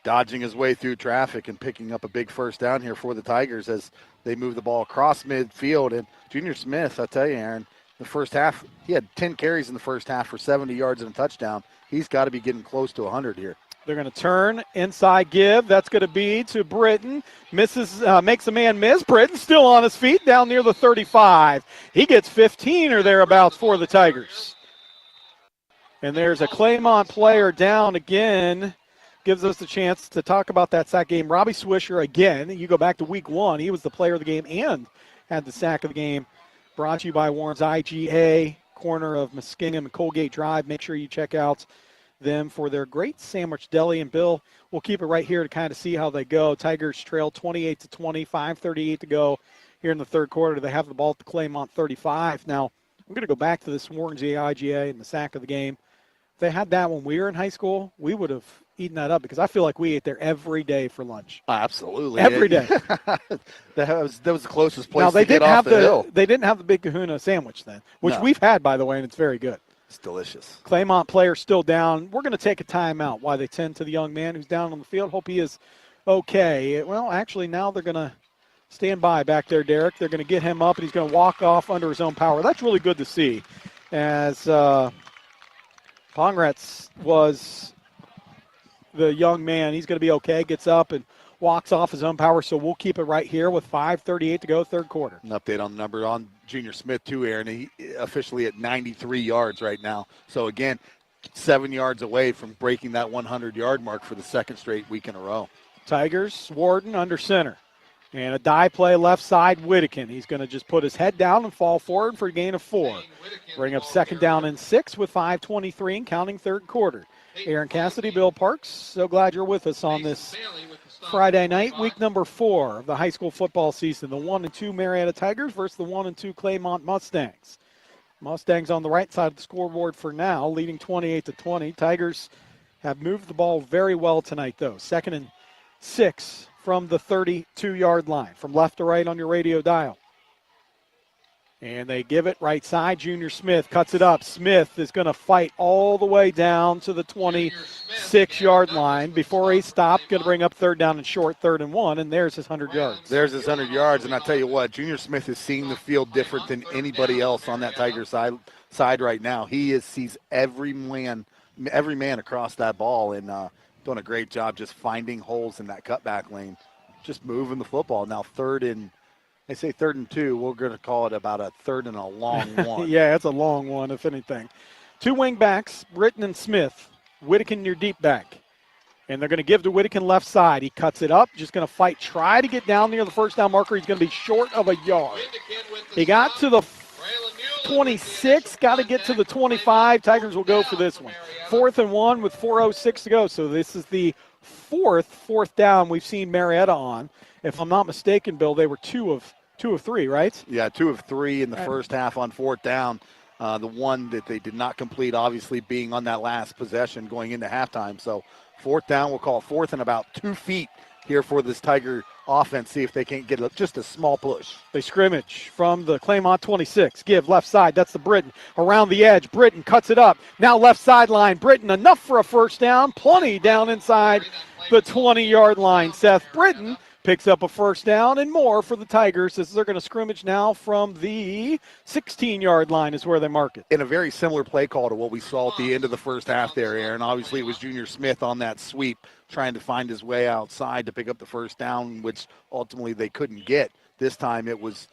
dodging his way through traffic and picking up a big 1st down here for the Tigers as they move the ball across midfield. And Junior Smith, I tell you, Aaron, the first half, he had 10 carries in the first half for 70 yards and a touchdown. He's got to be getting close to 100 here. They're going to turn, inside give. That's going to be to Britton. Misses, makes a man miss. Britton still on his feet down near the 35. He gets 15 or thereabouts for the Tigers. And there's a Claymont player down again. Gives us the chance to talk about that sack game. Robbie Swisher again. You go back to week 1. He was the player of the game and had the sack of the game. Brought to you by Warren's IGA, corner of Muskingum and Colgate Drive. Make sure you check out them for their great sandwich deli. And Bill, we'll keep it right here to kind of see how they go. Tigers trail 28-20, 5:38 to go here in the third quarter. They have the ball at the Claymont 35. Now, I'm going to go back to this Warren's IGA and the sack of the game. If they had that when we were in high school, we would have eaten that up because I feel like we ate there every day for lunch. Absolutely. Every day. that was the closest place now, they to get didn't off have the hill. They didn't have the Big Kahuna sandwich then, which No. we've had, by the way, and it's very good. It's delicious. Claymont player still down. We're going to take a timeout while they tend to the young man who's down on the field. Hope he is okay. Well, actually, now they're going to stand by back there, Derek. They're going to get him up, and he's going to walk off under his own power. That's really good to see. As Pongratz was the young man. He's going to be okay. Gets up and walks off his own power, so we'll keep it right here with 5:38 to go, third quarter. An update on the number on Junior Smith, too, Aaron. He officially at 93 yards right now. So, again, 7 yards away from breaking that 100-yard mark for the second straight week in a row. Tigers, Warden under center. And a die play left side, Whittakin. He's going to just put his head down and fall forward for a gain of 4. Bring up second down and 6 with 5:23 and counting third quarter. Aaron Cassidy, Bill Parks, so glad you're with us on this Friday night, week number 4 of the high school football season. The 1-2 Marietta Tigers versus the 1-2 Claymont Mustangs. Mustangs on the right side of the scoreboard for now, leading 28-20. Tigers have moved the ball very well tonight, though. 2nd and 6 from the 32-yard line, from left to right on your radio dial. And they give it right side. Junior Smith cuts it up. Smith is going to fight all the way down to the 26-yard line before he stops. Going to bring up third down and short, 3rd and 1, and there's his 100 yards. There's his 100 yards, and I tell you what, Junior Smith is seeing the field different than anybody else on that Tiger side right now. He sees every man across that ball, and doing a great job just finding holes in that cutback lane, just moving the football. Now they say 3rd and 2. We're going to call it about a 3rd and a long one. Yeah, it's a long one, if anything. 2 wing backs, Britton and Smith. Whittakin your deep back. And they're going to give to Whittakin left side. He cuts it up, just going to fight, try to get down near the first down marker. He's going to be short of a yard. He got to the 26, got to get to the 25. Tigers will go for this one. 4th and 1 with 4:06 to go. So this is the fourth down we've seen Marietta on. If I'm not mistaken, Bill, they were 2 of 3, right? Yeah, 2 of 3 in the first half on 4th down. The one that they did not complete, obviously, being on that last possession going into halftime. So 4th down, we'll call it 4th and about 2 feet here for this Tiger offense. See if they can't get just a small push. They scrimmage from the Claymont 26. Give left side. That's the Britton. Around the edge. Britton cuts it up. Now left sideline. Britton enough for a first down. Plenty down inside the 20-yard line. Seth Britton picks up a first down and more for the Tigers as they're going to scrimmage now from the 16-yard line is where they mark it. In a very similar play call to what we saw at the end of the first half there, Aaron. Obviously, it was Junior Smith on that sweep trying to find his way outside to pick up the first down, which ultimately they couldn't get. This time it was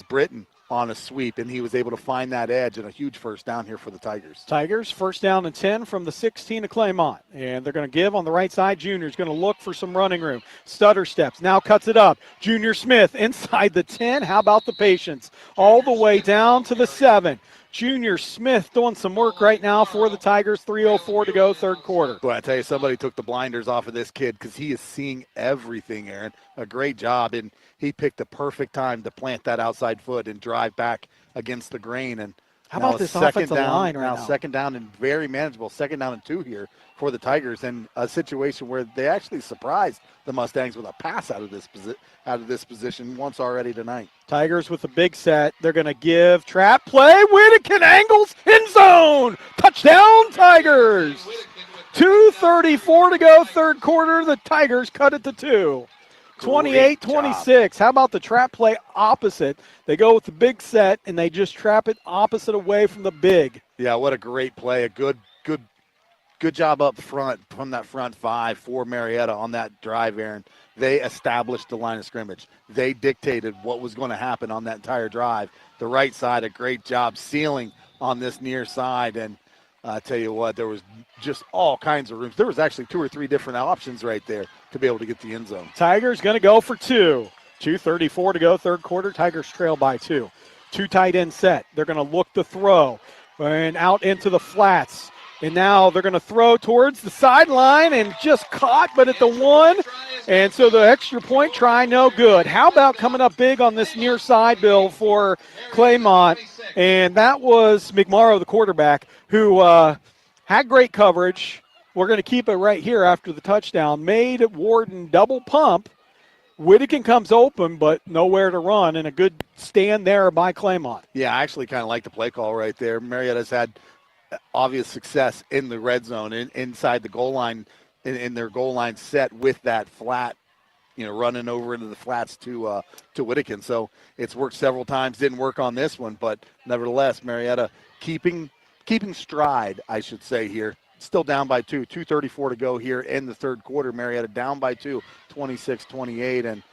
Britton on a sweep, and he was able to find that edge and a huge first down here for the Tigers. Tigers, first down and 10 from the 16 of Claymont. And they're going to give on the right side. Junior's going to look for some running room. Stutter steps, now cuts it up. Junior Smith inside the 10. How about the patience? All the way down to the 7. Junior Smith doing some work right now for the Tigers. 3:04 to go, third quarter. Boy, I tell you, somebody took the blinders off of this kid because he is seeing everything, Aaron. A great job, and he picked the perfect time to plant that outside foot and drive back against the grain. And how about this offensive line right now? Second down and very manageable. 2nd down and 2 here for the Tigers, and a situation where they actually surprised the Mustangs with a pass out of this position once already tonight. Tigers with a big set. They're going to give trap play. Whittakin angles end zone. Touchdown Tigers. 2:34 to go, third quarter. The Tigers cut it to 2. 28-26. How about the trap play opposite? They go with the big set, and they just trap it opposite away from the big. Yeah, what a great play. A good good job up front from that front five for Marietta on that drive, Aaron. They established the line of scrimmage. They dictated what was going to happen on that entire drive. The right side, a great job sealing on this near side. And I tell you what, there was just all kinds of rooms. There was actually 2 or 3 different options right there to be able to get the end zone. Tigers going to go for 2. 2:34 to go, third quarter. Tigers trail by 2. 2 tight end set. They're going to look to throw and out into the flats. And now they're going to throw towards the sideline and just caught, but at the 1. And so the extra point try, no good. How about coming up big on this near side, Bill, for Claymont? And that was McMorrow, the quarterback, who had great coverage. We're going to keep it right here after the touchdown. Made Warden double pump. Whittakin comes open, but nowhere to run, and a good stand there by Claymont. Yeah, I actually kind of like the play call right there. Marietta's had obvious success in the red zone, inside the goal line, in their goal line set with that flat, running over into the flats to Whittakin. So it's worked several times. Didn't work on this one, but nevertheless, Marietta keeping stride, I should say here. Still down by 2, 2:34 to go here in the third quarter. Marietta down by 2, 26-28, and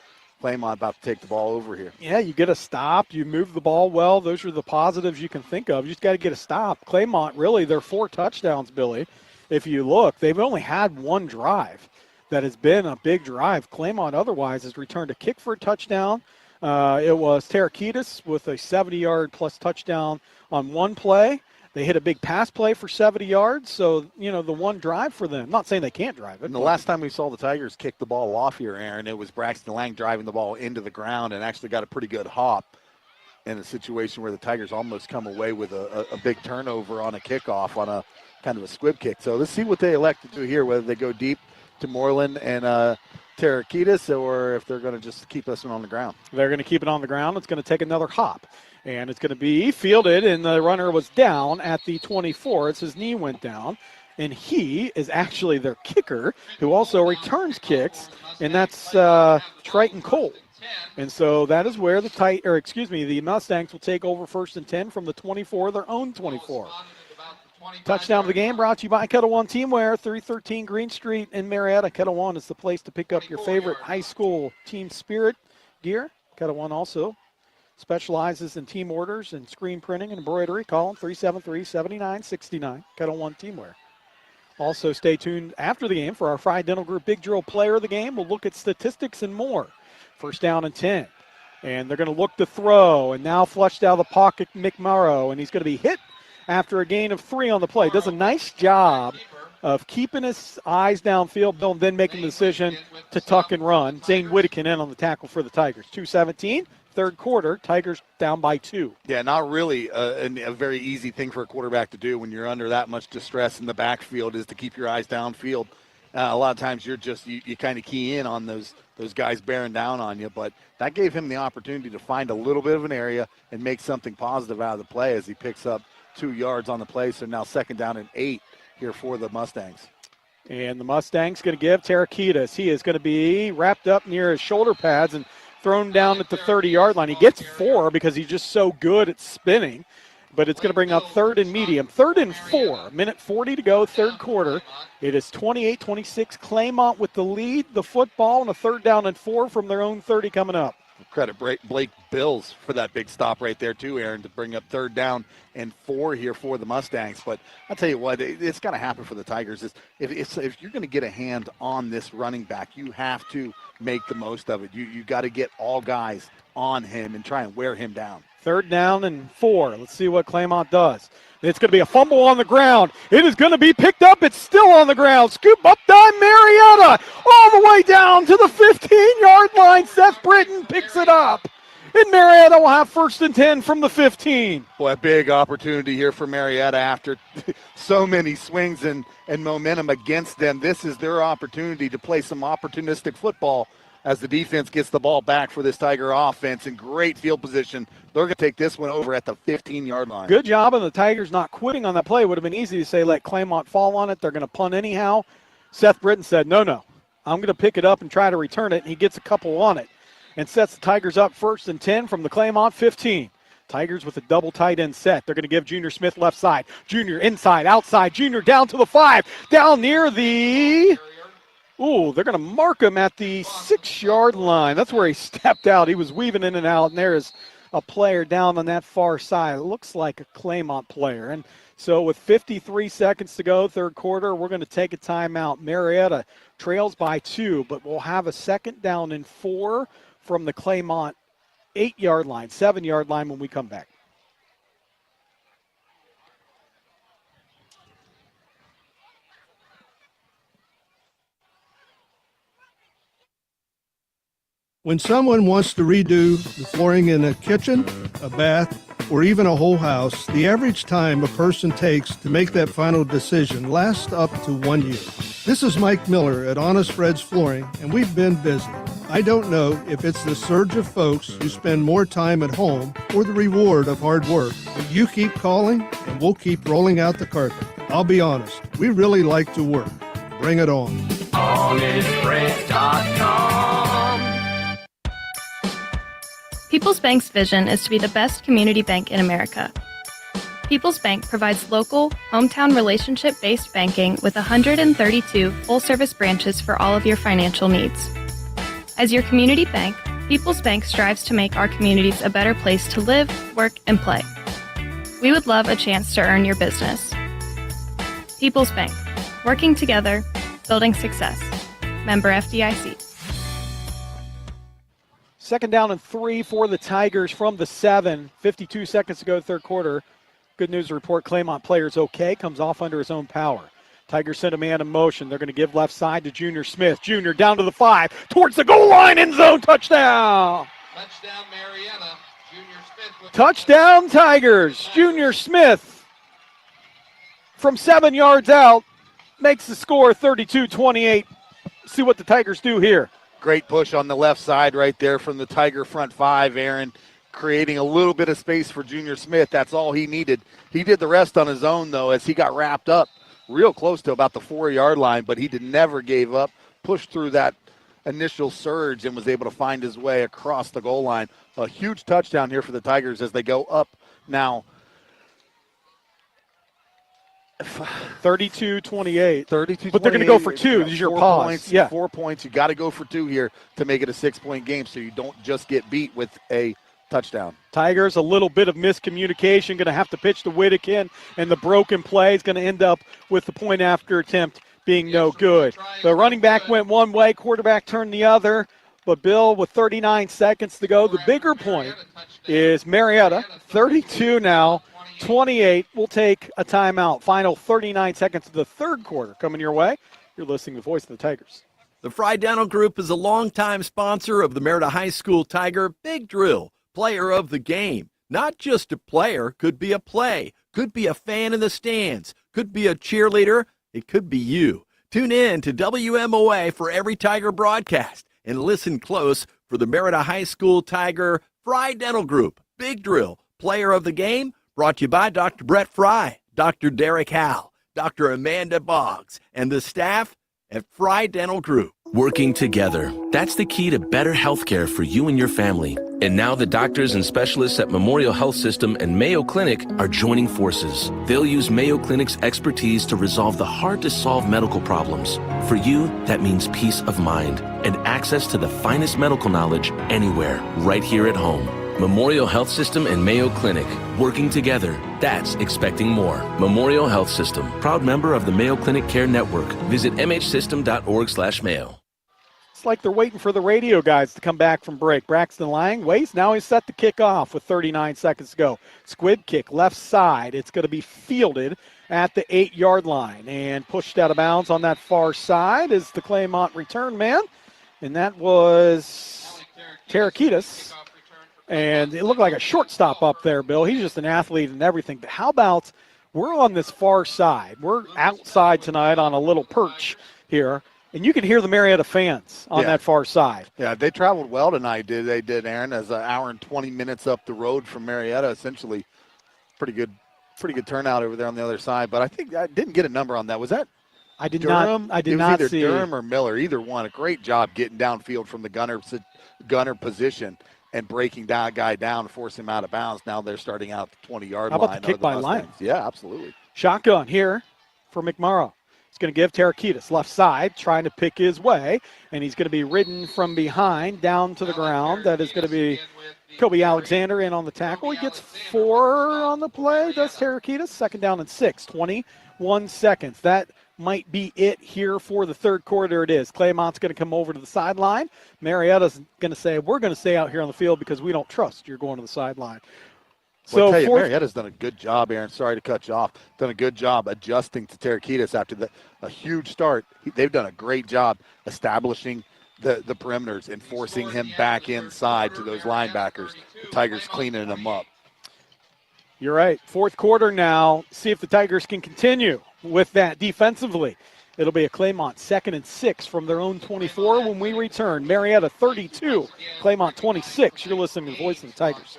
Claymont about to take the ball over here. Yeah, you get a stop. You move the ball well. Those are the positives you can think of. You just got to get a stop. Claymont, really, they're 4 touchdowns, Billy. If you look, they've only had 1 drive that has been a big drive. Claymont otherwise has returned a kick for a touchdown. It was Tarakitis with a 70-yard plus touchdown on 1 play. They hit a big pass play for 70 yards, so, the 1 drive for them. I'm not saying they can't drive it. And the last time we saw the Tigers kick the ball off here, Aaron, it was Braxton Lang driving the ball into the ground and actually got a pretty good hop in a situation where the Tigers almost come away with a big turnover on a kickoff on a kind of a squib kick. So let's see what they elect to do here, whether they go deep to Moreland and Tarakitis or if they're going to just keep us on the ground. They're going to keep it on the ground. It's going to take another hop. And it's going to be fielded, and the runner was down at the 24 as his knee went down. And he is actually their kicker, who also returns kicks, and that's Triton Cole. And so that is where the Mustangs will take over 1st and 10 from the 24, their own 24. Touchdown of the game brought to you by Kettle One Teamwear, 313 Green Street in Marietta. Kettle One is the place to pick up your favorite high school team spirit gear. Kettle One also specializes in team orders and screen printing and embroidery. Call them 373-7969. Kettle One Teamwear. Also, stay tuned after the game for our Friday Dental Group Big Drill Player of the Game. We'll look at statistics and more. 1st down and 10. And they're going to look to throw. And now flushed out of the pocket, McMorrow. And he's going to be hit after a gain of 3 on the play. Does a nice job of keeping his eyes downfield, Bill, and then making the decision to tuck and run. Zane Whittakin in on the tackle for the Tigers. 2:17. Third quarter, Tigers down by 2. Yeah, not really a very easy thing for a quarterback to do when you're under that much distress in the backfield is to keep your eyes downfield. A lot of times you kind of key in on those guys bearing down on you, but that gave him the opportunity to find a little bit of an area and make something positive out of the play as he picks up 2 yards on the play. So now 2nd down and 8 here for the Mustangs. And the Mustangs going to give Tarakitis. He is going to be wrapped up near his shoulder pads and thrown down at the 30-yard line. He gets 4 because he's just so good at spinning, but it's going to bring up 3rd and medium. 3rd and 4, minute 40 to go, third quarter. It is 28-26. Claymont with the lead, the football, and a 3rd down and 4 from their own 30 coming up. Credit Blake Bills for that big stop right there too, Aaron, to bring up 3rd down and 4 here for the Mustangs. But I'll tell you what, it's got to happen for the Tigers. If you're going to get a hand on this running back, you have to make the most of it. You got to get all guys on him and try and wear him down. 3rd down and 4. Let's see what Claymont does. It's going to be a fumble on the ground. It is going to be picked up. It's still on the ground. Scoop up time, Marietta, all the way down to the 15-yard line. Seth Britton picks it up. And Marietta will have 1st and 10 from the 15. Boy, a big opportunity here for Marietta after so many swings and momentum against them. This is their opportunity to play some opportunistic football as the defense gets the ball back for this Tiger offense in great field position. They're going to take this one over at the 15-yard line. Good job, and the Tigers not quitting on that play. It would have been easy to say let Claymont fall on it. They're going to punt anyhow. Seth Britton said, no, I'm going to pick it up and try to return it, and he gets a couple on it and sets the Tigers up 1st and 10 from the Claymont 15. Tigers with a double tight end set. They're going to give Junior Smith left side. Junior inside, outside. Junior down to the 5. Down near the... Ooh, they're going to mark him at the 6-yard line. That's where he stepped out. He was weaving in and out, and there is a player down on that far side. It looks like a Claymont player. And so with 53 seconds to go, third quarter, we're going to take a timeout. Marietta trails by 2, but we'll have a 2nd down and 4 from the Claymont 8-yard line, 7-yard line when we come back. When someone wants to redo the flooring in a kitchen, a bath, or even a whole house, the average time a person takes to make that final decision lasts up to 1 year. This is Mike Miller at Honest Fred's Flooring, and we've been busy. I don't know if it's the surge of folks who spend more time at home or the reward of hard work, but you keep calling and we'll keep rolling out the carpet. I'll be honest, we really like to work. Bring it on. HonestFred.com. People's Bank's vision is to be the best community bank in America. People's Bank provides local, hometown relationship-based banking with 132 full-service branches for all of your financial needs. As your community bank, People's Bank strives to make our communities a better place to live, work, and play. We would love a chance to earn your business. People's Bank, working together, building success. Member FDIC. 2nd down and 3 for the Tigers from the 7. 52 seconds to go, third quarter. Good news to report, Claymont player's okay. Comes off under his own power. Tigers send a man in motion. They're going to give left side to Junior Smith. Junior down to the 5. Towards the goal line, end zone, touchdown. Touchdown, Marietta. Junior Smith. Touchdown, Tigers. Junior Smith from 7 yards out makes the score 32-28. See what the Tigers do here. Great push on the left side right there from the Tiger front 5, Aaron, creating a little bit of space for Junior Smith. That's all he needed. He did the rest on his own, though, as he got wrapped up real close to about the 4-yard line, but he never gave up, pushed through that initial surge and was able to find his way across the goal line. A huge touchdown here for the Tigers as they go up now. 32-28. 32-28. But they're going to go for 2. These are your pause. Points, yeah. 4 points. You got to go for 2 here to make it a 6-point game so you don't just get beat with a touchdown. Tigers, a little bit of miscommunication. Going to have to pitch to Whittakin, and the broken play is going to end up with the point after attempt being no good. The running back went one way, quarterback turned the other. But, Bill, with 39 seconds to go, the bigger point is Marietta, 32 now. 28, we'll take a timeout. Final 39 seconds of the third quarter coming your way. You're listening to the voice of the Tigers. The Fry Dental Group is a longtime sponsor of the Marietta High School Tiger Big Drill, player of the game. Not just a player, could be a play, could be a fan in the stands, could be a cheerleader, it could be you. Tune in to WMOA for every Tiger broadcast and listen close for the Marietta High School Tiger Fry Dental Group Big Drill, player of the game. Brought to you by Dr. Brett Fry, Dr. Derek Howell, Dr. Amanda Boggs, and the staff at Fry Dental Group. Working together. That's the key to better health care for you and your family. And now the doctors and specialists at Memorial Health System and Mayo Clinic are joining forces. They'll use Mayo Clinic's expertise to resolve the hard-to-solve medical problems. For you, that means peace of mind and access to the finest medical knowledge anywhere, right here at home. Memorial Health System and Mayo Clinic, working together. That's expecting more. Memorial Health System, proud member of the Mayo Clinic Care Network. Visit mhsystem.org/mayo. It's like they're waiting for the radio guys to come back from break. Braxton Lang waits. Now he's set to kick off with 39 seconds to go. Squib kick, left side. It's going to be fielded at the 8-yard line and pushed out of bounds on that far side is the Claymont return man. And that was Tarakitis. And it looked like a shortstop up there, Bill. He's just an athlete and everything. But how about we're on this far side. We're outside tonight on a little perch here. And you can hear the Marietta fans on that far side. Yeah, they traveled well tonight, they did, Aaron, as an hour and 20 minutes up the road from Marietta, essentially. Pretty good turnout over there on the other side. But I think I didn't get a number on that. Was that Durham? I did it was not either see Durham or Miller, either one. A great job getting downfield from the gunner position. and breaking that guy down, forcing him out of bounds. Now they're starting out the 20-yard line. How about the kick by Lyon? Yeah, absolutely. Shotgun here for McMorrow. He's going to give Tarakitis left side, trying to pick his way, and he's going to be ridden from behind down to the ground. That is going to be Kobe Alexander in on the tackle. He gets 4 on the play. Does Tarakitis. 2nd down and 6, 21 seconds. That might be it here for the third quarter. It is. Claymont's going to come over to the sideline. Marietta's going to say, we're going to stay out here on the field because we don't trust you're going to the sideline. Well, I tell you, Marietta's done a good job, Aaron. Sorry to cut you off. Done a good job adjusting to Tarakitis after a huge start. They've done a great job establishing the perimeters and forcing him back inside to those linebackers. The Tigers cleaning them up. You're right. Fourth quarter now. See if the Tigers can continue with that defensively. It'll be a Claymont 2nd and 6 from their own 24 when we return. Marietta 32, Claymont 26. You're listening to the Voice of the Tigers.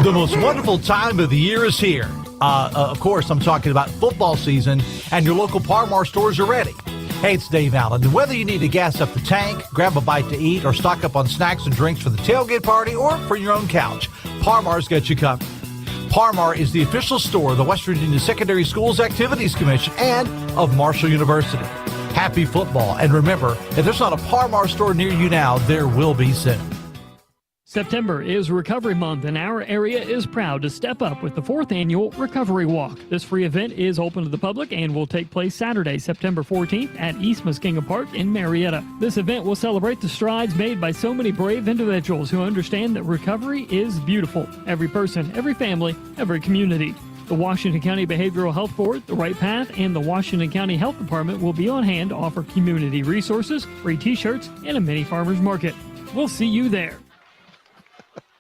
The most wonderful time of the year is here. Of course, I'm talking about football season, and your local Parmar stores are ready. Hey, it's Dave Allen. And whether you need to gas up the tank, grab a bite to eat, or stock up on snacks and drinks for the tailgate party or for your own couch, Parmar's got you covered. Parmar is the official store of the West Virginia Secondary Schools Activities Commission and of Marshall University. Happy football. And remember, if there's not a Parmar store near you now, there will be soon. September is Recovery Month, and our area is proud to step up with the 4th annual Recovery Walk. This free event is open to the public and will take place Saturday, September 14th at East Muskingum Park in Marietta. This event will celebrate the strides made by so many brave individuals who understand that recovery is beautiful. Every person, every family, every community. The Washington County Behavioral Health Board, the Right Path, and the Washington County Health Department will be on hand to offer community resources, free t-shirts, and a mini farmer's market. We'll see you there.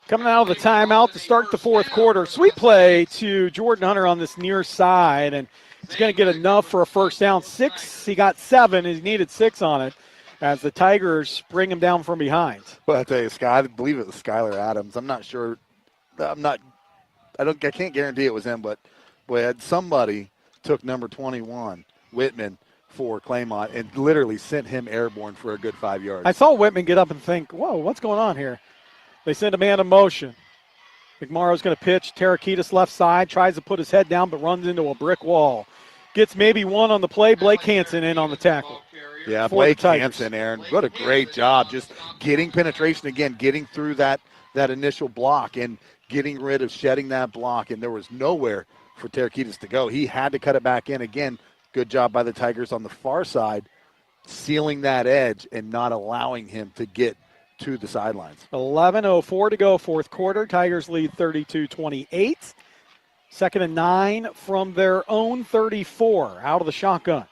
Coming out of the timeout to start the fourth quarter. Sweet play to Jordan Hunter on this near side, and he's going to get enough for a first down. 6, he got 7, and he needed 6 on it as the Tigers bring him down from behind. Well, I tell you, I believe it was Skylar Adams. I'm not sure. I can't guarantee it was him, but boy, somebody took number 21, Whitman, for Claymont and literally sent him airborne for a good 5 yards. I saw Whitman get up and think, whoa, what's going on here? They send a man in motion. McMorrow's going to pitch. Tarakitis left side, tries to put his head down, but runs into a brick wall. Gets maybe 1 on the play. Blake Hansen in on the tackle. Yeah, Blake Hansen, Aaron. What a great job. Just getting penetration again, getting through that initial block and getting rid of shedding that block. And there was nowhere for Tarakitis to go. He had to cut it back in. Again, good job by the Tigers on the far side, sealing that edge and not allowing him to get to the sidelines. 11:04 to go, fourth quarter. Tigers lead 32-28. 2nd and 9 from their own 34. Out of the shotgun.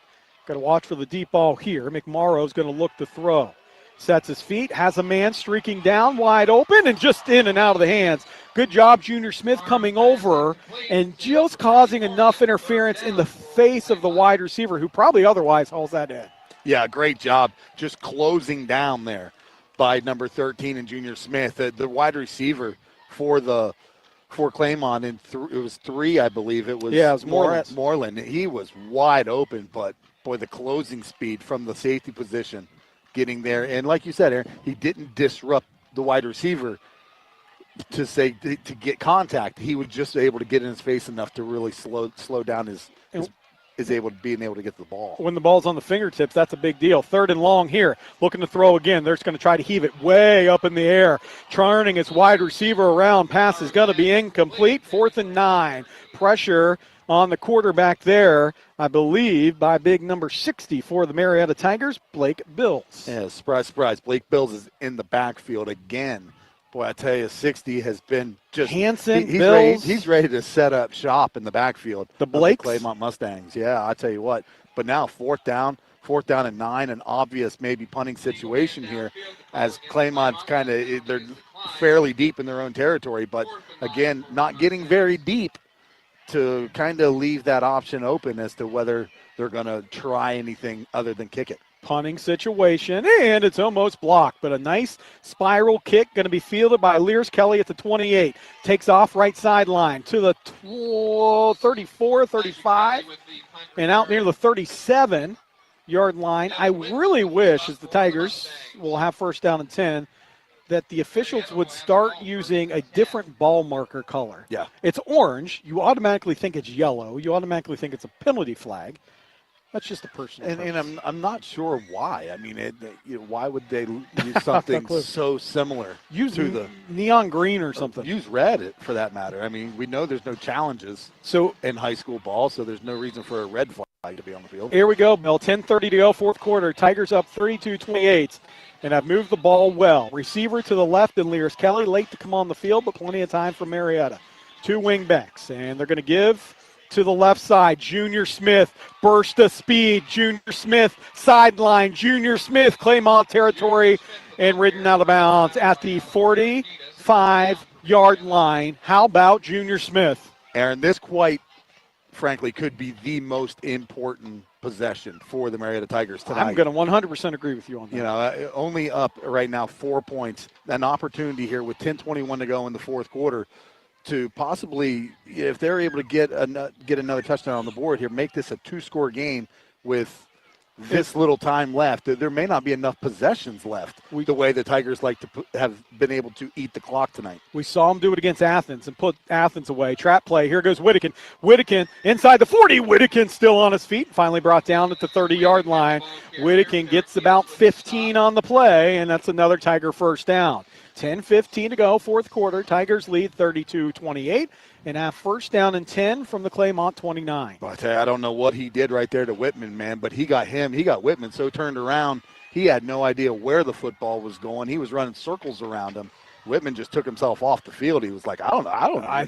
Got to watch for the deep ball here. McMorrow's going to look to throw. Sets his feet, has a man streaking down, wide open, and just in and out of the hands. Good job, Junior Smith, coming over and just causing enough interference in the face of the wide receiver, who probably otherwise hauls that in. Yeah, great job just closing down there by number 13 and Junior Smith. The wide receiver for Claymont, and it was 3, I believe. It was Moreland. He was wide open, but boy, the closing speed from the safety position getting there. And like you said, Aaron, he didn't disrupt the wide receiver to get contact. He was just able to get in his face enough to really slow down being able to get the ball. When the ball's on the fingertips, that's a big deal. 3rd and long here. Looking to throw again. They're just going to try to heave it way up in the air. Turning its wide receiver around. Pass is going to be incomplete. 4th and 9. Pressure on the quarterback there, I believe, by big number 60 for the Marietta Tigers, Blake Bills. Yeah, surprise, surprise. Blake Bills is in the backfield again. Boy, I tell you, 60 has been just Hansen, Bills. He's ready to set up shop in the backfield. The Blakes? The Claymont Mustangs. Yeah, I tell you what. But now 4th down and 9, an obvious maybe punting situation here as Claymont's they're fairly deep in their own territory, but again, not getting very deep to kind of leave that option open as to whether they're going to try anything other than kick it. Punting situation, and it's almost blocked, but a nice spiral kick going to be fielded by Lears Kelly at the 28. Takes off right sideline to the 34, 35, and out near the 37. 10-yard line. I really wish, as the Tigers will have first down and 10, that the officials would start using a different ball marker color. Yeah. It's orange. You automatically think it's yellow. You automatically think it's a penalty flag. That's just a personal And I'm not sure why. I mean, why would they use something so similar use to the neon green or something? Use red for that matter. I mean, we know there's no challenges in high school ball, so there's no reason for a red flag to be on the field. Here we go, Bill. 10:30 to go, fourth quarter. Tigers up 32-28, and have moved the ball well. Receiver to the left and Lears Kelly late to come on the field, but plenty of time for Marietta. 2 wing backs, and they're going to give to the left side. Junior Smith, burst of speed. Junior Smith, sideline. Junior Smith, Claymont territory, and ridden out of bounds at the 45-yard line. How about Junior Smith? Aaron, this quite frankly could be the most important possession for the Marietta Tigers tonight. I'm going to 100% agree with you on that. You know, only up right now 4 points. An opportunity here with 10:21 to go in the fourth quarter to possibly, if they're able to get another touchdown on the board here, make this a 2-score game with this little time left. There may not be enough possessions left the way the Tigers like to have been able to eat the clock tonight. We saw them do it against Athens and put Athens away. Trap play. Here goes Whittakin. Whittakin inside the 40. Whittakin still on his feet. Finally brought down at the 30-yard line. Whittakin gets about 15 on the play, and that's another Tiger first down. 10:15 to go, fourth quarter. Tigers lead 32-28 and have first down and 10 from the Claymont 29. Well, I tell you, I don't know what he did right there to Whitman, man, but he got Whitman so turned around, he had no idea where the football was going. He was running circles around him. Whitman just took himself off the field. He was like, I don't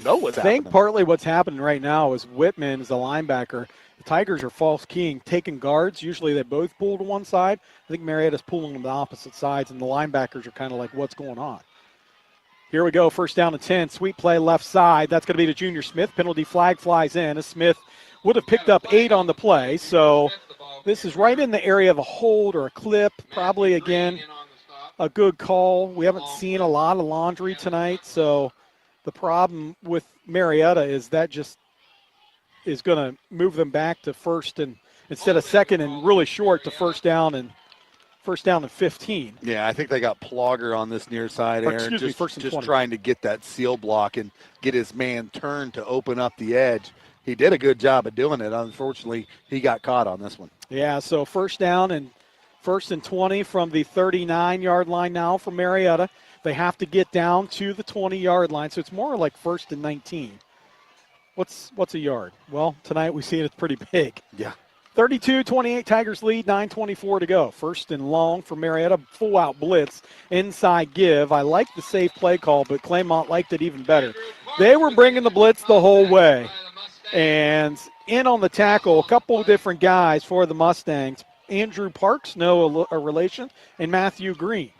know what's happening. I think partly what's happening right now is Whitman is a linebacker. The Tigers are false keying, taking guards. Usually they both pull to one side. I think Marietta's pulling them to opposite sides, and the linebackers are kind of like, what's going on? Here we go, first down and 10. Sweep play left side. That's going to be to Junior Smith. Penalty flag flies in. As Smith would have picked up 8 on the play. So this is right in the area of a hold or a clip. Probably, again, a good call. We haven't seen a lot of laundry tonight. So the problem with Marietta is that just is going to move them back to first and instead of second and really short to first down and 15. Yeah, I think they got Plogger on this near side, Aaron. Just 20. trying to get that seal block and get his man turned to open up the edge. He did a good job of doing it. Unfortunately, he got caught on this one. Yeah, so first down and 20 from the 39-yard line now for Marietta. They have to get down to the 20-yard line, so it's more like first and 19. What's a yard? Well, tonight we see it's pretty big. Yeah. 32-28, Tigers lead, 9:24 to go. First and long for Marietta, full-out blitz, inside give. I like the safe play call, but Claymont liked it even better. They were bringing the blitz the whole way. And in on the tackle, a couple of different guys for the Mustangs. Andrew Parks, no relation, and Matthew Green.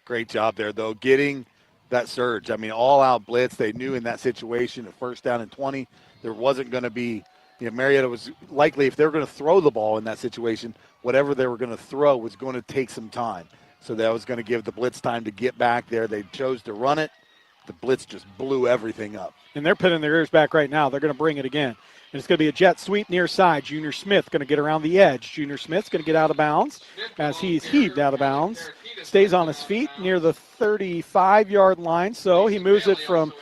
Great job there, though, getting that surge. I mean, all-out blitz. They knew in that situation at first down and 20, there wasn't going to be – Marietta was likely, if they were going to throw the ball in that situation, whatever they were going to throw was going to take some time. So that was going to give the blitz time to get back there. They chose to run it. The blitz just blew everything up. And they're pinning their ears back right now. They're going to bring it again. And it's going to be a jet sweep near side. Junior Smith going to get around the edge. Junior Smith's going to get out of bounds as he's heaved out of bounds. Stays on his feet near the 35-yard line. So he moves it from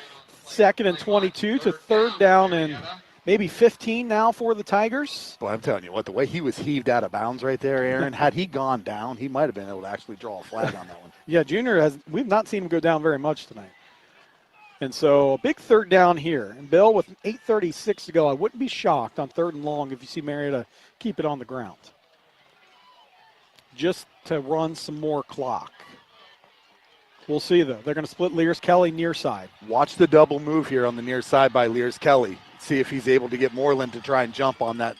second and 22 to third down and maybe 15 now for the Tigers. Boy, I'm telling you what, the way he was heaved out of bounds right there, Aaron, had he gone down, he might have been able to actually draw a flag on that one. Yeah, Junior we've not seen him go down very much tonight. And so a big third down here. And Bill, with 8:36 to go, I wouldn't be shocked on third and long if you see Marietta keep it on the ground. Just to run some more clock. We'll see, though. They're going to split Lears Kelly near side. Watch the double move here on the near side by Lears Kelly. See if he's able to get Moreland to try and jump on that.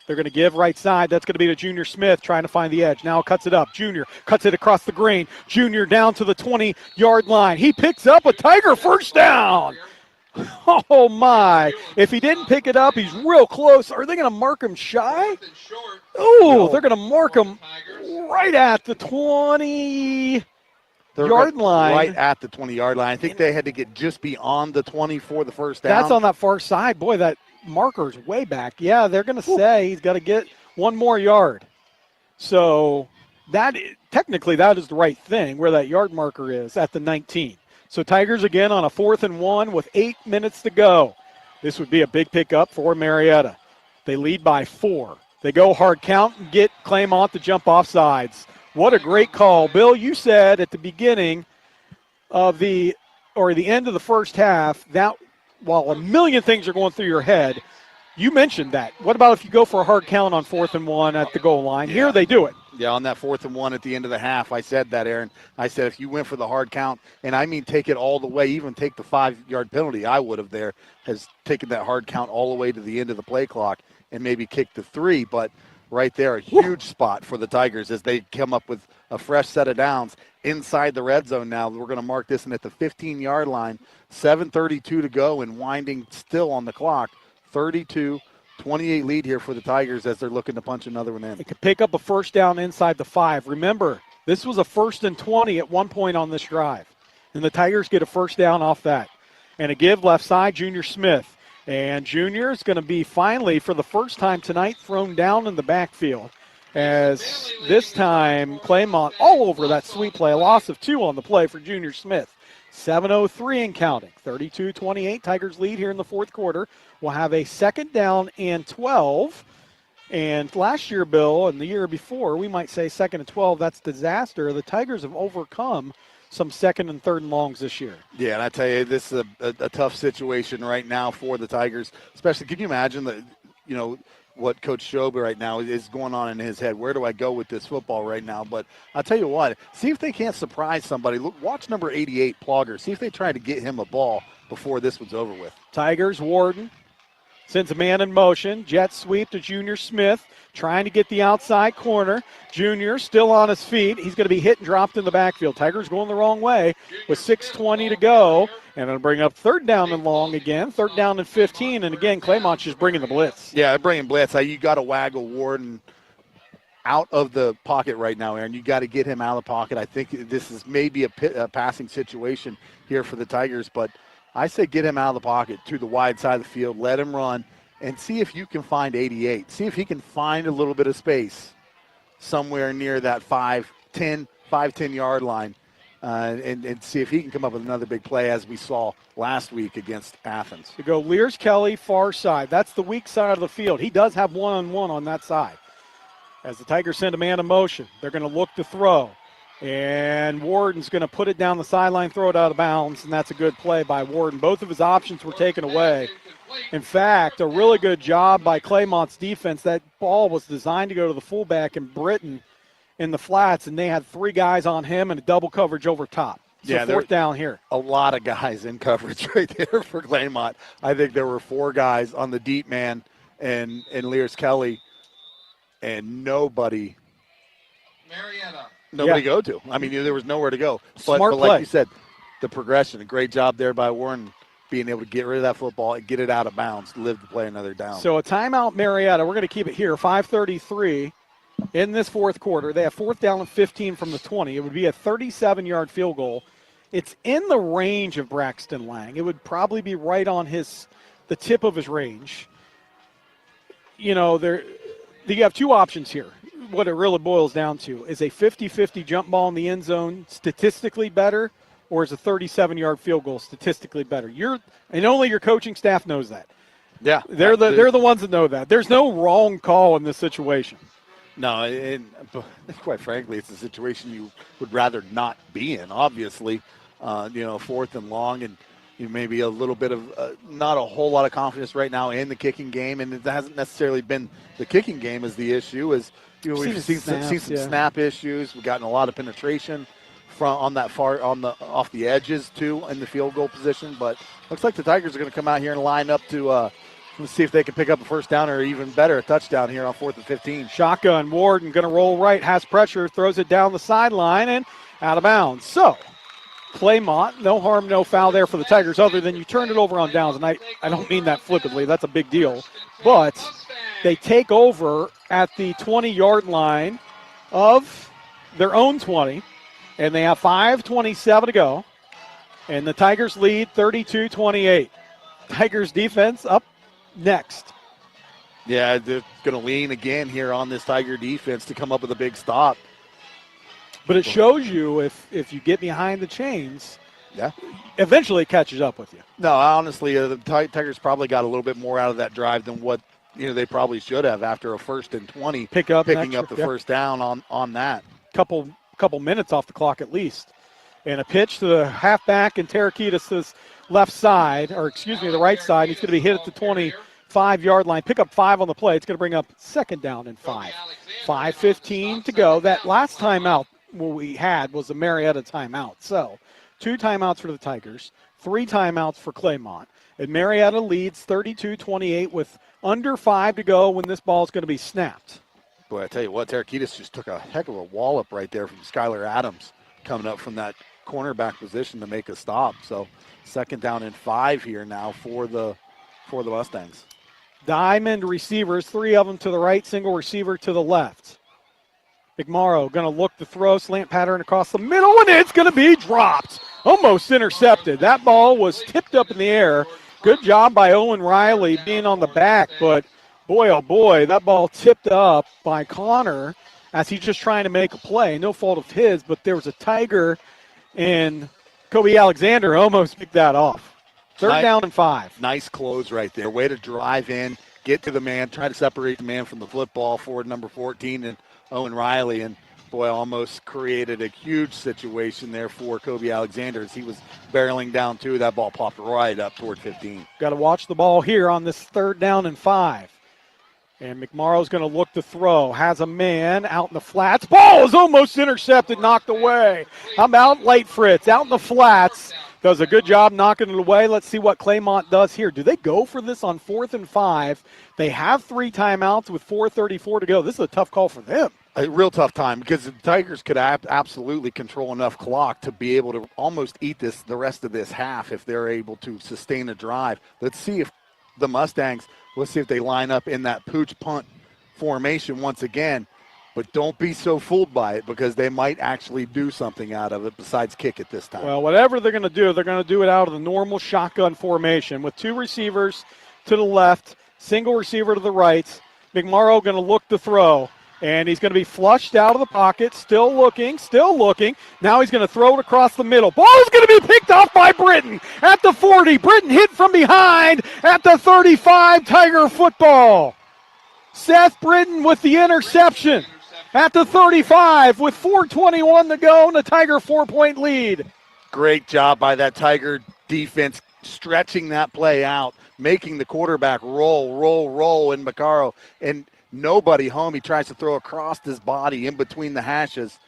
They're going to give right side. That's going to be to Junior Smith trying to find the edge. Now cuts it up. Junior cuts it across the green. Junior down to the 20-yard line. He picks up a Tiger first down. Oh, my. If he didn't pick it up, he's real close. Are they going to mark him shy? Oh, they're going to mark him right at the 20-yard line. Right at the 20-yard line. I think they had to get just beyond the 20 for the first down. That's on that far side. Boy, that marker's way back. Yeah, they're going to say he's got to get one more yard. So technically that is the right thing where that yard marker is at the 19. So Tigers again on a 4th and 1 with 8 minutes to go. This would be a big pickup for Marietta. They lead by 4. They go hard count and get Claymont to jump off sides. What a great call. Bill, you said at the beginning of the end of the first half that while a million things are going through your head, you mentioned that. What about if you go for a hard count on 4th and 1 at the goal line? Yeah. Here they do it. Yeah, on that 4th and 1 at the end of the half, I said that, Aaron. I said if you went for the hard count, and I mean take it all the way, even take the 5-yard penalty, I would have there, has taken that hard count all the way to the end of the play clock and maybe kicked the 3. But right there, a huge spot for the Tigers as they come up with a fresh set of downs inside the red zone now. We're going to mark this in at the 15-yard line, 7:32 to go and winding still on the clock, 32-28 lead here for the Tigers as they're looking to punch another one in. They could pick up a first down inside the 5. Remember, this was a 1st and 20 at one point on this drive, and the Tigers get a first down off that. And a give left side, Junior Smith. And Junior is going to be finally, for the first time tonight, thrown down in the backfield. As this time, Claymont all over that sweep play. A loss of 2 on the play for Junior Smith. 7:03 and counting. 32-28, Tigers lead here in the fourth quarter. We'll have a 2nd down and 12. And last year, Bill, and the year before, we might say 2nd and 12, that's disaster. The Tigers have overcome some 2nd and 3rd and longs this year. Yeah, and I tell you, this is a tough situation right now for the Tigers. Especially, can you imagine what Coach Showman right now is going on in his head? Where do I go with this football right now? But I'll tell you what, see if they can't surprise somebody. Look, watch number 88, Plogger. See if they try to get him a ball before this one's over with. Tigers, Warden sends a man in motion. Jet sweep to Junior Smith, trying to get the outside corner. Junior still on his feet. He's going to be hit and dropped in the backfield. Tigers going the wrong way with 6:20 to go. And it'll bring up 3rd down and long again. 3rd down and 15. And again, Claymont's just bringing the blitz. Yeah, they're bringing blitz. You got to waggle Warden out of the pocket right now, Aaron. You got to get him out of the pocket. I think this is maybe a passing situation here for the Tigers. But I say get him out of the pocket to the wide side of the field. Let him run and see if you can find 88. See if he can find a little bit of space somewhere near that 5-10-yard line. And see if he can come up with another big play as we saw last week against Athens. To go Lears Kelly, far side. That's the weak side of the field. He does have one-on-one on that side. As the Tigers send a man in motion, they're going to look to throw. And Warden's going to put it down the sideline, throw it out of bounds, and that's a good play by Warden. Both of his options were taken away. In fact, a really good job by Claymont's defense. That ball was designed to go to the fullback in Britain in the flats, and they had 3 guys on him and a double coverage over top. So yeah, 4th down here. A lot of guys in coverage right there for Claymont. I think there were 4 guys on the deep man and Lears Kelly, and nobody go to. I mean, there was nowhere to go. But like you said, the progression, a great job there by Warren, being able to get rid of that football and get it out of bounds, live to play another down. So a timeout, Marietta. We're going to keep it here, 5:33 in this fourth quarter. They have 4th down and 15 from the 20. It would be a 37-yard field goal. It's in the range of Braxton Lang. It would probably be right on the tip of his range. You have 2 options here. What it really boils down to is a 50-50 jump ball in the end zone statistically better, or is a 37-yard field goal statistically better? And only your coaching staff knows that. Yeah, they're the ones that know that. There's no wrong call in this situation. No, and quite frankly, it's a situation you would rather not be in. Obviously, 4th and long, and maybe a little bit of not a whole lot of confidence right now in the kicking game, and it hasn't necessarily been the kicking game as the issue. We've seen some snap issues. We've gotten a lot of penetration off the edges too in the field goal position. But looks like the Tigers are going to come out here and line up to see if they can pick up a first down or even better, a touchdown here on 4th and 15. Shotgun, Warden going to roll right, has pressure, throws it down the sideline and out of bounds. So Claymont, no harm, no foul there for the Tigers other than you turned it over on downs. And I don't mean that flippantly. That's a big deal. But they take over at the 20-yard line of their own 20, and they have 5:27 to go. And the Tigers lead 32-28. Tigers defense up next. Yeah, they're going to lean again here on this Tiger defense to come up with a big stop. But it shows you if you get behind the chains, yeah, eventually it catches up with you. No, honestly, the Tigers probably got a little bit more out of that drive than what they probably should have after a 1st and 20. Picking up the first down on that. Couple minutes off the clock at least. And a pitch to the halfback, and Tarakitis' left side, or excuse me, the right side. He's going to be hit at the 25-yard line. Pick up 5 on the play. It's going to bring up 2nd down and 5. 5:15 to go. That last timeout we had was a Marietta timeout. So 2 timeouts for the Tigers, 3 timeouts for Claymont. And Marietta leads 32-28 with under 5 to go when this ball is going to be snapped. Boy, I tell you what, Tarakitis just took a heck of a wallop right there from Skylar Adams coming up from that cornerback position to make a stop. So 2nd down and 5 here now for the Mustangs. Diamond receivers, 3 of them to the right, single receiver to the left. McMorrow going to look to throw, slant pattern across the middle, and it's going to be dropped. Almost intercepted. That ball was tipped up in the air. Good job by Owen Riley being on the back, but boy, oh boy, that ball tipped up by Connor as he's just trying to make a play. No fault of his, but there was a Tiger, and Kobe Alexander almost picked that off. 3rd down and 5. Nice close right there. Way to drive in, get to the man, try to separate the man from the football for number 14 and Owen Riley, and boy, almost created a huge situation there for Kobe Alexander as he was barreling down too. That ball popped right up toward 15. Got to watch the ball here on this 3rd down and 5. And McMorrow's going to look to throw. Has a man out in the flats. Ball is almost intercepted, knocked away. How about Light Fritz out in the flats? Does a good job knocking it away. Let's see what Claymont does here. Do they go for this on 4th and 5? They have 3 timeouts with 4:34 to go. This is a tough call for them. A real tough time because the Tigers could absolutely control enough clock to be able to almost eat the rest of this half if they're able to sustain a drive. Let's see if the Mustangs, let's see if they line up in that pooch punt formation once again. But don't be so fooled by it because they might actually do something out of it besides kick it this time. Well, whatever they're going to do, they're going to do it out of the normal shotgun formation with 2 receivers to the left, single receiver to the right. McMorrow going to look to throw. And he's going to be flushed out of the pocket, still looking. Now he's going to throw it across the middle. Ball is going to be picked off by Britton at the 40. Britton hit from behind at the 35, Tiger football. Seth Britton with the interception at the 35 with 4:21 to go and the Tiger 4-point lead. Great job by that Tiger defense stretching that play out, making the quarterback roll in Macaro. And nobody home. He tries to throw across his body in between the hashes,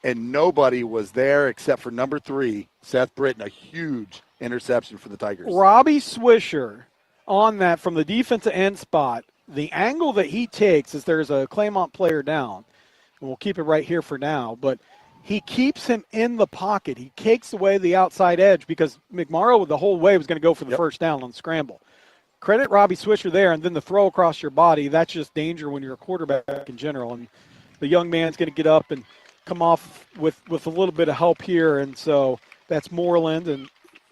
and nobody was there except for number 3, Seth Britton. A huge interception for the Tigers. Robbie Swisher on that from the defensive end spot. The angle that he takes is there's a Claymont player down, and we'll keep it right here for now, but he keeps him in the pocket. He takes away the outside edge because McMorrow the whole way was going to go for the first down on the scramble. Credit Robbie Swisher there, and then the throw across your body, that's just danger when you're a quarterback in general. And the young man's going to get up and come off with a little bit of help here, and so that's Moreland, and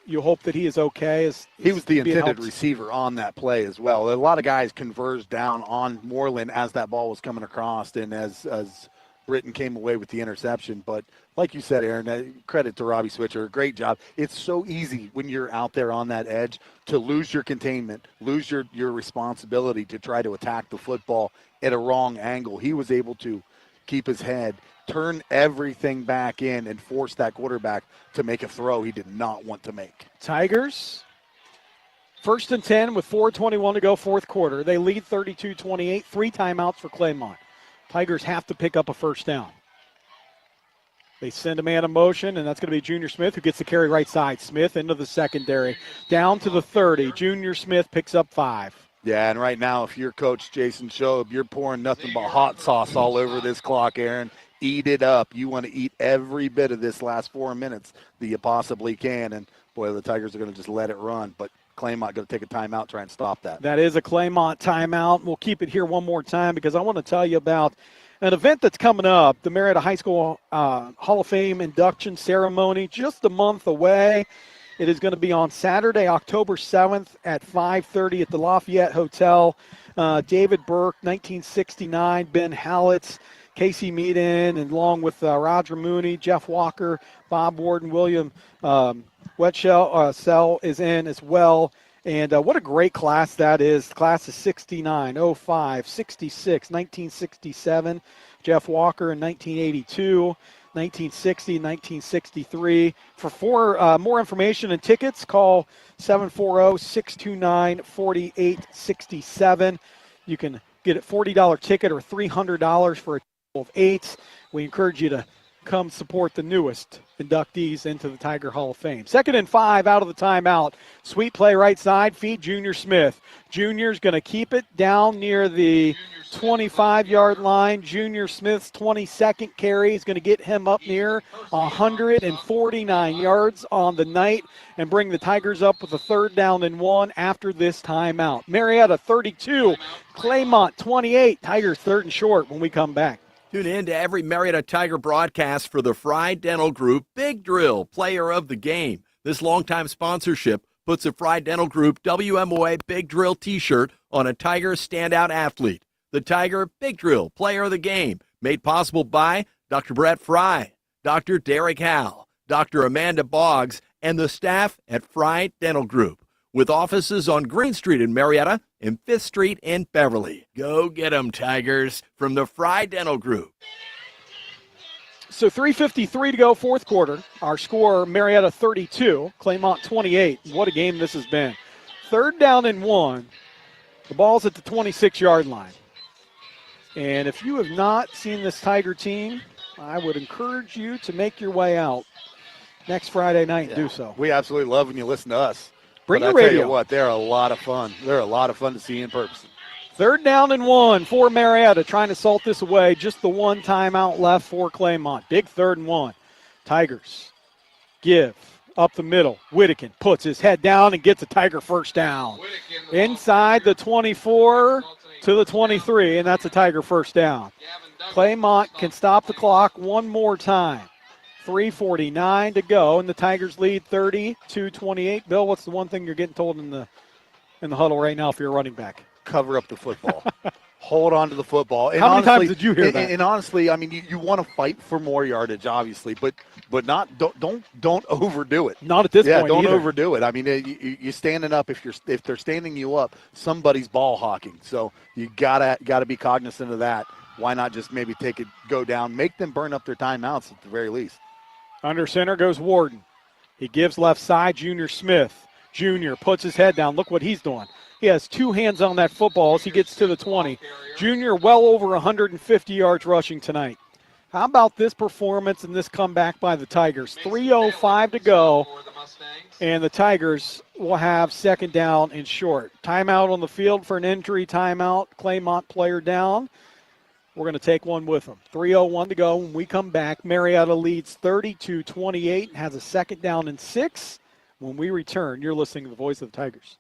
you hope that he is okay. He was the intended receiver on that play as well. A lot of guys converged down on Moreland as that ball was coming across and as Britton came away with the interception. But like you said, Aaron, credit to Robbie Switcher. Great job. It's so easy when you're out there on that edge to lose your containment, lose your responsibility to try to attack the football at a wrong angle. He was able to keep his head, turn everything back in, and force that quarterback to make a throw he did not want to make. Tigers, 1st and 10 with 4:21 to go, 4th quarter. They lead 32-28, 3 timeouts for Claymont. Tigers have to pick up a first down. They send a man in motion, and that's going to be Junior Smith who gets the carry right side. Smith into the secondary, down to the 30. Junior Smith picks up 5. Yeah, and right now, if you're Coach Jason Showman, you're pouring nothing but hot sauce all over this clock, Aaron. Eat it up. You want to eat every bit of this last 4 minutes that you possibly can. And, boy, the Tigers are going to just let it run. But Claymont going to take a timeout, try and stop that. That is a Claymont timeout. We'll keep it here one more time because I want to tell you about an event that's coming up, the Marietta High School Hall of Fame induction ceremony, just a month away. It is going to be on Saturday, October 7th at 5:30 at the Lafayette Hotel. David Burke, 1969, Ben Hallett, Casey Meaden, and along with Roger Mooney, Jeff Walker, Bob Warden, William Sell is in as well. And what a great class that is. The class is 69, 05, 66, 1967. Jeff Walker in 1982, 1960, 1963. For more information and tickets, call 740-629-4867. You can get a $40 ticket or $300 for a total of 8. We encourage you to come support the newest inductees into the Tiger Hall of Fame. 2nd and 5 out of the timeout. Sweet play right side, feed Junior Smith. Junior's going to keep it down near the 25-yard line. Junior Smith's 22nd carry is going to get him up near 149 yards on the night and bring the Tigers up with a 3rd down and 1 after this timeout. Marietta 32, Claymont 28. Tigers 3rd and short when we come back. Tune in to every Marietta Tiger broadcast for the Fry Dental Group Big Drill Player of the Game. This longtime sponsorship puts a Fry Dental Group WMOA Big Drill t-shirt on a Tiger standout athlete. The Tiger Big Drill Player of the Game, made possible by Dr. Brett Fry, Dr. Derek Howell, Dr. Amanda Boggs, and the staff at Fry Dental Group, with offices on Green Street in Marietta and 5th Street in Beverly. Go get 'em, Tigers, from the Fry Dental Group. So 3:53 to go, 4th quarter. Our score, Marietta 32, Claymont 28. What a game this has been. 3rd down and 1. The ball's at the 26-yard line. And if you have not seen this Tiger team, I would encourage you to make your way out next Friday night and do so. We absolutely love when you listen to us. Bring your radio. I tell you what, they're a lot of fun. They're a lot of fun to see in person. 3rd down and 1 for Marietta, trying to salt this away. Just the one timeout left for Claymont. Big 3rd and 1. Tigers give up the middle. Whittakin puts his head down and gets a Tiger 1st down. Inside the 24 to the 23, and that's a Tiger 1st down. Claymont can stop the clock one more time. 3:49 to go, and the Tigers lead 30-28. Bill, what's the one thing you're getting told in the huddle right now if you're a running back? Cover up the football. Hold on to the football. And How many honestly, times did you hear that? And honestly, I mean, you want to fight for more yardage, obviously, but don't overdo it. Not at this point. Yeah, don't either. overdo it. I mean, you standing up. If they're standing you up, somebody's ball hawking. So you gotta be cognizant of that. Why not just maybe go down, make them burn up their timeouts at the very least. Under center goes Warden. He gives left side, Junior Smith. Junior puts his head down. Look what he's doing. He has 2 hands on that football as he gets to the 20. Junior well over 150 yards rushing tonight. How about this performance and this comeback by the Tigers? 3:05 to go, and the Tigers will have 2nd down and short. Timeout on the field for an injury timeout. Claymont player down. We're going to take one with them. 3:01 to go. When we come back, Marietta leads 30-28 and has a 2nd down and 6. When we return, you're listening to the voice of the Tigers.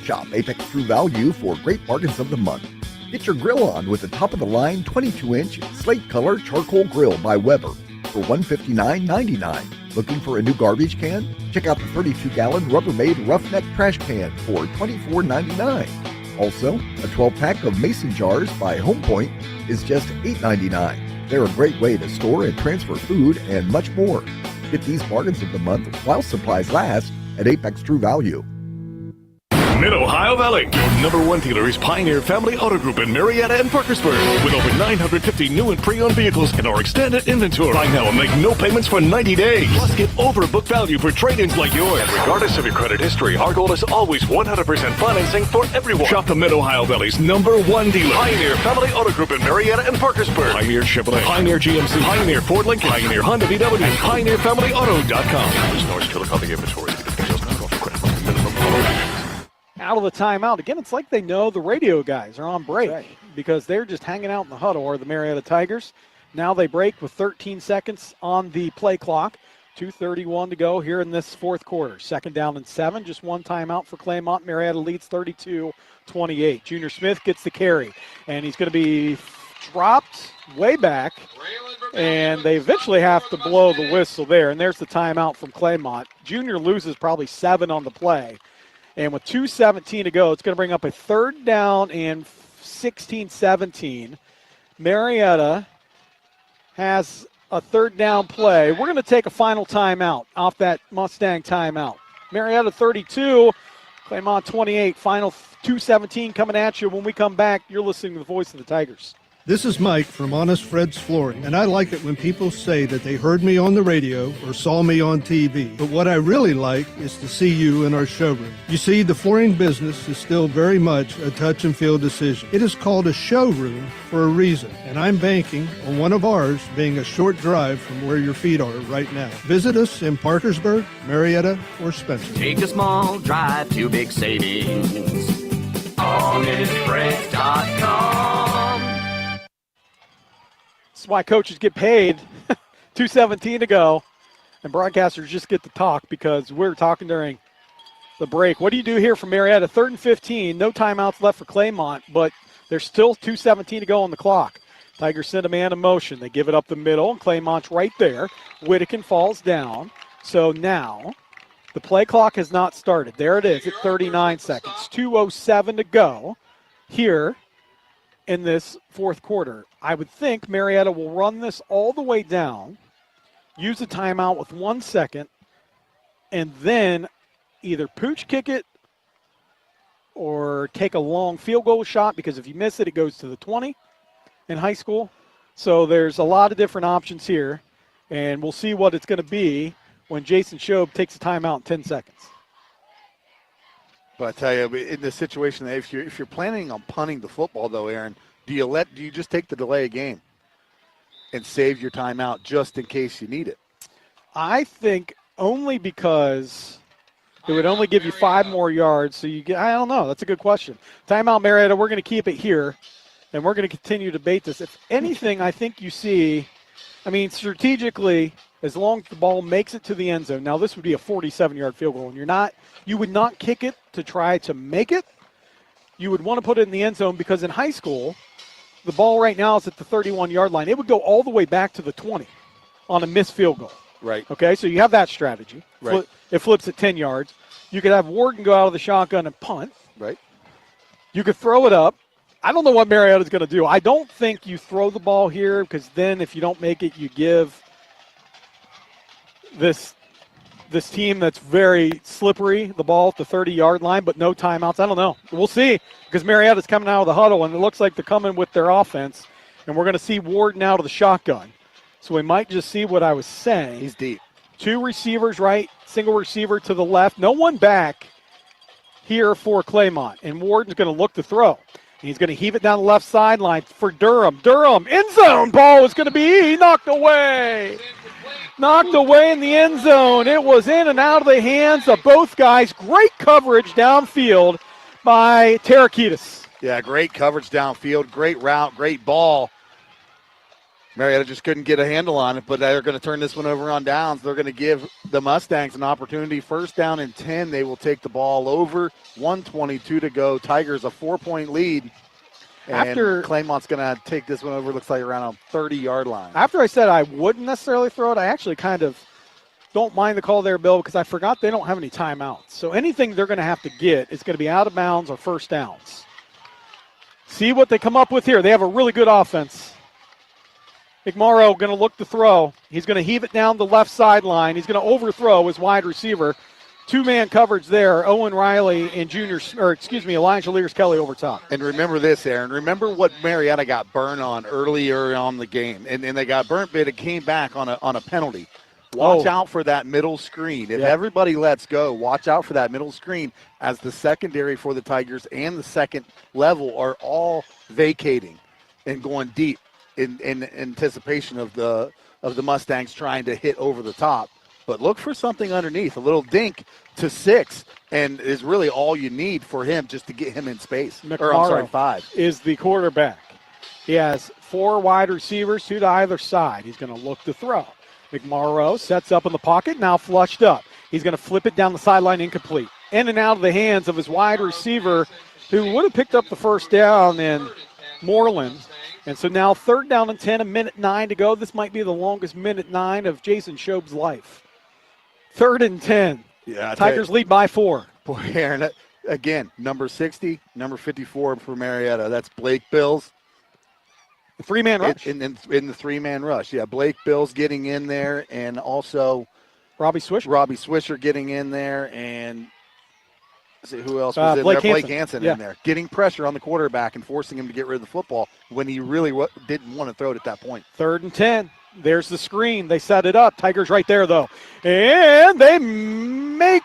Shop Apex True Value for great bargains of the month. Get your grill on with the top-of-the-line 22-inch slate color charcoal grill by Weber for $159.99. Looking for a new garbage can? Check out the 32-gallon Rubbermaid Roughneck trash can for $24.99. Also, a 12-pack of mason jars by Home Point is just $8.99. They're a great way to store and transfer food and much more. Get these bargains of the month while supplies last at Apex True Value. Mid-Ohio Valley, your #1 dealer is Pioneer Family Auto Group in Marietta and Parkersburg. With over 950 new and pre-owned vehicles in our extended inventory. Buy now and make no payments for 90 days. Plus, get overbook value for trade-ins like yours. And regardless of your credit history, our goal is always 100% financing for everyone. Shop the Mid-Ohio Valley's #1 dealer. Pioneer Family Auto Group in Marietta and Parkersburg. Pioneer Chevrolet, Pioneer GMC, Pioneer Ford Lincoln, Pioneer Honda VW, and PioneerFamilyAuto.com. Stores till the company inventory. Out of the timeout. Again, it's like they know the radio guys are on break because they're just hanging out in the huddle, or the Marietta Tigers. Now they break with 13 seconds on the play clock. 2:31 to go here in this 4th quarter. 2nd down and 7. Just one timeout for Claymont. Marietta leads 32-28. Junior Smith gets the carry, and he's going to be dropped way back And they eventually have to blow the whistle there. And there's the timeout from Claymont. Junior loses probably 7 on the play. And with 2:17 to go, it's going to bring up a 3rd down and 16-17. Marietta has a 3rd down play. We're going to take a final timeout off that Mustang timeout. Marietta 32, Claymont 28, final 2:17 coming at you. When we come back, you're listening to the voice of the Tigers. This is Mike from Honest Fred's Flooring, and I like it when people say that they heard me on the radio or saw me on TV. But what I really like is to see you in our showroom. You see, the flooring business is still very much a touch and feel decision. It is called a showroom for a reason, and I'm banking on one of ours being a short drive from where your feet are right now. Visit us in Parkersburg, Marietta, or Spencer. Take a small drive to big savings. HonestFreds.com. That's why coaches get paid. 2:17 to go. And broadcasters just get to talk because we're talking during the break. What do you do here for Marietta? 3rd and 15. No timeouts left for Claymont, but there's still 2:17 to go on the clock. Tigers send a man in motion. They give it up the middle, and Claymont's right there. Whittakin falls down. So now the play clock has not started. There it is at 39 seconds. 2:07 to go here in this 4th quarter. I would think Marietta will run this all the way down, use a timeout with 1 second, and then either pooch kick it or take a long field goal shot, because if you miss it, it goes to the 20 in high school. So there's a lot of different options here, and we'll see what it's going to be when Jason Showman takes a timeout in 10 seconds. But I tell you, in this situation, if you're planning on punting the football, though, Aaron, do you just take the delay of game and save your timeout just in case you need it? I think only because it would only give you 5 more yards. So you get, I don't know. That's a good question. Timeout, Marietta. We're going to keep it here, and we're going to continue to debate this. If anything, I think you see, strategically, as long as the ball makes it to the end zone. Now, this would be a 47-yard field goal, and you would not kick it to try to make it. You would want to put it in the end zone because in high school, the ball right now is at the 31-yard line. It would go all the way back to the 20 on a missed field goal. Right. Okay, so you have that strategy. Right. It flips at 10 yards. You could have Warden go out of the shotgun and punt. Right. You could throw it up. I don't know what Marietta's going to do. I don't think you throw the ball here because then if you don't make it, you give this team that's very slippery the ball at the 30-yard line, but no timeouts. I don't know. We'll see because Marietta's coming out of the huddle, and it looks like they're coming with their offense, and we're going to see Warden out of the shotgun. So we might just see what I was saying. He's deep. 2 receivers right, single receiver to the left. No one back here for Claymont, and Warden's going to look to throw. And he's going to heave it down the left sideline for Durham. Durham, end zone ball is going to be knocked away. Knocked away in the end zone. It was in and out of the hands of both guys. Great coverage downfield by Tarakitis. Yeah, great coverage downfield. Great route, great ball. Marietta just couldn't get a handle on it, but they're going to turn this one over on downs. They're going to give the Mustangs an opportunity. 1st down and 10. They will take the ball over. 1:22 to go. Tigers a 4-point lead. And Claymont's going to take this one over, looks like around a 30-yard line. After I said I wouldn't necessarily throw it, I actually kind of don't mind the call there, Bill, because I forgot they don't have any timeouts. So anything they're going to have to get is going to be out of bounds or 1st downs. See what they come up with here. They have a really good offense. McMorrow going to look to throw. He's going to heave it down the left sideline. He's going to overthrow his wide receiver. 2-man coverage there. Owen Riley and Elijah Lears-Kelly over top. And remember this, Aaron. Remember what Marietta got burned on earlier on the game. And they got burnt, but it came back on a penalty. Watch out for that middle screen. If everybody lets go, watch out for that middle screen as the secondary for the Tigers and the second level are all vacating and going deep in anticipation of the Mustangs trying to hit over the top. But look for something underneath, a little dink to 6, and is really all you need for him just to get him in space. 5. Is the quarterback. He has 4 wide receivers, 2 to either side. He's going to look to throw. McMorrow sets up in the pocket, now flushed up. He's going to flip it down the sideline, incomplete. In and out of the hands of his wide receiver, who would have picked up the 1st down, and Moreland And so now 3rd down and 10, 1:09 to go. This might be the longest 1:09 of Jason Showman's life. 3rd and 10. Yeah, Tigers lead by 4. Boy, Aaron, again, number 60, number 54 for Marietta. That's Blake Bills. The 3-man rush? In the 3-man rush. Yeah, Blake Bills getting in there, and also Robbie Swisher. Robbie Swisher getting in there, and see who else was in Blake there? Hansen. Blake Hansen Yeah. in there. Getting pressure on the quarterback and forcing him to get rid of the football when he really didn't want to throw it at that point. 3rd and 10. There's the screen. They set it up. Tigers right there, though. And they make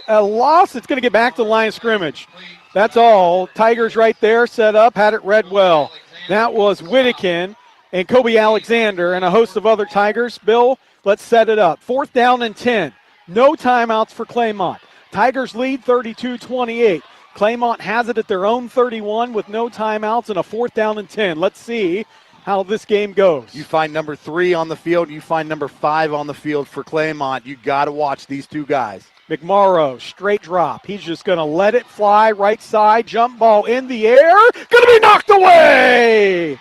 a loss. It's going to get back to the line of scrimmage. That's all. Tigers right there, set up, had it read well. That was Whittakin and Kobe Alexander and a host of other Tigers. Bill, let's set it up. 4th down and 10. No timeouts for Claymont. Tigers lead 32-28. Claymont has it at their own 31 with no timeouts and a 4th down and 10. Let's see how this game goes. You find number 3 on the field. You find number 5 on the field for Claymont. You got to watch these two guys. McMorrow, straight drop. He's just going to let it fly right side. Jump ball in the air. Going to be knocked away.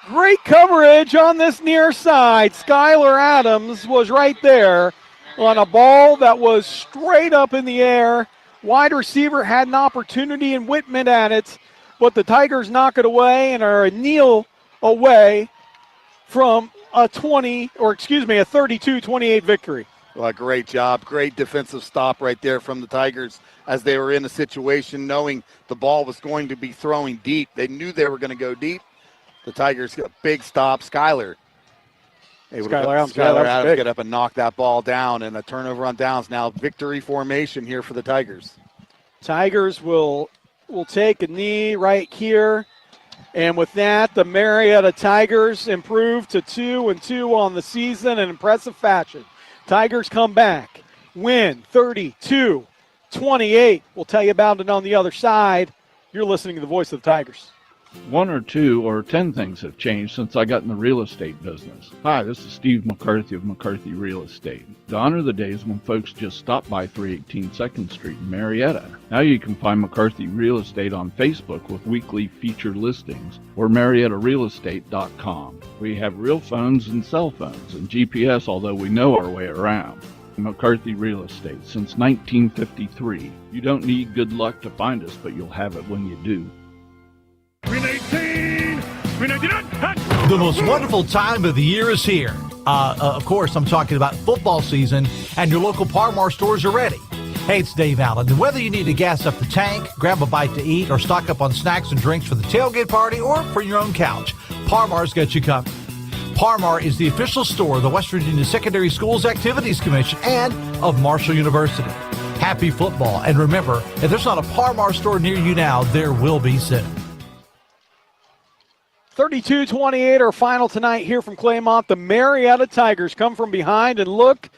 Great coverage on this near side. Skylar Adams was right there on a ball that was straight up in the air. Wide receiver had an opportunity and Whitman at it, but the Tigers knock it away and are a kneel away from a 32-28 victory. Well, great job. Great defensive stop right there from the Tigers as they were in a situation knowing the ball was going to be throwing deep. They knew they were going to go deep. The Tigers got a big stop. Skylar Adams get up and knock that ball down, and a turnover on downs. Now victory formation here for the Tigers. Tigers will take a knee right here. And with that, the Marietta Tigers improve to 2-2 on the season in impressive fashion. Tigers come back, win 32-28. We'll tell you about it on the other side. You're listening to the voice of the Tigers. 1 or 2 or 10 things have changed since I got in the real estate business. Hi, this is Steve McCarthy of McCarthy Real Estate. Gone are the days when folks just stop by 318 2nd Street in Marietta. Now you can find McCarthy Real Estate on Facebook with weekly featured listings or MariettaRealEstate.com. We have real phones and cell phones and GPS, although we know our way around. McCarthy Real Estate since 1953. You don't need good luck to find us, but you'll have it when you do. The most wonderful time of the year is here. Of course, I'm talking about football season, and your local Parmar stores are ready. Hey, it's Dave Allen. And whether you need to gas up the tank, grab a bite to eat, or stock up on snacks and drinks for the tailgate party or for your own couch, Parmar's got you covered. Parmar is the official store of the West Virginia Secondary Schools Activities Commission and of Marshall University. Happy football. And remember, if there's not a Parmar store near you now, there will be soon. 32-28, our final tonight here from Claymont. The Marietta Tigers come from behind, and look,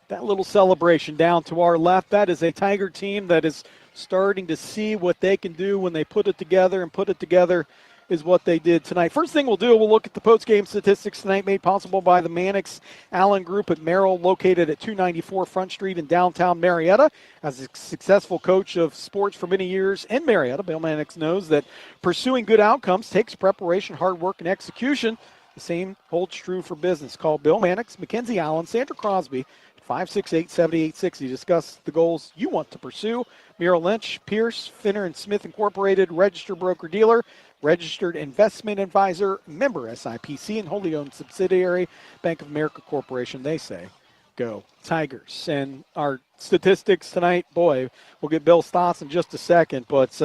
that little celebration down to our left. That is a Tiger team that is starting to see what they can do when they put it together, and put it together is what they did tonight. First thing we'll do, we'll look at the post-game statistics tonight made possible by the Mannix Allen Group at Merrill, located at 294 Front Street in downtown Marietta. As a successful coach of sports for many years in Marietta, Bill Mannix knows that pursuing good outcomes takes preparation, hard work, and execution. The same holds true for business. Call Bill Mannix, Mackenzie Allen, Sandra Crosby, 568-7860. Discuss the goals you want to pursue. Merrill Lynch, Pierce, Finner & Smith Incorporated, registered broker-dealer, registered investment advisor, member SIPC, and wholly owned subsidiary, Bank of America Corporation. They say, go Tigers. And our statistics tonight, boy, we'll get Bill's thoughts in just a second, but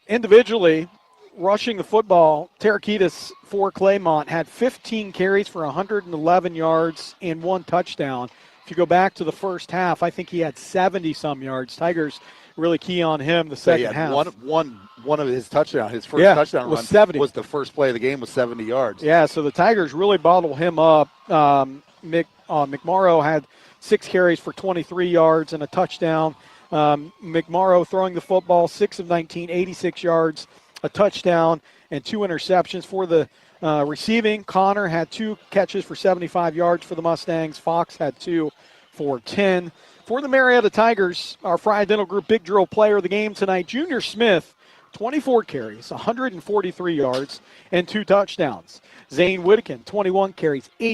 individually, rushing the football, Tarakitis for Claymont had 15 carries for 111 yards and 1 touchdown. If you go back to the first half, I think he had 70-some yards. Tigers really key on him the second half. One of his touchdowns, his first touchdown run 70. was the first play of the game, was 70 yards. Yeah, so the Tigers really bottled him up. McMorrow had 6 carries for 23 yards and a touchdown. McMorrow throwing the football, 6 of 19, 86 yards, a touchdown, and 2 interceptions. For the receiving, Connor had 2 catches for 75 yards for the Mustangs. Fox had 2 for 10. For the Marietta Tigers, our Fry Dental Group Big Drill player of the game tonight, Junior Smith, 24 carries, 143 yards, and 2 touchdowns. Zane Whittakin, 21 carries, 80